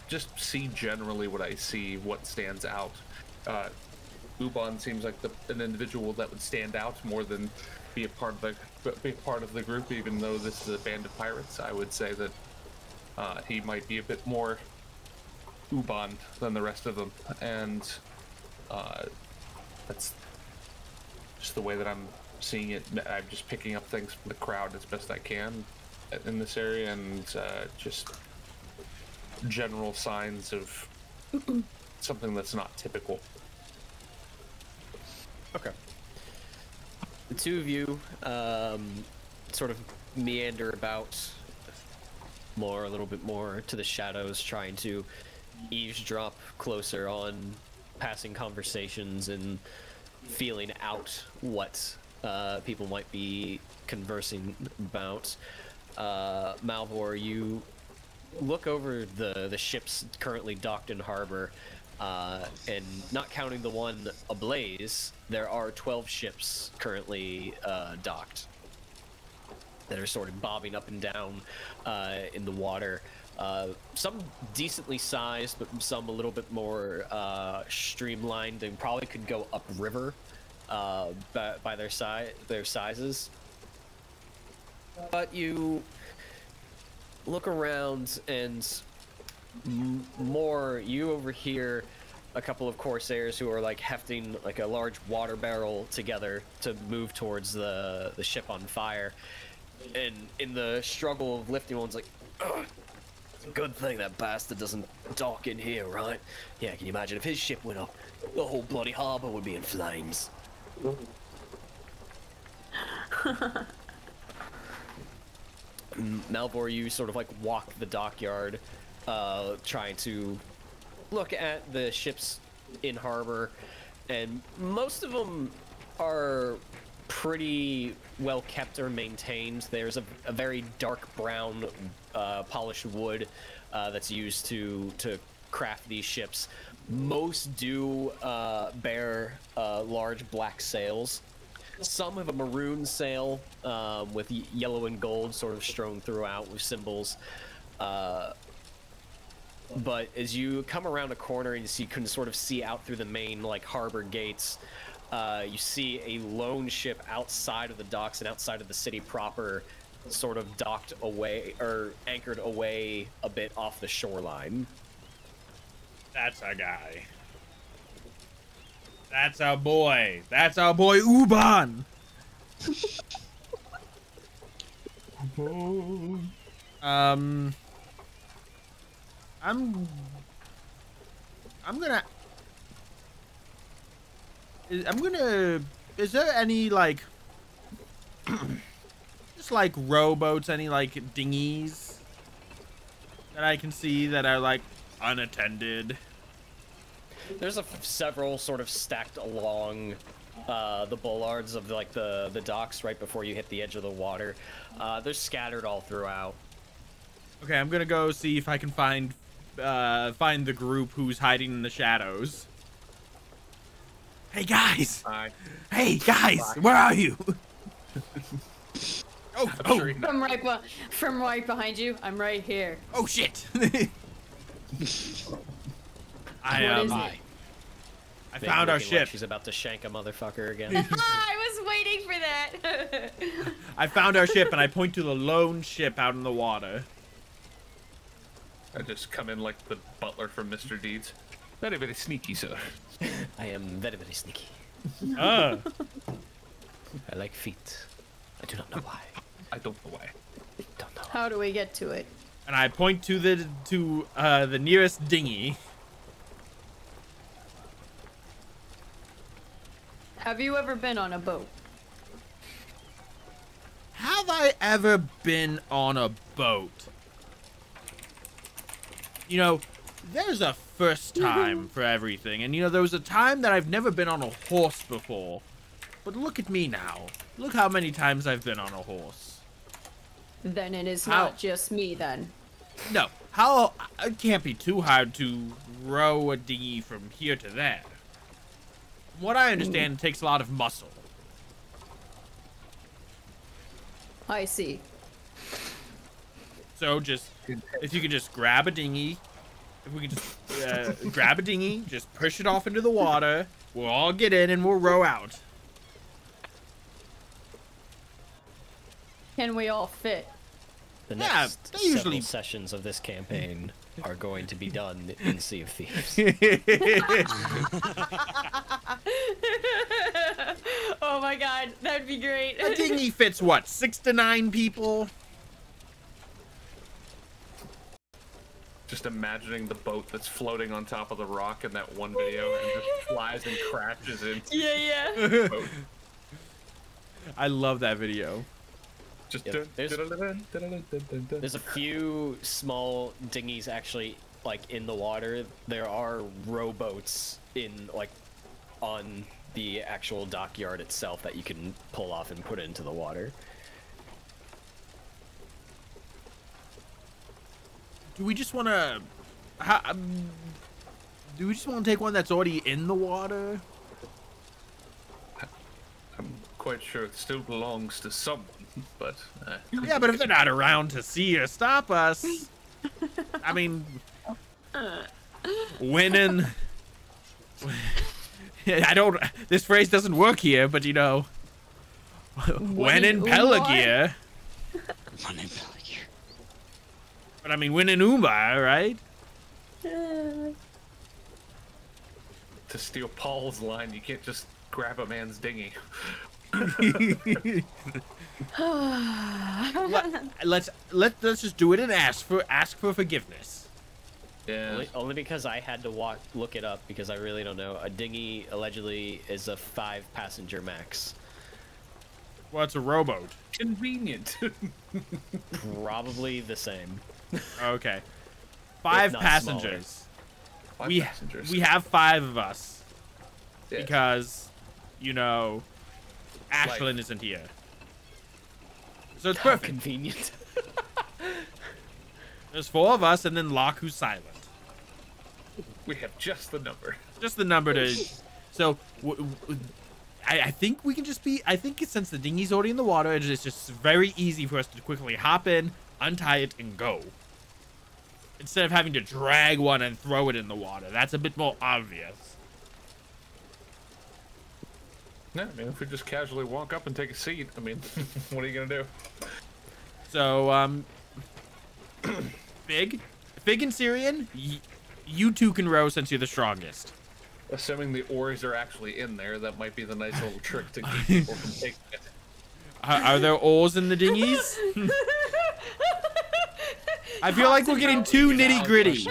just see generally what I see, what stands out. Uban seems like an individual that would stand out more than be a part of the group, even though this is a band of pirates. I would say that he might be a bit more Uban than the rest of them, and that's just the way that I'm seeing it. I'm just picking up things from the crowd as best I can in this area, and just general signs of something that's not typical. Okay. The two of you sort of meander about a little bit more to the shadows, trying to eavesdrop closer on passing conversations and feeling out what people might be conversing about. Malvhor, you look over the ships currently docked in harbor, and not counting the one ablaze, there are 12 ships currently docked that are sort of bobbing up and down in the water. Some decently sized, but some a little bit more streamlined and probably could go upriver by their sizes. But you look around and you overhear a couple of corsairs who are like hefting like a large water barrel together to move towards the ship on fire. And in the struggle of lifting, one's like, "Ugh, it's a good thing that bastard doesn't dock in here, right? Yeah, can you imagine if his ship went up, the whole bloody harbor would be in flames." Malvhor, you sort of like walk the dockyard, trying to look at the ships in harbor, and most of them are pretty well kept or maintained. There's a very dark brown polished wood that's used to craft these ships. Most do bear large black sails. Some have a maroon sail with yellow and gold sort of strewn throughout with symbols. But as you come around a corner and you can sort of see out through the main like harbor gates, you see a lone ship outside of the docks and outside of the city proper, sort of docked away or anchored away a bit off the shoreline. That's our guy. That's our boy. That's our boy Uban. Is there any like just like rowboats, any like dinghies that I can see that are like unattended? There's several sort of stacked along the bollards of like the docks right before you hit the edge of the water. They're scattered all throughout. Okay, I'm gonna go see if I can find the group who's hiding in the shadows. Hey guys! Hi. Hey guys! Bye. Where are you? Oh! Sure from right behind you. I'm right here. Oh shit! I found our ship. Like she's about to shank a motherfucker again. I was waiting for that. I found our ship, and I point to the lone ship out in the water. I just come in like the butler from Mr. Deeds. Very, very sneaky, sir. I am very, very sneaky. Ah. I like feet. I do not know why. I don't know why. Don't know. How do we get to it? And I point to the nearest dinghy. Have you ever been on a boat? Have I ever been on a boat? You know, there's a first time for everything. And, you know, there was a time that I've never been on a horse before. But look at me now. Look how many times I've been on a horse. Then it is not just me, then. No. It can't be too hard to row a dinghy from here to there. From what I understand, it takes a lot of muscle. I see. So just, if you could just grab a dinghy, if we could just grab a dinghy, just push it off into the water, we'll all get in and we'll row out. Can we all fit? The next several sessions of this campaign are going to be done in Sea of Thieves. Oh my god, that'd be great. A dinghy fits what, 6 to 9 people? Just imagining the boat that's floating on top of the rock in that one video and just flies and crashes into yeah. boat. I love that video. Just there's a few small dinghies actually like in the water. There are rowboats in like on the actual dockyard itself that you can pull off and put into the water. Do we just want to do we just want to take one that's already in the water? I'm quite sure it still belongs to someone, but yeah, but if they're not around to see or stop us, I mean, winning. I don't. This phrase doesn't work here, but you know, when in Pelagear. When in Pelagear. But I mean, when in Umbar, right? To steal Paul's line, you can't just grab a man's dinghy. Let's just do it and ask for forgiveness. Yeah. Only because I had to look it up because I really don't know. A dinghy allegedly is a 5-passenger max. Well, it's a rowboat. Convenient. Probably the same. Okay. 5 passengers. We have 5 of us. Yeah. Because, you know, Ashlynn isn't here. So it's perfect. Convenient. There's 4 of us, and then Locke, who's silent. We have just the number. Just the number to... So, I think we can just be... I think since the dinghy's already in the water, it's just very easy for us to quickly hop in, untie it, and go. Instead of having to drag one and throw it in the water. That's a bit more obvious. No, I mean, if we just casually walk up and take a seat, I mean, what are you gonna do? So, Fig and Cirion, you two can row since you're the strongest. Assuming the oars are actually in there, that might be the nice little trick to keep people from taking it. Are there oars in the dinghies? I feel like we're getting too nitty-gritty.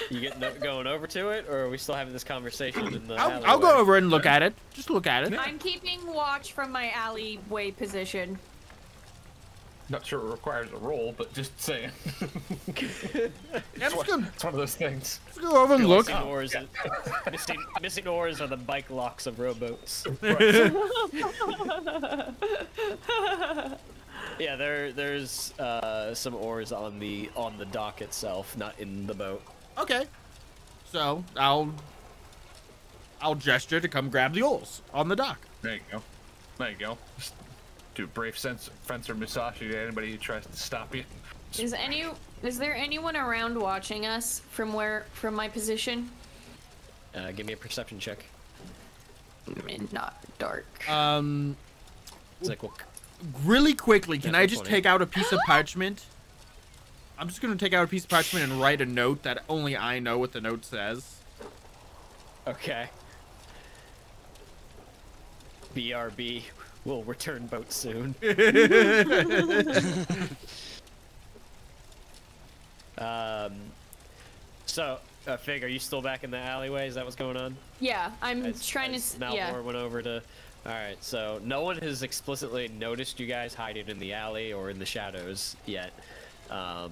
You going over to it, or are we still having this conversation in the I'll go over and look at it. Just look at it. I'm keeping watch from my alleyway position. Not sure it requires a roll, but just saying. Yeah, it's one of those things. Let's go over and look. Missing oars are the bike locks of rowboats. Yeah, there's some oars on the dock itself, not in the boat. Okay. So I'll gesture to come grab the oars on the dock. There you go. There you go. Just do a brave fencer Musashi to anybody who tries to stop you. Is there anyone around watching us from my position? Give me a perception check. Not dark. It's like, well, really quickly, can I just take out a piece of parchment? I'm just gonna take out a piece of parchment and write a note that only I know what the note says. Okay. BRB will return boat soon. So Fig, are you still back in the alleyway? Is that what's going on? Yeah, I'm trying to. Malvhor went over to. All right, so no one has explicitly noticed you guys hiding in the alley or in the shadows yet. No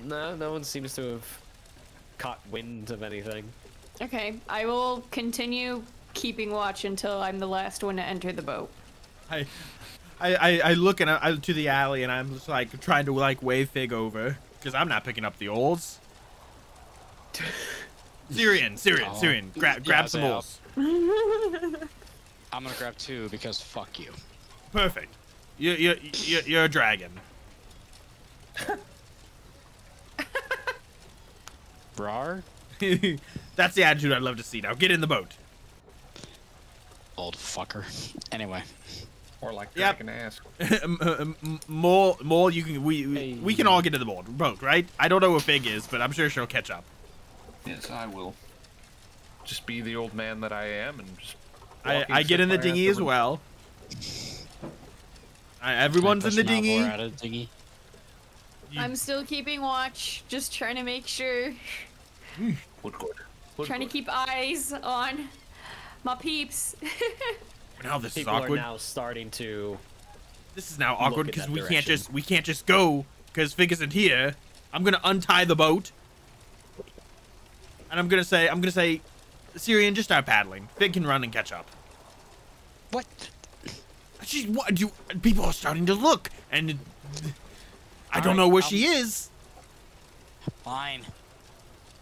one seems to have caught wind of anything. Okay, I will continue keeping watch until I'm the last one to enter the boat. I look to the alley and I'm just like trying to like wave Fig over because I'm not picking up the oars. Cirion, grab some oars. I'm gonna grab 2 because fuck you. Perfect. You're a dragon. Rar? That's the attitude I'd love to see. Now get in the boat. Old fucker. Anyway. Or like dragon ass. More. You can. We can all get in the boat, right? I don't know what Fig is, but I'm sure she'll catch up. Yes, I will. Just be the old man that I am, and just. I get in the dinghy as well. Everyone's in the dinghy. Out of the dinghy. I'm still keeping watch, just trying to make sure. Trying to keep eyes on my peeps. Now this People is awkward. are now starting to. This is now awkward because we can't just go because Fig isn't here. I'm gonna untie the boat, and I'm gonna say, Cirion, just start paddling. Fig can run and catch up. What? People are starting to look, and I don't know where she is. Fine.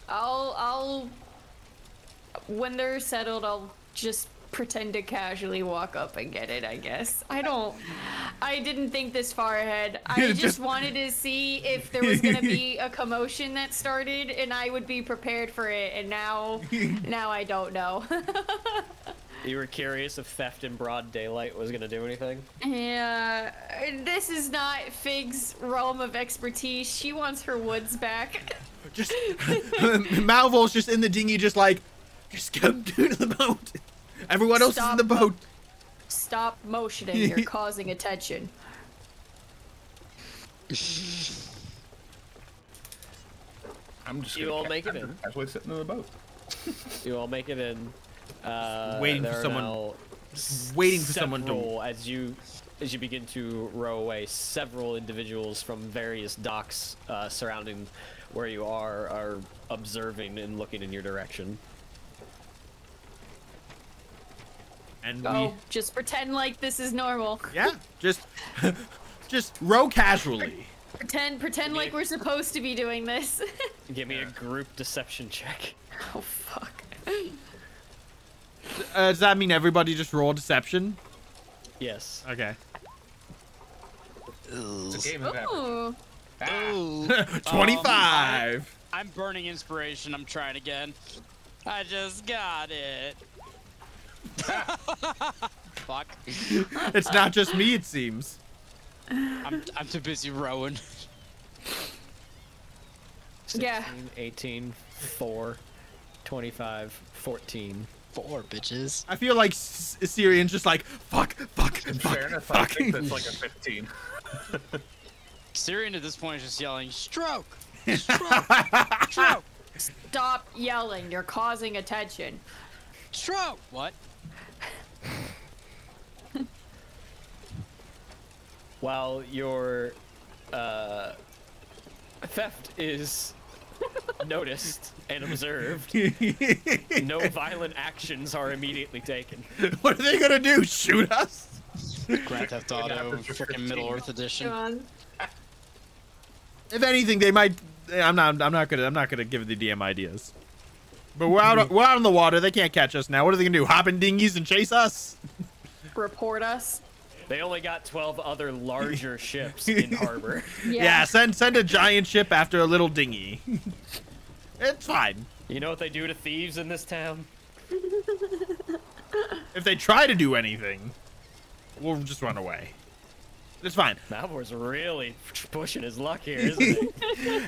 I'll when they're settled, I'll just pretend to casually walk up and get it, I guess. I didn't think this far ahead. I just wanted to see if there was gonna be a commotion that started and I would be prepared for it, and now I don't know. You were curious if theft in broad daylight was gonna do anything? Yeah, this is not Fig's realm of expertise. She wants her woods back. Just Malvho's just in the dinghy, just come to the boat. Everyone else is in the boat. Stop motioning. You're causing attention. I'm just. You all make it in. Casually sitting in the boat. You all make it in. Waiting for someone to. As you begin to row away, several individuals from various docks surrounding where you are observing and looking in your direction. And just pretend like this is normal. Yeah, just row casually. Pretend like we're supposed to be doing this. Give me a group deception check. Oh fuck. Does that mean everybody just roll deception? Yes. Okay. It's a game of Ooh. Ah. 25. I'm burning inspiration. I'm trying again. I just got it. Fuck. It's not just me, it seems. I'm too busy rowing. 16, Yeah. 18, 4, 25, 14. 4 bitches. I feel like Cirion's just like, fuck. In fairness, I think that's like a 15. Cirion at this point is just yelling, stroke! Stroke! Stop yelling. You're causing attention. Stroke! What? While your theft is noticed and observed, no violent actions are immediately taken. What are they gonna do? Shoot us? Grand Theft Auto, freaking Middle Earth edition. If anything, they might. I'm not gonna give the DM ideas. But we're out on the water. They can't catch us now. What are they gonna do? Hop in dinghies and chase us? Report us. They only got 12 other larger ships in harbor. Yeah, send a giant ship after a little dinghy. It's fine. You know what they do to thieves in this town? If they try to do anything, we'll just run away. It's fine. Malvhor's really pushing his luck here, isn't he?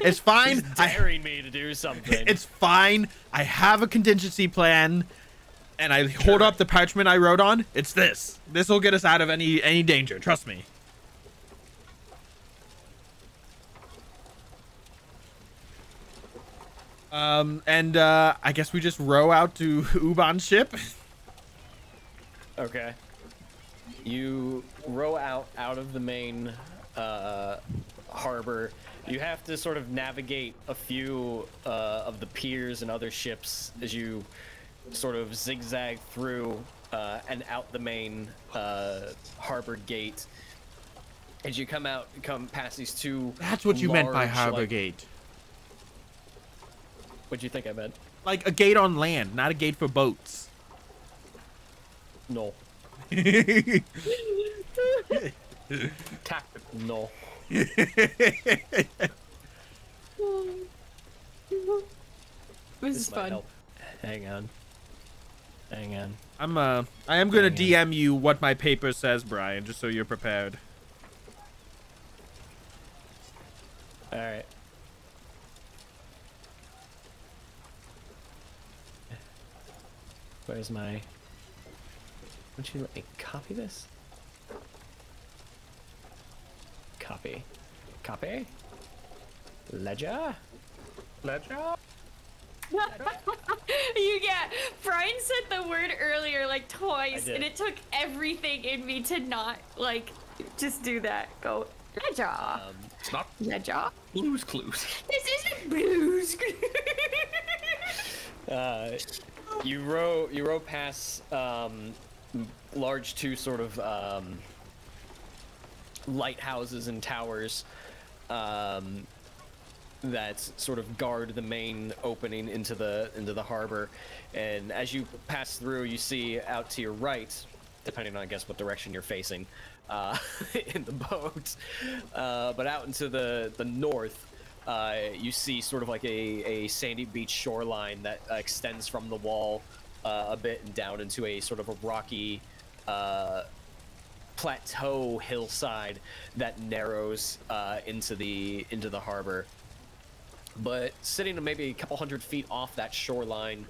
It's fine. He's daring me to do something. It's fine. I have a contingency plan, and I hold up the parchment I wrote on. It's this. This will get us out of any danger. Trust me. And I guess we just row out to Uban's ship. Okay. You row out of the main harbor. You have to sort of navigate a few of the piers and other ships as you sort of zigzag through and out the main harbor gate. As you come past these two. That's what you meant by harbor like, gate. What'd you think I meant? Like a gate on land, not a gate for boats. No. Tactical. No. This is fun. Help. Hang on. I am gonna DM you what my paper says, Brian, just so you're prepared. All right. Where's my... Would you let me copy this? Copy. Ledger? Brian said the word earlier like twice, and it took everything in me to not like just do that. Go ledger. It's not ledger. Blue's Clues. This isn't Blue's Clues. You row past large two sort of lighthouses and towers that sort of guard the main opening into the harbor, and as you pass through, you see out to your right, depending on I guess what direction you're facing in the boat, but out into the north, you see sort of like a sandy beach shoreline that extends from the wall a bit and down into a sort of a rocky plateau hillside that narrows into the harbor. But sitting maybe a couple hundred feet off that shoreline,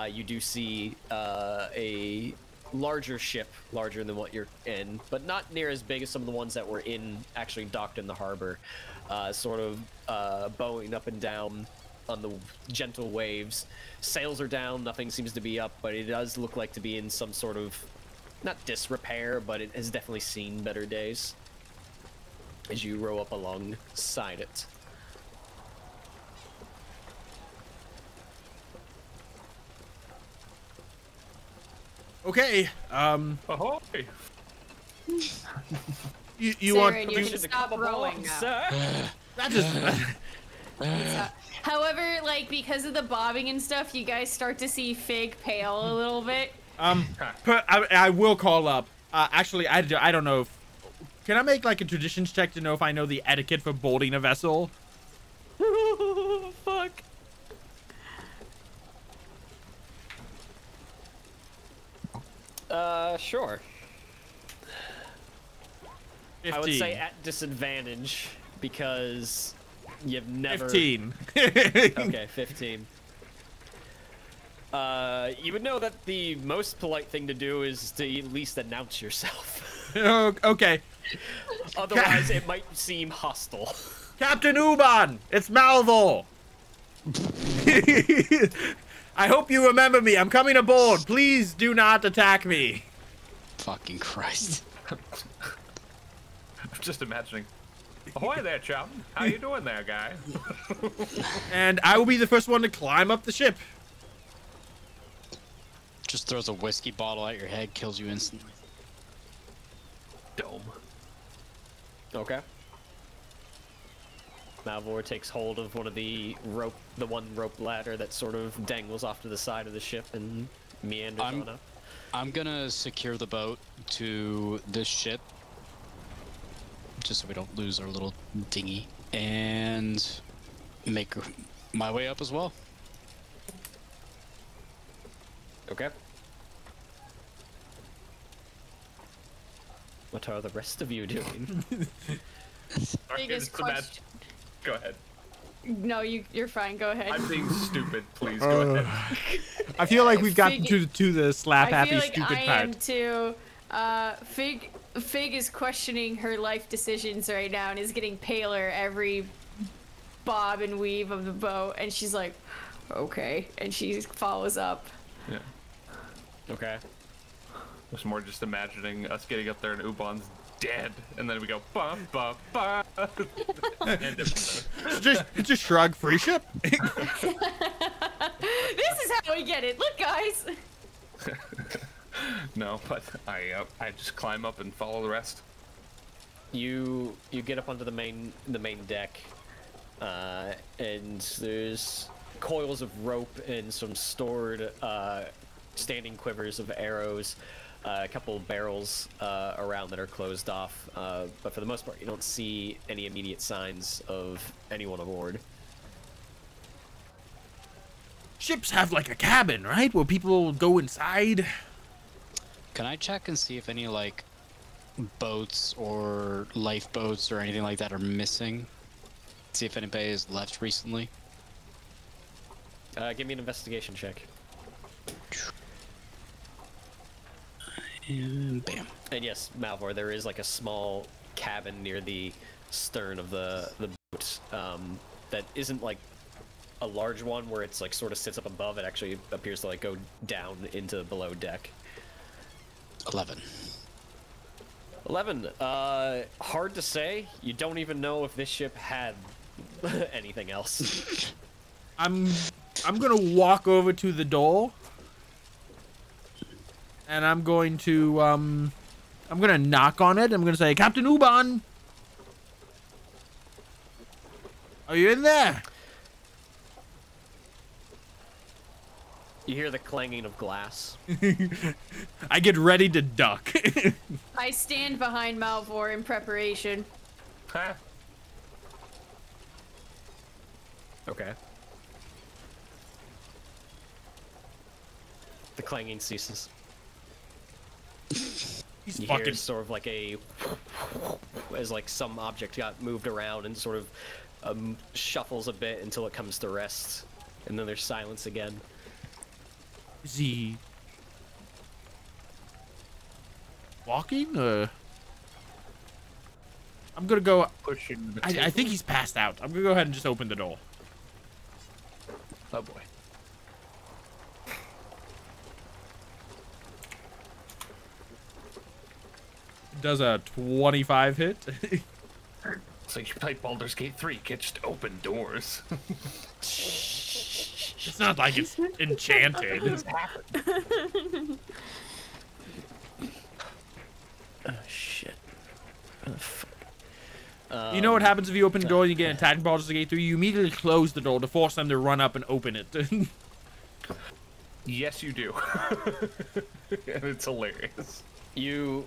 you do see a larger ship, larger than what you're in, but not near as big as some of the ones that were actually docked in the harbor, sort of bowing up and down on the gentle waves. Sails are down, nothing seems to be up, but it does look like to be in some sort of, not disrepair, but it has definitely seen better days as you row up alongside it. Okay. Ahoy! You want? You should stop rowing now. Sir. That just. However, like because of the bobbing and stuff, you guys start to see Fig pale a little bit. I will call up. Actually, I don't know if. Can I make like a traditions check to know if I know the etiquette for boarding a vessel? Fuck. Sure. 15. I would say at disadvantage because you've never. 15. Okay, 15. You would know that the most polite thing to do is to at least announce yourself. Okay. Otherwise, it might seem hostile. Captain Uban, it's Malvhor. I hope you remember me. I'm coming aboard. Please do not attack me. Fucking Christ. I'm just imagining. Ahoy there, chum. How you doing there, guy? And I will be the first one to climb up the ship. Just throws a whiskey bottle at your head, kills you instantly. Dome. Okay. Malvhor takes hold of one rope ladder that sort of dangles off to the side of the ship and meanders on up. I'm gonna secure the boat to this ship, just so we don't lose our little dinghy, and make my way up as well. Okay. What are the rest of you doing? Biggest question. Go ahead. No, you're fine. Go ahead. I'm being stupid. Please go ahead. I feel like we've gotten to the slap happy stupid part. I am too. Fig is questioning her life decisions right now and is getting paler every bob and weave of the boat, and she's like, okay, and she follows up. Yeah. Okay. It's more just imagining us getting up there and Ubon's dead, and then we go ba ba ba. just shrug, free ship. This is how we get it. Look, guys. No, but I just climb up and follow the rest. You get up onto the main deck, and there's coils of rope and some stored standing quivers of arrows, a couple of barrels around that are closed off, but for the most part you don't see any immediate signs of anyone aboard. Ships have like a cabin, right, where people go inside. Can I check and see if any like boats or lifeboats or anything like that are missing? See if anybody has left recently. Give me an investigation check. And bam. And yes, Malvhor, there is like a small cabin near the stern of the boat that isn't like a large one where it's like sort of sits up above. It actually appears to like go down into below deck. 11. 11. Hard to say. You don't even know if this ship had anything else. I'm gonna walk over to the door, and I'm going to I'm gonna knock on it. I'm gonna say, Captain Ubon, are you in there? You hear the clanging of glass. I get ready to duck. I stand behind Malvhor in preparation. Huh? Okay. The clanging ceases. He's you fucking hear sort of like a as like some object got moved around and sort of shuffles a bit until it comes to rest, and then there's silence again. Is he walking? I'm gonna go. Pushing the I think he's passed out. I'm gonna go ahead and just open the door. Oh boy. Does a 25 hit? So you play Baldur's Gate 3, can't just open doors. It's not like it's enchanted. It's happened. Oh shit. Oh, fuck. You know what happens if you open the door and you get attacked by Baldur's Gate 3? You immediately close the door to force them to run up and open it. Yes, you do. And it's hilarious. You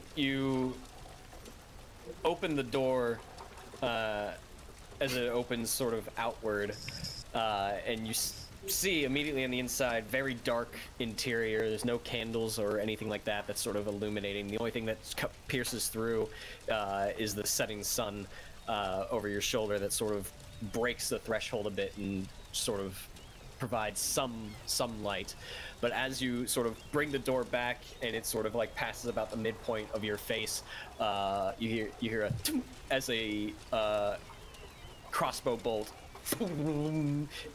open the door as it opens sort of outward, and you see immediately on the inside, very dark interior. There's no candles or anything like that that's sort of illuminating. The only thing that pierces through is the setting sun over your shoulder that sort of breaks the threshold a bit and sort of provides some light. But as you sort of bring the door back and it sort of like passes about the midpoint of your face, you hear a as a crossbow bolt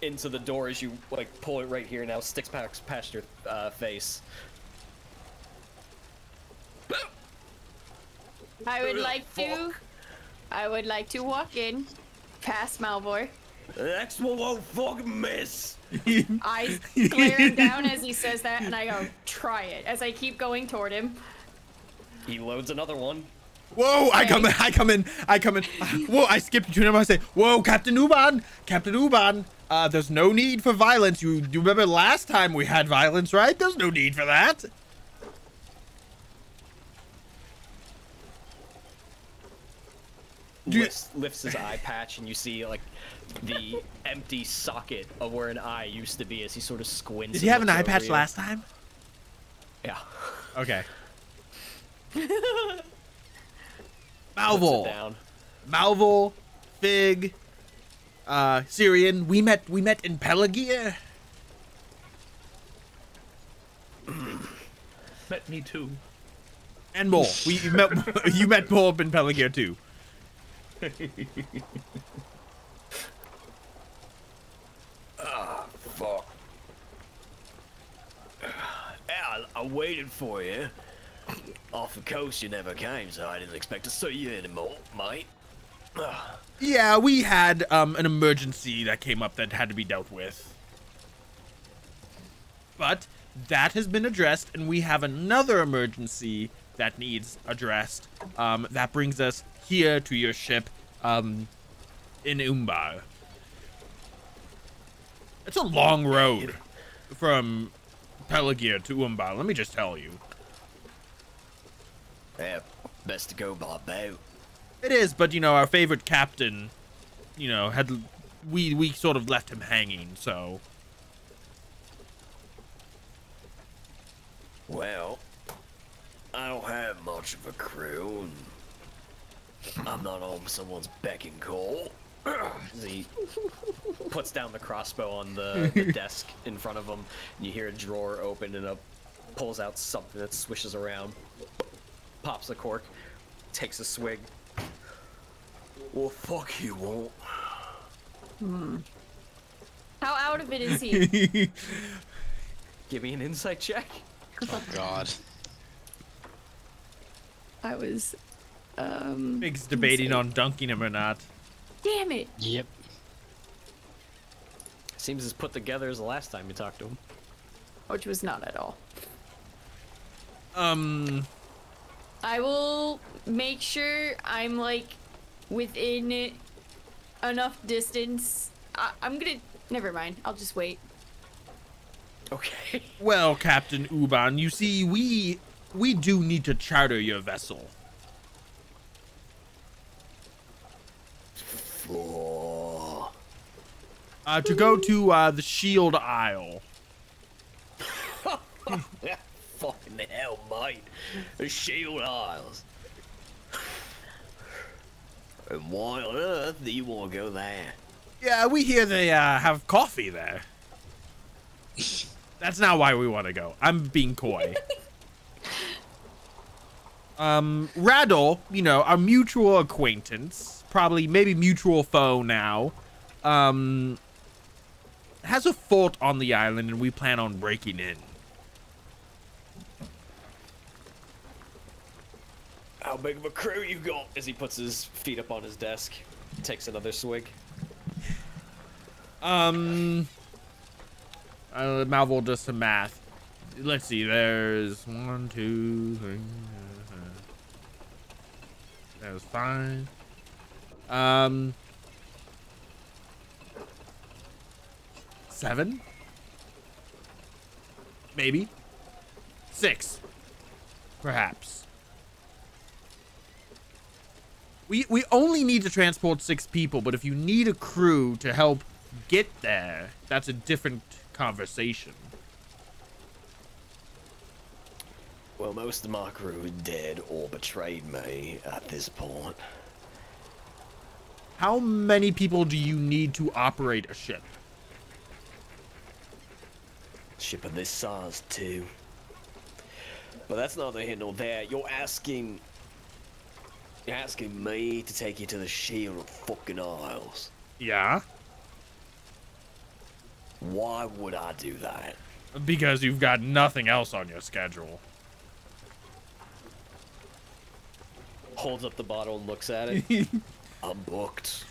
into the door as you like pull it right here. Now sticks past your face. I would like to walk in past Malvhor. Next one won't fucking miss. I glare him down as he says that, and I go, try it, as I keep going toward him. He loads another one. Whoa, okay. I come in. Whoa, I skip between them. I say, whoa, Captain Ubon, there's no need for violence. You remember last time we had violence, right? There's no need for that. Lifts his eye patch, and you see like the empty socket of where an eye used to be as he sort of squints. Did he have an eye patch last time? Yeah. Okay. Malvhor, Fig, Cirion. We met in Pelagia. Met me too. And more. You met more in Pelagia too. Ah, fuck. waited for you. Off the coast you never came, so I didn't expect to see you anymore, mate. Yeah, we had an emergency that came up that had to be dealt with. But that has been addressed, and we have another emergency that needs addressed. That brings us here to your ship in Umbar. It's a long road from Pelagir to Umbar, let me just tell you. Yeah, best to go by boat. It is, but, you know, our favorite captain, you know, we sort of left him hanging, so. Well, I don't have much of a crew, and I'm not on someone's beck and call. He puts down the crossbow on the desk in front of him, and you hear a drawer open and pulls out something that swishes around, pops the cork, takes a swig. Well, fuck you won't. How out of it is he? Give me an insight check. Oh God. I was Big's debating on dunking him or not. Damn it. Yep. Seems as put together as the last time you talked to him. Which was not at all. I will make sure I'm like within enough distance. I'm gonna. Never mind. I'll just wait. Okay. Well, Captain Uban, you see, we do need to charter your vessel. To go to the Shield Isle. Fucking hell, mate. The Shield Isles. And why on earth do you want to go there? Yeah, we hear they have coffee there. That's not why we want to go. I'm being coy. Radol, you know, our mutual acquaintance, probably maybe mutual foe now, has a fort on the island, and we plan on breaking in. How big of a crew you got? As he puts his feet up on his desk, takes another swig. Malvhor does some math. Let's see, there's 1, 2, 3. There's 5. 7? Maybe. 6. Perhaps. We only need to transport 6 people, but if you need a crew to help get there, that's a different conversation. Well, most of my crew is dead or betrayed me at this point. How many people do you need to operate a ship? Ship of this size, too. But that's neither here nor there. You're asking me to take you to the Shield fucking Isles. Yeah. Why would I do that? Because you've got nothing else on your schedule. Holds up the bottle and looks at it. I'm booked.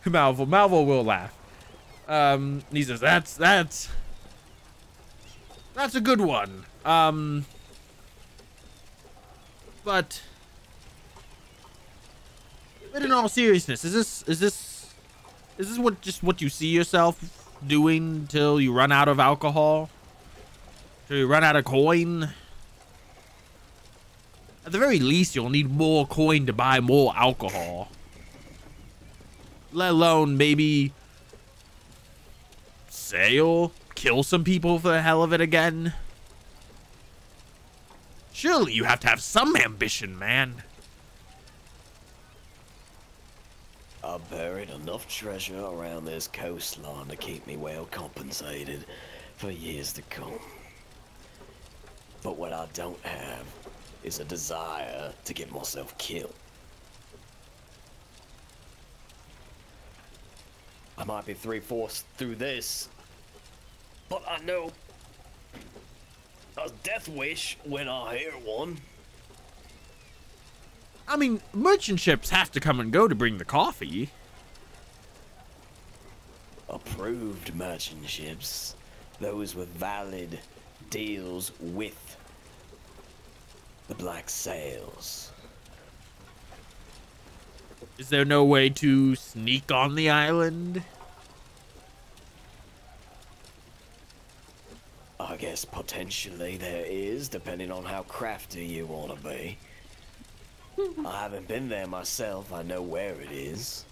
Malvhor will laugh. He says, that's a good one. But in all seriousness, is this what you see yourself doing till you run out of alcohol? Till you run out of coin? At the very least, you'll need more coin to buy more alcohol. Let alone maybe sail, kill some people for the hell of it again. Surely you have to have some ambition, man. I've buried enough treasure around this coastline to keep me well compensated for years to come. But what I don't have is a desire to get myself killed. I might be 3/4 through this, but I know a death wish when I hear one. I mean, merchant ships have to come and go to bring the coffee. Approved merchant ships, those with valid deals with the black sails. Is there no way to sneak on the island? I guess potentially there is, depending on how crafty you want to be. I haven't been there myself, I know where it is.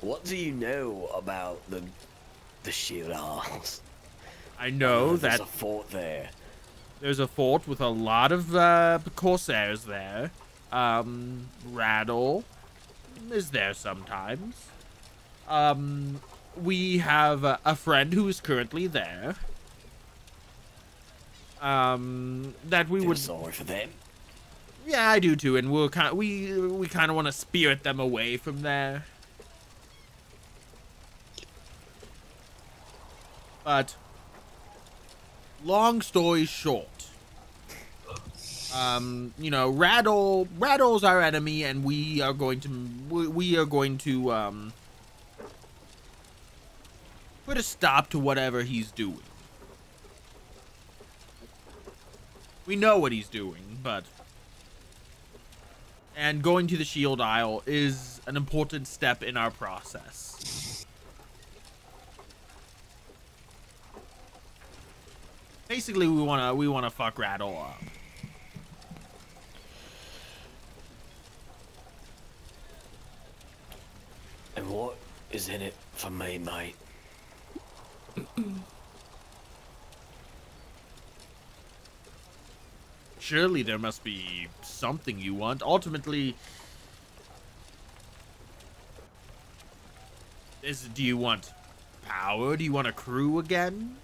What do you know about the Shield Isles? I know There's that a fort there. there's a fort with a lot of corsairs there. Rattle is there sometimes. We have a friend who is currently there. That we would. Sorry for them. Yeah, I do too, and we kind of want to spirit them away from there. But long story short, you know, Rattle's our enemy, and we are going to put a stop to whatever he's doing. We know what he's doing, and going to the Shield Isle is an important step in our process. Basically, we wanna fuck Rattle up. And what is in it for me, mate? Surely there must be something you want. Ultimately, do you want power? Do you want a crew again?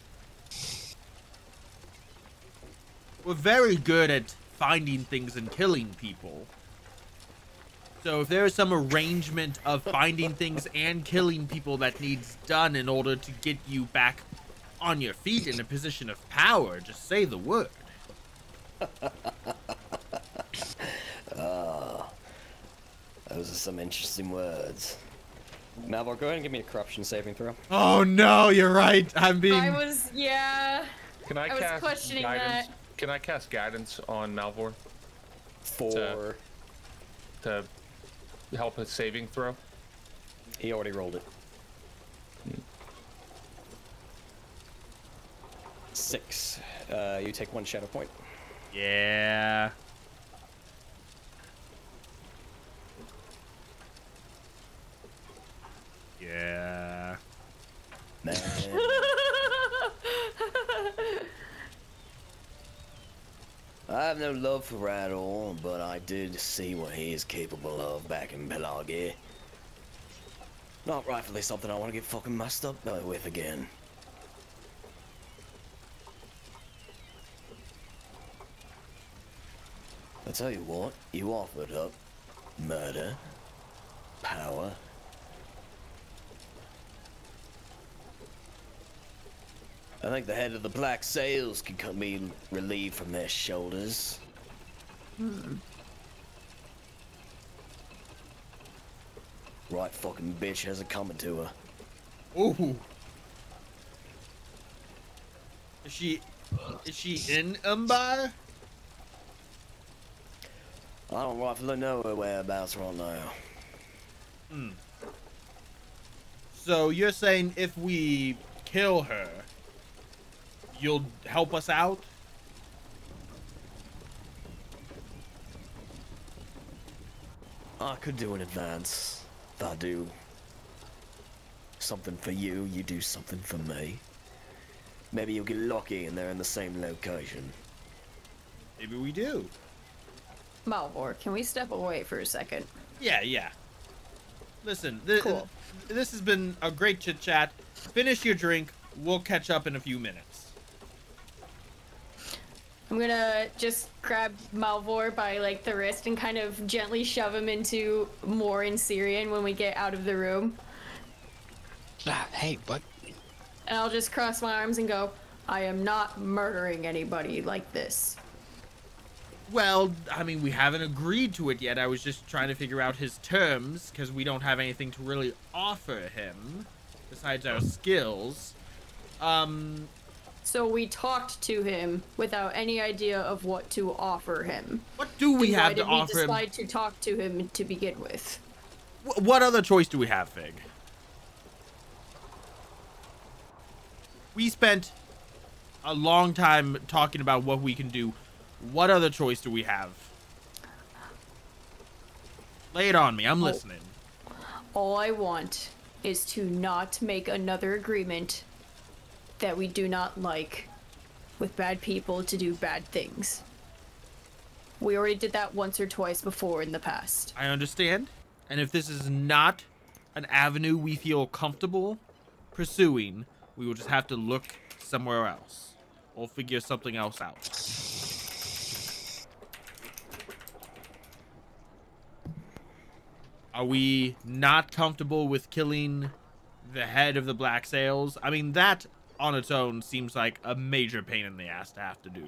We're very good at finding things and killing people. So if there is some arrangement of finding things and killing people that needs done in order to get you back on your feet in a position of power, just say the word. Those are some interesting words. Malvhor, go ahead and give me a corruption saving throw. Oh no, you're right. Yeah. Can I was cast questioning guidance? that. Can I cast guidance on Malvhor to help his saving throw? He already rolled it. 6. You take 1 shadow point. Yeah. Yeah. Man. I have no love for Rattle, but I did see what he is capable of back in Pelagia. Not rightfully something I want to get fucking messed up with again. I tell you what, you offered up murder, power. I think the head of the black sails could be relieved from their shoulders. Right fucking bitch has it coming to her. Ooh. Is she in Umbar? I don't rightfully know her whereabouts right now. So you're saying if we kill her, you'll help us out? I could do an advance. If I do something for you, you do something for me. Maybe you'll get lucky and they're in the same location. Maybe we do. Malvhor, can we step away for a second? Yeah. Listen, Cool. This has been a great chit chat. Finish your drink. We'll catch up in a few minutes. I'm gonna just grab Malvhor by like the wrist and kind of gently shove him into more in Cirion when we get out of the room. Hey, what? And I'll just cross my arms and go, I am not murdering anybody like this. Well, I mean, we haven't agreed to it yet. I was just trying to figure out his terms, because we don't have anything to really offer him, besides our skills. So we talked to him without any idea of what to offer him. What do we have to offer him? Why did we decide to talk to him to begin with? What other choice do we have, Fig? We spent a long time talking about what we can do. What other choice do we have? Lay it on me. I'm listening. All I want is to not make another agreement that we do not like with bad people to do bad things. We already did that once or twice before in the past. I understand. And if this is not an avenue we feel comfortable pursuing, we will just have to look somewhere else. We'll figure something else out. Are we not comfortable with killing the head of the Black Sails? I mean, that on its own seems like a major pain in the ass to have to do.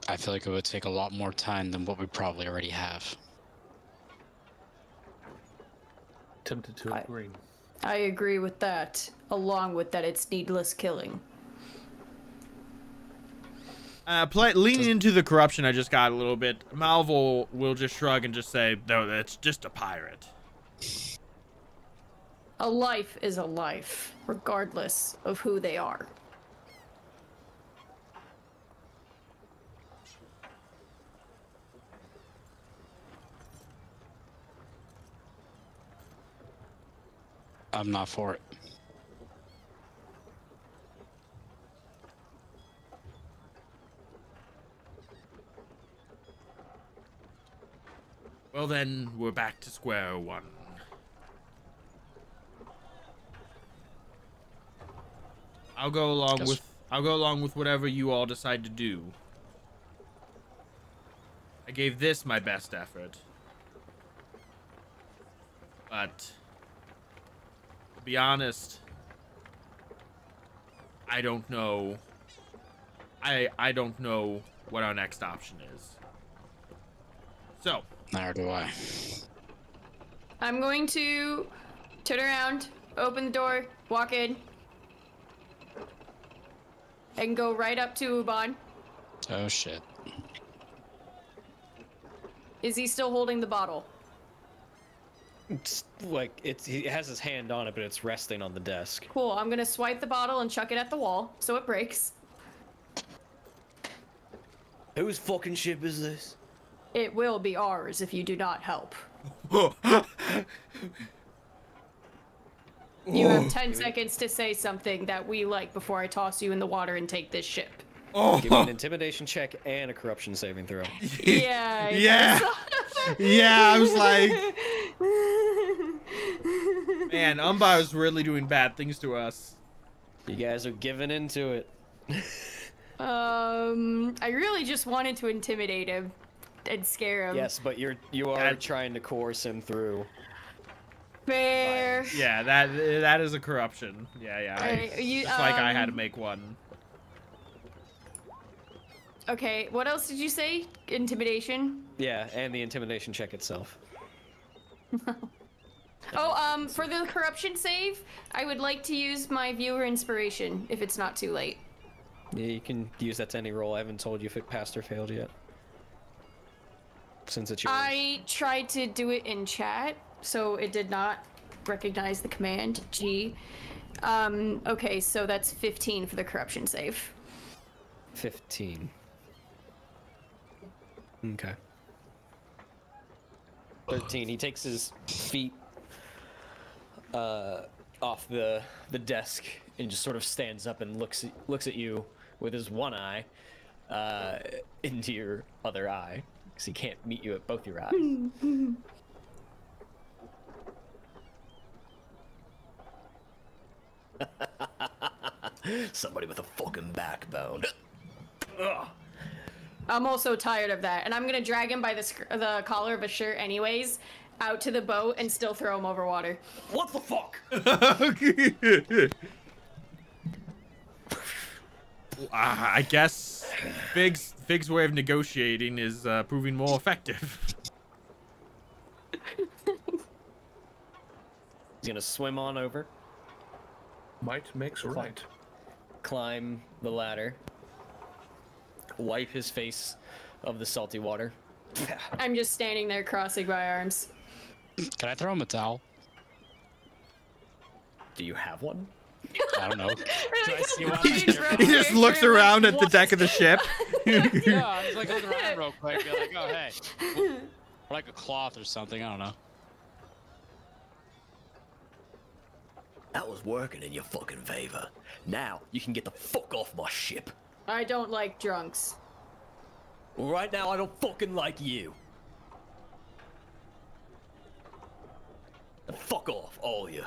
I feel like it would take a lot more time than what we probably already have. Tempted to agree. I agree with that, along with that it's needless killing. Leaning into the corruption I just got a little bit, Malvhor will just shrug and just say, no, that's just a pirate. A life is a life, regardless of who they are. I'm not for it. Well then, we're back to square one. I'll go along with whatever you all decide to do. I gave this my best effort. But to be honest, I don't know. I don't know what our next option is. So, neither do I. I'm going to turn around, open the door, walk in, and go right up to Uban. Oh shit. Is he still holding the bottle? It's like he has his hand on it, but it's resting on the desk. Cool, I'm gonna swipe the bottle and chuck it at the wall so it breaks. Whose fucking ship is this? It will be ours if you do not help. You have 10 seconds to say something that we like before I toss you in the water and take this ship. Give me an intimidation check and a corruption saving throw. Yeah. Yeah. Yeah, I was like, man, Umbar's really doing bad things to us. You guys are giving into it. I really just wanted to intimidate him and scare him. Yes, but you are trying to coerce him through. Fair. Yeah, that is a corruption. Yeah. It's like I had to make one. Okay, what else did you say? Intimidation? Yeah, and the intimidation check itself. Oh, for the corruption save, I would like to use my viewer inspiration if it's not too late. Yeah, you can use that to any roll. I haven't told you if it passed or failed yet. Since it's yours. I tried to do it in chat, so it did not recognize the command G. Okay, so that's 15 for the corruption save. 15. Okay. 13. He takes his feet off the desk and just sort of stands up and looks at you with his one eye into your other eye, because he can't meet you at both your eyes. Somebody with a fucking backbone. Ugh. I'm also tired of that, and I'm gonna drag him by the collar of his shirt anyways, out to the boat, and still throw him over water. What the fuck? I guess Fig's way of negotiating is proving more effective. He's gonna swim on over. Might makes right. Climb the ladder. Wipe his face of the salty water. I'm just standing there crossing my arms. Can I throw him a towel? Do you have one? I don't know. He just looks around at the deck of the ship. Yeah, I was like looking around real quick, be like, oh hey, or like a cloth or something. I don't know. That was working in your fucking favor. Now you can get the fuck off my ship. I don't like drunks. Well, right now I don't fucking like you. And fuck off, all of you.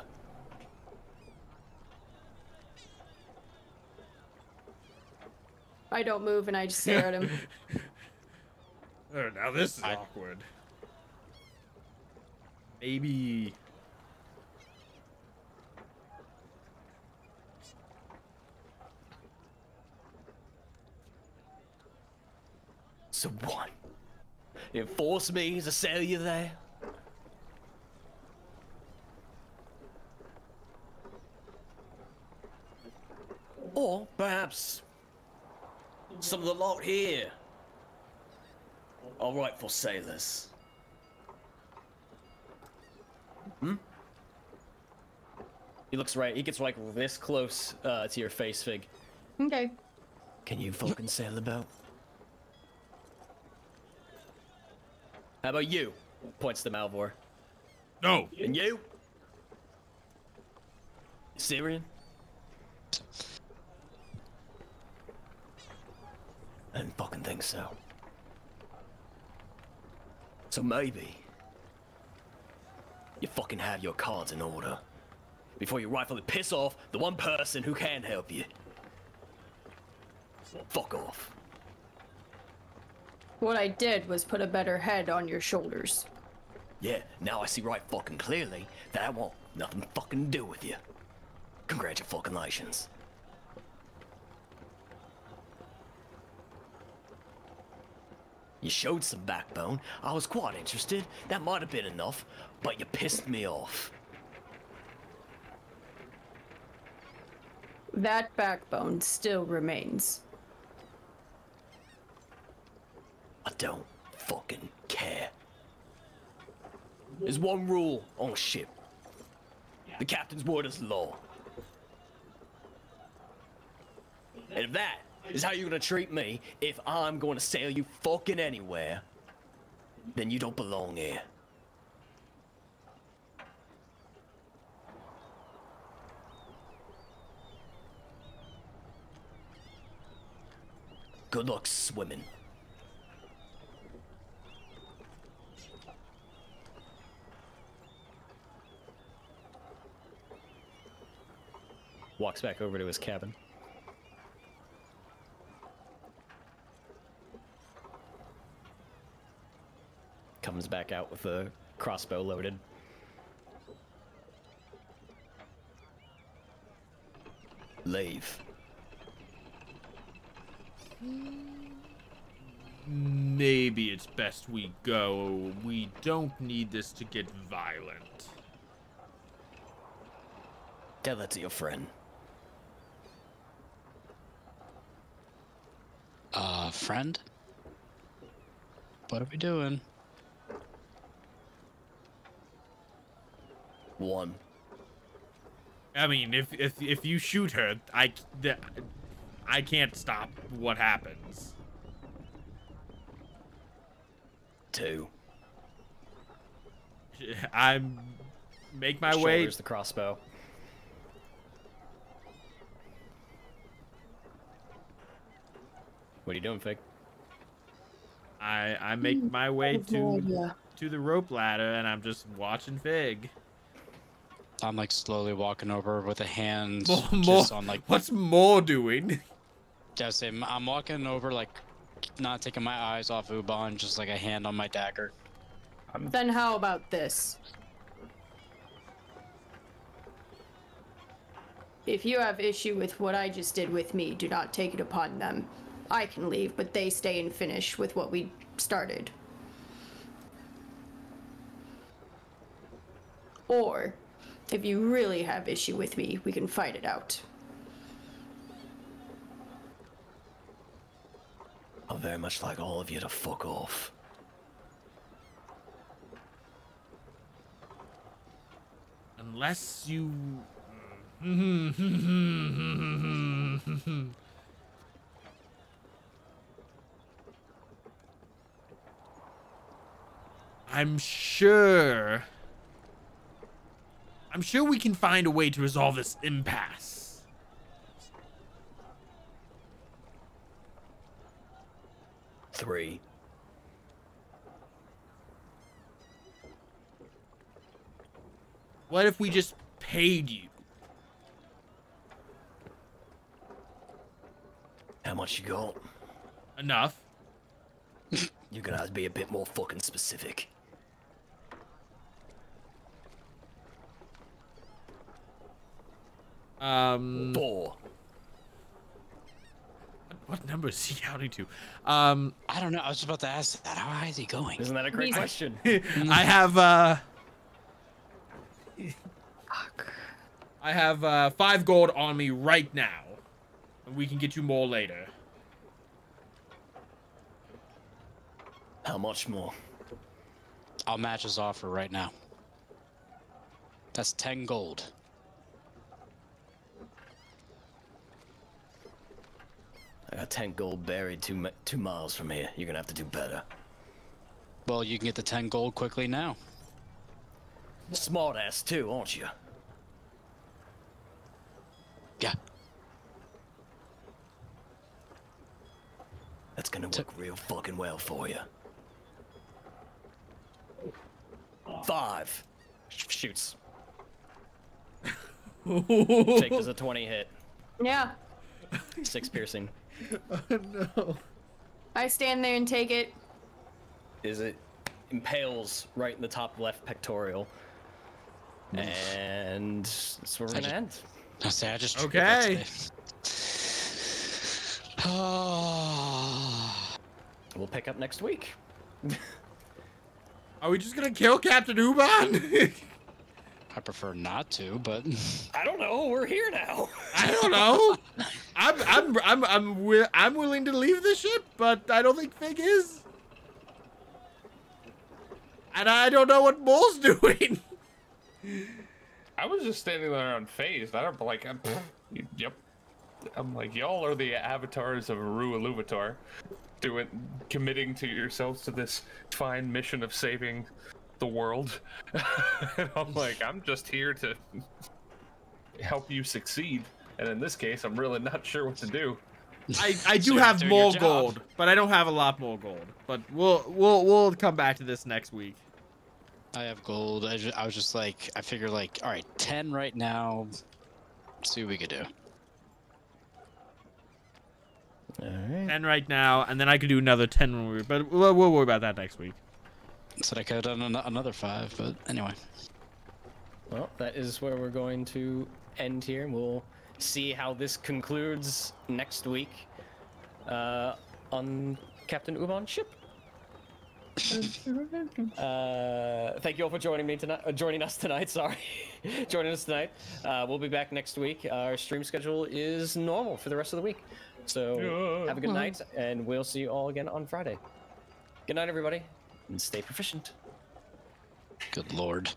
I don't move and I just stare at him. Oh, now this is awkward. Maybe. So what? You force me to sell you there? Or perhaps some of the lot here are rightful sailors. Hmm? He looks right. He gets like this close to your face, Fig. Okay. Can you fucking sail the boat? How about you? Points to Malvhor. No. And you? Cirion? I didn't fucking think so. So maybe you fucking have your cards in order before you rightfully piss off the one person who can help you. Fuck off. What I did was put a better head on your shoulders. Yeah, now I see right fucking clearly that I want nothing fucking to do with you. Congratulations. You showed some backbone. I was quite interested. That might have been enough, but you pissed me off. That backbone still remains. I don't fucking care. There's one rule on a ship. The captain's word is law. And if that is how you're gonna treat me, if I'm going to sail you fucking anywhere, then you don't belong here. Good luck swimming. Walks back over to his cabin. Comes back out with a crossbow loaded. Leave. Maybe it's best we go. We don't need this to get violent. Tell that to your friend. Friend? What are we doing? One. I mean, if you shoot her, I can't stop what happens. Two. Make my way. Shoulders the crossbow. What are you doing, Fig? I make my way to the rope ladder, and I'm just watching Fig. I'm like slowly walking over with a hand More. just on like. What's more doing? Just I'm walking over like, not taking my eyes off Uban, just like a hand on my dagger. Then how about this? If you have issue with what I just did with me, do not take it upon them. I can leave, but they stay and finish with what we started. Or, if you really have issue with me, we can fight it out. I'd very much like all of you to fuck off. Unless you... I'm sure we can find a way to resolve this impasse. Three. What if we just paid you? How much you got? Enough. You're gonna have to be a bit more fucking specific. Four. What number is he counting to? I don't know. I was just about to ask that. How high is he going? Isn't that a great question? I have 5 gold on me right now. And we can get you more later. How much more? I'll match his offer right now. That's 10 gold. I got 10 gold buried 2 miles from here. You're gonna have to do better. Well, you can get the 10 gold quickly now. Smart ass too, aren't you? Yeah. That's gonna work real fucking well for you. 5. Shoots. Jake does a 20 hit. Yeah. 6 piercing. Oh no. I stand there and take it. It impales right in the top left pectoral. And that's where we're gonna end. I just okay. We'll pick up next week. Are we just gonna kill Captain Uban? I prefer not to, but I don't know. We're here now. I don't know. I'm willing to leave the ship, but I don't think Fig is. And I don't know what Bull's doing. I was just standing there unfazed. I don't like. Yep. I'm like, y'all are the avatars of Aru Iluvatar, committing to yourselves to this fine mission of saving the world. And I'm like, I'm just here to help you succeed. And in this case, I'm really not sure what to do. I do have more gold, but I don't have a lot more gold. But we'll come back to this next week. I have gold. I was just like, I figure like, all right, 10 right now. See what we could do. All right. 10 right now, and then I could do another 10 when we. But we'll worry about that next week. Said I could have done another 5, but anyway. Well, that is where we're going to end here. We'll see how this concludes next week on Captain Uban's ship. Thank you all for joining me tonight. Joining us tonight. Sorry, joining us tonight. We'll be back next week. Our stream schedule is normal for the rest of the week. So have a good night, and we'll see you all again on Friday. Good night, everybody, and stay proficient. Good lord.